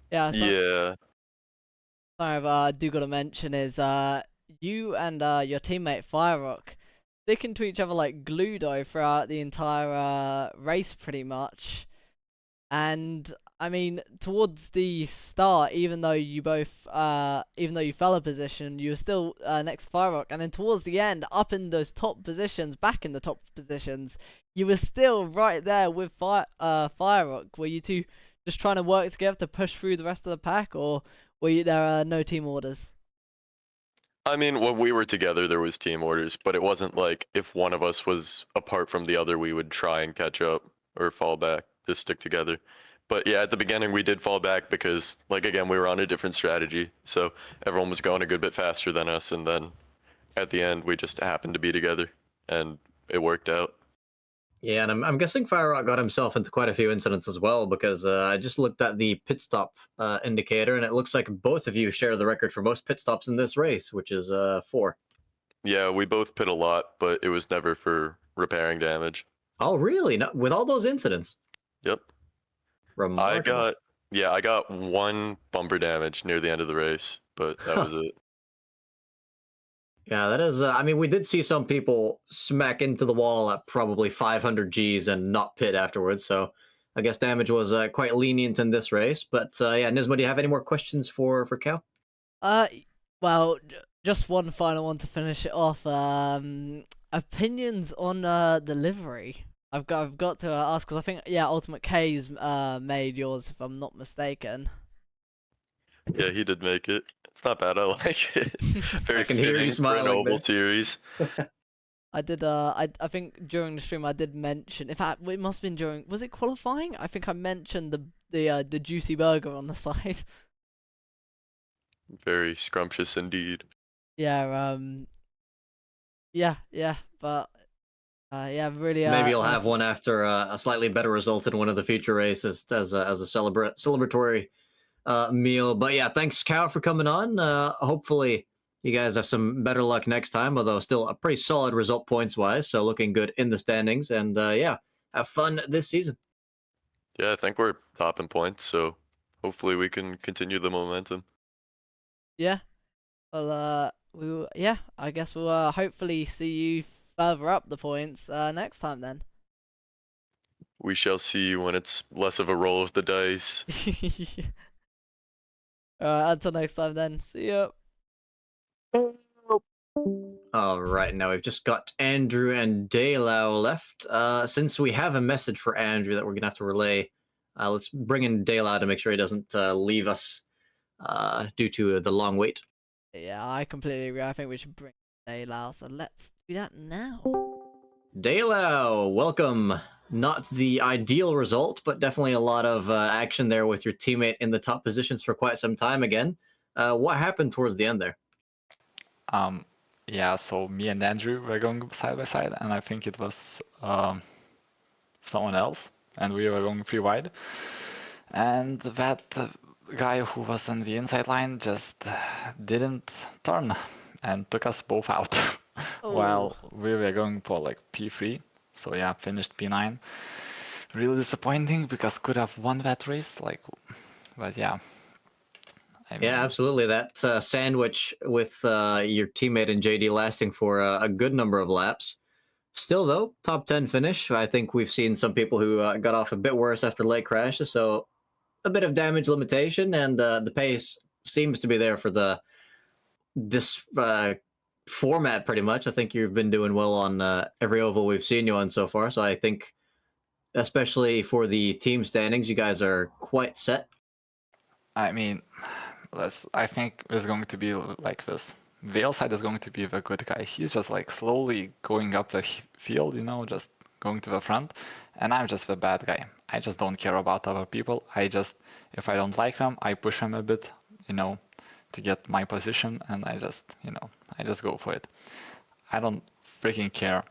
Yeah. Yeah. Something I do got to mention is you and your teammate Firerock sticking to each other like glue though throughout the entire race pretty much. And I mean, towards the start, even though you fell a position, you were still next to Firerock, and then towards the end, up in those top positions, back in the top positions, you were still right there with Firerock. Were you two just trying to work together to push through the rest of the pack, or there no team orders? I mean, when we were together, there was team orders, but it wasn't like if one of us was apart from the other, we would try and catch up or fall back to stick together. But yeah, at the beginning, we did fall back because, like, again, we were on a different strategy. So everyone was going a good bit faster than us. And then at the end, we just happened to be together and it worked out. Yeah, and I'm guessing Fire Rock got himself into quite a few incidents as well, because I just looked at the pit stop indicator, and it looks like both of you share the record for most pit stops in this race, which is 4. Yeah, we both pit a lot, but it was never for repairing damage. Oh, really? No, with all those incidents? Yep. Remarkable. I got 1 bumper damage near the end of the race, but that was it. Yeah, that is. I mean, we did see some people smack into the wall at probably 500 Gs and not pit afterwards. So I guess damage was quite lenient in this race. But yeah, Nisma, do you have any more questions for Cal? Well, just one final one to finish it off. Opinions on the livery. I've got to ask, because I think Ultimate K's made yours, if I'm not mistaken. Yeah, he did make it. It's not bad. I like it. Very I can hear you fitting for an smiling oval there. series. I did. I think during the stream I did mention. In fact, it must have been during. Was it qualifying? I think I mentioned the juicy burger on the side. Very scrumptious indeed. Yeah. Yeah. But. Yeah. Really. Maybe you'll nice have one after a slightly better result in one of the future races as a celebratory meal. But yeah, thanks, Cal, for coming on. Hopefully you guys have some better luck next time, although still a pretty solid result points-wise, so looking good in the standings. And yeah, have fun this season. Yeah, I think we're top in points, so hopefully we can continue the momentum. Yeah. Well, I guess we'll hopefully see you further up the points next time then. We shall see when it's less of a roll of the dice. Alright, until next time then. See ya. All right, now we've just got Andrew and Daylau left. Since we have a message for Andrew that we're going to have to relay, let's bring in Daylau to make sure he doesn't leave us due to the long wait. Yeah, I completely agree. I think we should bring Daylau, so let's do that now. Daylau, welcome. Not the ideal result, but definitely a lot of action there with your teammate in the top positions for quite some time again. What happened towards the end there? Yeah, so me and Andrew were going side by side, and I think it was someone else, and we were going pretty wide. And that guy who was on the inside line just didn't turn and took us both out while we were going for like P3. So yeah, finished P9. Really disappointing because could have won that race, but yeah. Yeah, absolutely. That sandwich with your teammate and JD lasting for a good number of laps. Still, though, top 10 finish. I think we've seen some people who got off a bit worse after late crashes, so a bit of damage limitation, and the pace seems to be there for this format pretty much. I think you've been doing well on every oval we've seen you on so far, so I think, especially for the team standings, you guys are quite set. I mean, I think it's going to be like this. Vale side is going to be the good guy. He's just like slowly going up the field, just going to the front. And I'm just the bad guy. I just don't care about other people. If I don't like them, I push them a bit, to get my position. And I just go for it. I don't freaking care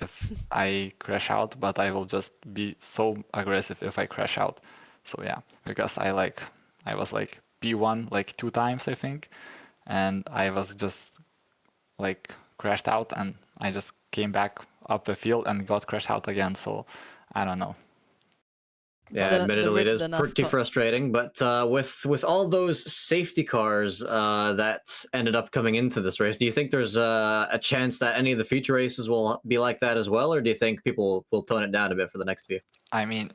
if I crash out, but I will just be so aggressive if I crash out. So yeah, because I was like P1 like 2 times, I think, and I was just like crashed out, and I just came back up the field and got crashed out again. So I don't know. Yeah, admittedly, it is pretty frustrating. But with all those safety cars that ended up coming into this race, do you think there's a chance that any of the future races will be like that as well, or do you think people will tone it down a bit for the next few? I mean,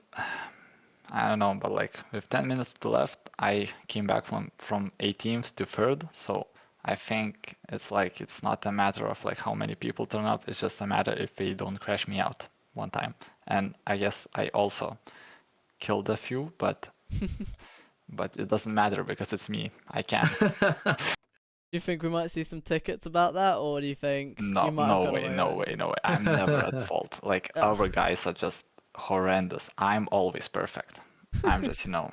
I don't know, but like with 10 minutes to left, I came back from 18th to 3rd. So I think it's not a matter of like how many people turn up. It's just a matter if they don't crash me out one time. And I guess I also killed a few, but it doesn't matter because it's me. I can. Do you think we might see some tickets about that, or do you think No, you might have no got way, away no with it? way, no way. I'm never at fault. Like Oh. our guys are just horrendous. I'm always perfect. I'm just, I'm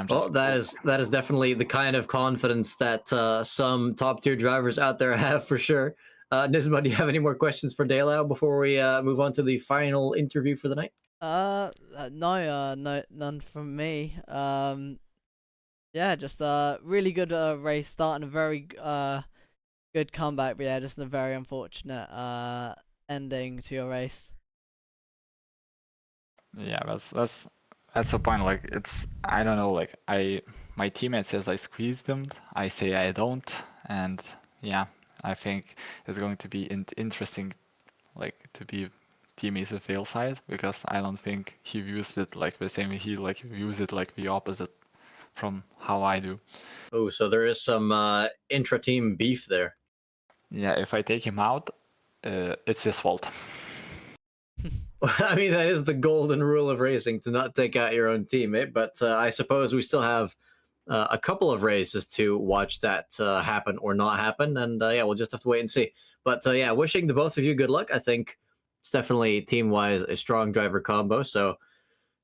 just. Well, that is definitely the kind of confidence that some top tier drivers out there have for sure. Nisma, do you have any more questions for Daylau before we move on to the final interview for the night? No, none from me. Yeah, just really good race start and a very good comeback, but yeah, just a very unfortunate ending to your race. Yeah, that's the point. Like I don't know. Like my teammate says I squeezed them. I say I don't, and yeah, I think it's going to be interesting, like to be teammates with Vale side, because I don't think he views it like the same. He like views it like the opposite from how I do. Oh, so there is some intra-team beef there. Yeah, if I take him out, it's his fault. I mean, that is the golden rule of racing, to not take out your own teammate, but I suppose we still have a couple of races to watch that happen or not happen, and yeah, we'll just have to wait and see. But yeah, wishing the both of you good luck. I think it's definitely team-wise a strong driver combo, so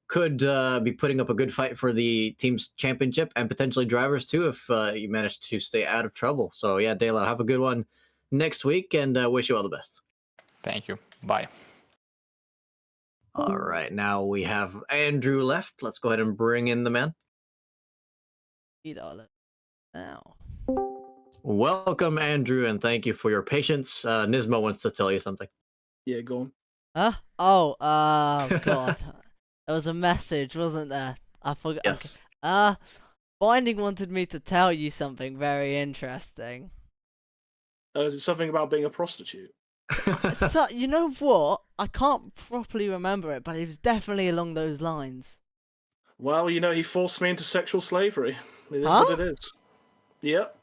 could be putting up a good fight for the team's championship and potentially drivers too if you manage to stay out of trouble. So yeah, Dayla, have a good one next week, and wish you all the best. Thank you. Bye. All right, now we have Andrew left. Let's go ahead and bring in the man. Now. Welcome, Andrew, and thank you for your patience. Nismo wants to tell you something. Yeah, go on. Huh? Oh, God. There was a message, wasn't there? I forgot. Yes. Okay. Binding wanted me to tell you something very interesting. Is it something about being a prostitute? So, you know what? I can't properly remember it, but it was definitely along those lines. Well, he forced me into sexual slavery. It is Huh? what it is. Yep.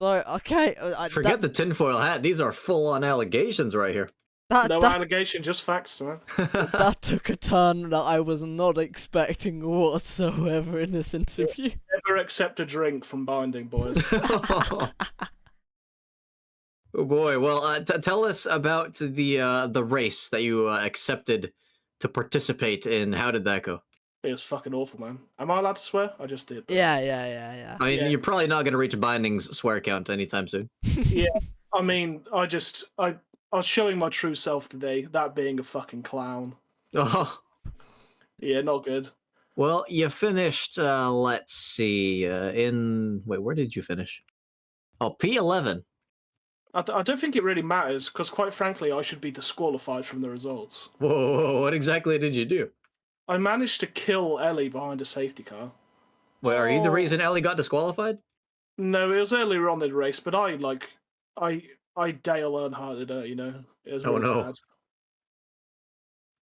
So, okay. Forget the tinfoil hat. These are full-on allegations right here. No allegation, just facts, man. That took a turn that I was not expecting whatsoever in this interview. Never accept a drink from Binding, boys. Oh boy! Well, tell us about the race that you accepted to participate in. How did that go? It was fucking awful, man. Am I allowed to swear? I just did. Yeah. I mean, you're probably not going to reach Binding's swear count anytime soon. Yeah, I mean, I was showing my true self today, that being a fucking clown. Oh. Yeah, not good. Well, you finished, let's see, wait, where did you finish? Oh, P11. I don't think it really matters, because quite frankly, I should be disqualified from the results. Whoa, what exactly did you do? I managed to kill Ellie behind a safety car. Wait, are you the reason Ellie got disqualified? No, it was earlier on in the race, but I Dale Earnhardted her, It was really bad.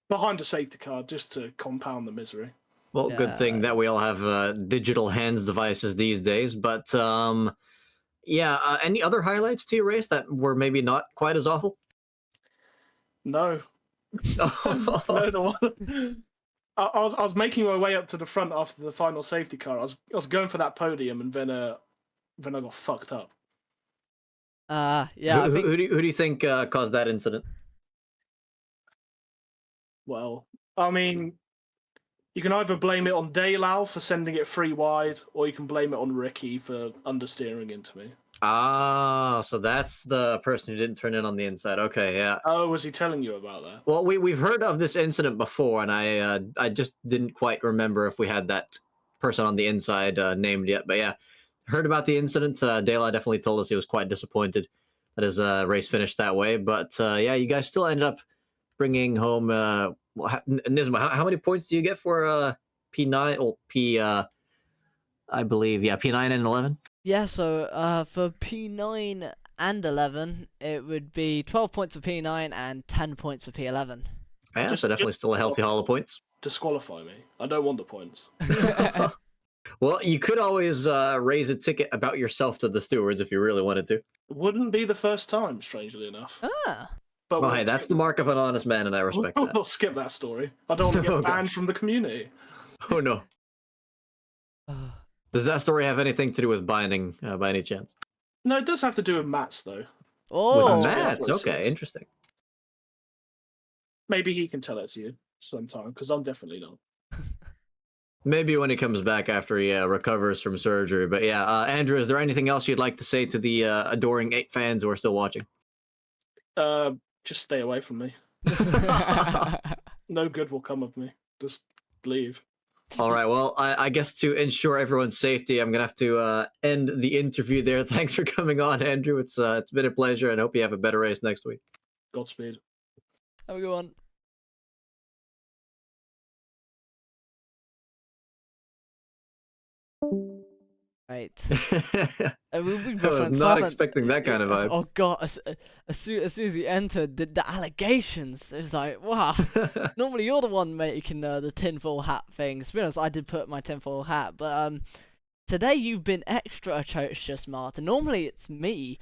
Behind a safety car, just to compound the misery. Well, good thing that we all have digital hands devices these days, but yeah, any other highlights to your race that were maybe not quite as awful? No. No, there wasn't. I was making my way up to the front after the final safety car. I was going for that podium, and then I got fucked up. Yeah. Who do you think caused that incident? Well, I mean, you can either blame it on Daylau for sending it free wide, or you can blame it on Ricky for understeering into me. Ah, so that's the person who didn't turn in on the inside. Okay, yeah. Oh, was he telling you about that? Well, we've heard of this incident before, and I just didn't quite remember if we had that person on the inside named yet. But yeah, heard about the incident. Dayla definitely told us he was quite disappointed that his race finished that way. But yeah, you guys still ended up bringing home. Nisma, how many points do you get for P9 or P? I believe P9 and 11. Yeah, so for P9 and 11, it would be 12 points for P9 and 10 points for P11. Yeah, so definitely still a healthy haul of points. Disqualify me. I don't want the points. Well, you could always raise a ticket about yourself to the stewards if you really wanted to. Wouldn't be the first time, strangely enough. Ah. But well, hey, that's the mark of an honest man, and I respect that. We'll skip that story. I don't want to get banned from the community. Oh, no. Does that story have anything to do with binding by any chance? No, it does have to do with mats though. Oh, With That's mats, what it okay, says. interesting. Maybe he can tell it to you sometime, because I'm definitely not. Maybe when he comes back after he recovers from surgery. But yeah, Andrew, is there anything else you'd like to say to the adoring 8 fans who are still watching? Just stay away from me. No good will come of me. Just leave. All right, well, I guess to ensure everyone's safety, I'm going to have to end the interview there. Thanks for coming on, Andrew. It's been a pleasure, and hope you have a better race next week. Godspeed. Have a good one. Right. I was not expecting that kind of vibe. Oh god! As soon as he entered, the allegations. It was like, wow. Normally you're the one making the tinfoil hat things. To be honest, I did put my tinfoil hat, but today you've been extra atrocious, Martin. Normally it's me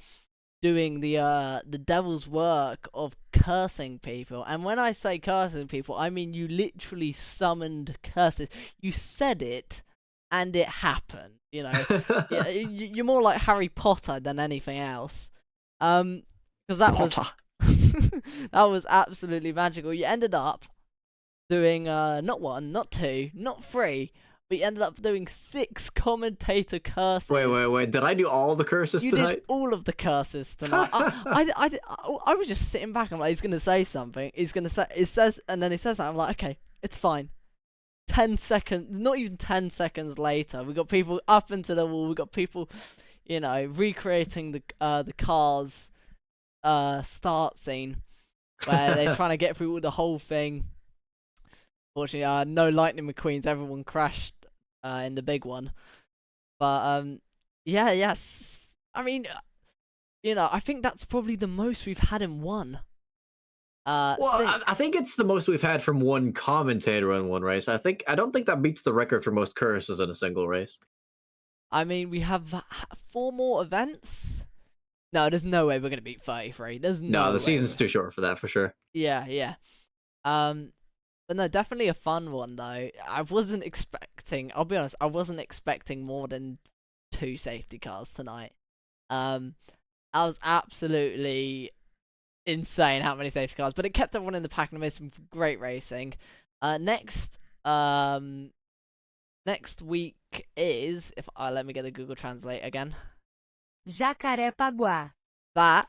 doing the devil's work of cursing people, and when I say cursing people, I mean you literally summoned curses. You said it. And it happened, you know. You're more like Harry Potter than anything else. Because that was absolutely magical. You ended up doing not 1, not 2, not 3, but you ended up doing 6 commentator curses. Wait! Did I do all the curses you tonight? You did all of the curses tonight. I was just sitting back. I'm like, he's gonna say something. He's gonna say it says, and then he says that. I'm like, okay, it's fine. 10 seconds, not even 10 seconds later, we got people up into the wall. We got people, you know, recreating the Cars start scene where they're trying to get through the whole thing. Fortunately, no Lightning McQueens. Everyone crashed in the big one. But yes. I mean, you know, I think that's probably the most we've had in one. I think it's the most we've had from one commentator in one race. I don't think that beats the record for most curses in a single race. I mean, we have 4 more events. No, there's no way we're gonna beat 33. There's no. The season's too short for that, for sure. Yeah. But no, definitely a fun one though. I wasn't expecting. I'll be honest. I wasn't expecting more than 2 safety cars tonight. I was absolutely insane how many safety cars, but it kept everyone in the pack and made some great racing. Next week is, if let me get the Google Translate again. Jacarepaguá. That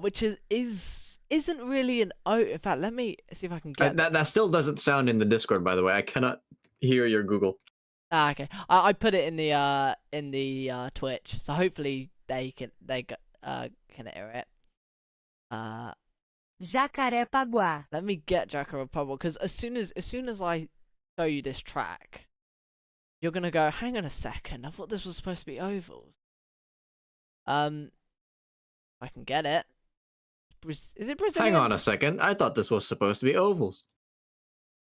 which isn't really an in fact, let me see if I can get that still doesn't sound in the Discord, by the way. I cannot hear your Google. Okay. I put it in the Twitch, so hopefully they can hear it. Jacarepaguá. Let me get Jacarepaguá, because as soon as I show you this track, you're gonna go, hang on a second, I thought this was supposed to be ovals. I can get it. Is it Brazilian? Hang on a second, I thought this was supposed to be ovals.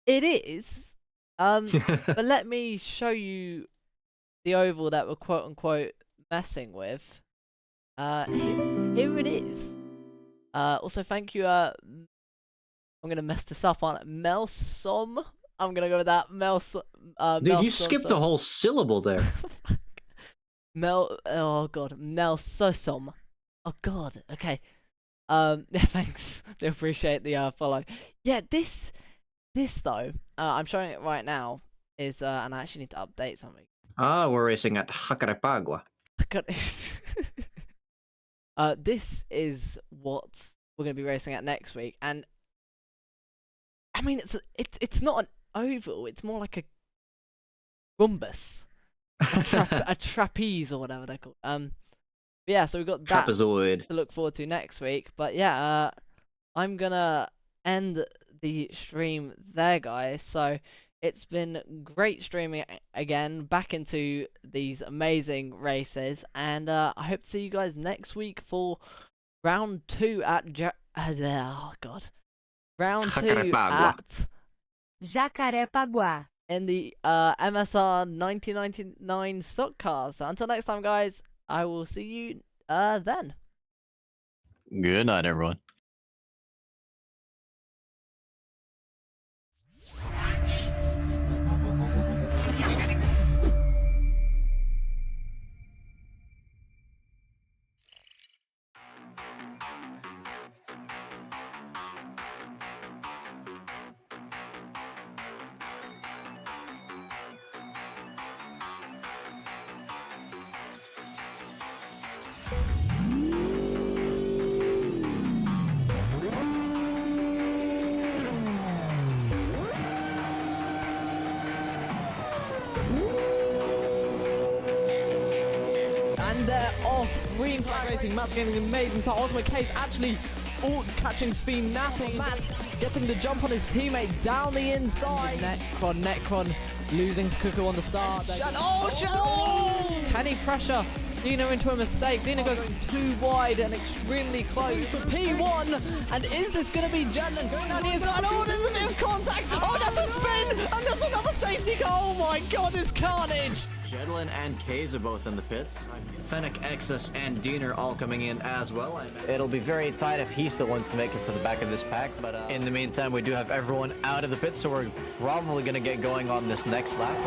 It is. But let me show you the oval that we're quote unquote messing with. Here it is. Also, thank you. I'm gonna mess this up on Melsom. I'm gonna go with that. Dude, you skipped a whole syllable there. Oh god, Melsosom. Oh god. Okay. Yeah, thanks. I appreciate the follow. Yeah, this though, I'm showing it right now. Is and I actually need to update something. We're racing at Jacarepaguá. This is what we're going to be racing at next week, and I mean it's not an oval, it's more like a rhombus, a trapeze or whatever they're called. But yeah, so we've got that Trapezoid to look forward to next week. But yeah, I'm gonna end the stream there, guys. So it's been great streaming again, back into these amazing races, and I hope to see you guys next week for round 2 at round 2 at Jacarepaguá in the MSR 1999 stock cars. So until next time, guys, I will see you then. Good night, everyone. off. Green flag racing. Matt's getting an amazing start. Ultimate Case actually catching speed, napping. Matt getting the jump on his teammate down the inside. Necron losing to Cuckoo on the start. Can he pressure Dino into a mistake? Dino goes too wide and extremely close for P1. And is this going to be Jadlin going down the inside? Oh, there's a bit of contact. Oh, that's a spin. And that's another safety car. Oh my god, this carnage. Jedlin and Kaze are both in the pits. Fennec, Exus, and Dean are all coming in as well. It'll be very tight if he still wants to make it to the back of this pack, but in the meantime, we do have everyone out of the pit, so we're probably going to get going on this next lap.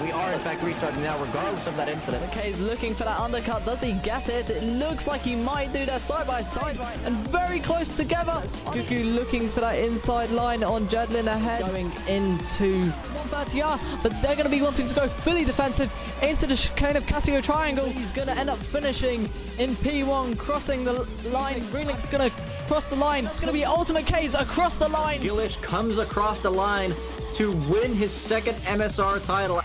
We are, in fact, restarting now, regardless of that incident. Okay, he's looking for that undercut. Does he get it? It looks like he might do that side by side and very close together. Cuckoo looking for that inside line on Jedlin ahead. Going into 130R, but they're going to be wanting to go fully defensive into the chicane of Casio Triangle. He's going to end up finishing in P1, crossing the line. Greenlink's going to cross the line. It's going to be Ultimate Case across the line. Gillish comes across the line to win his second MSR title.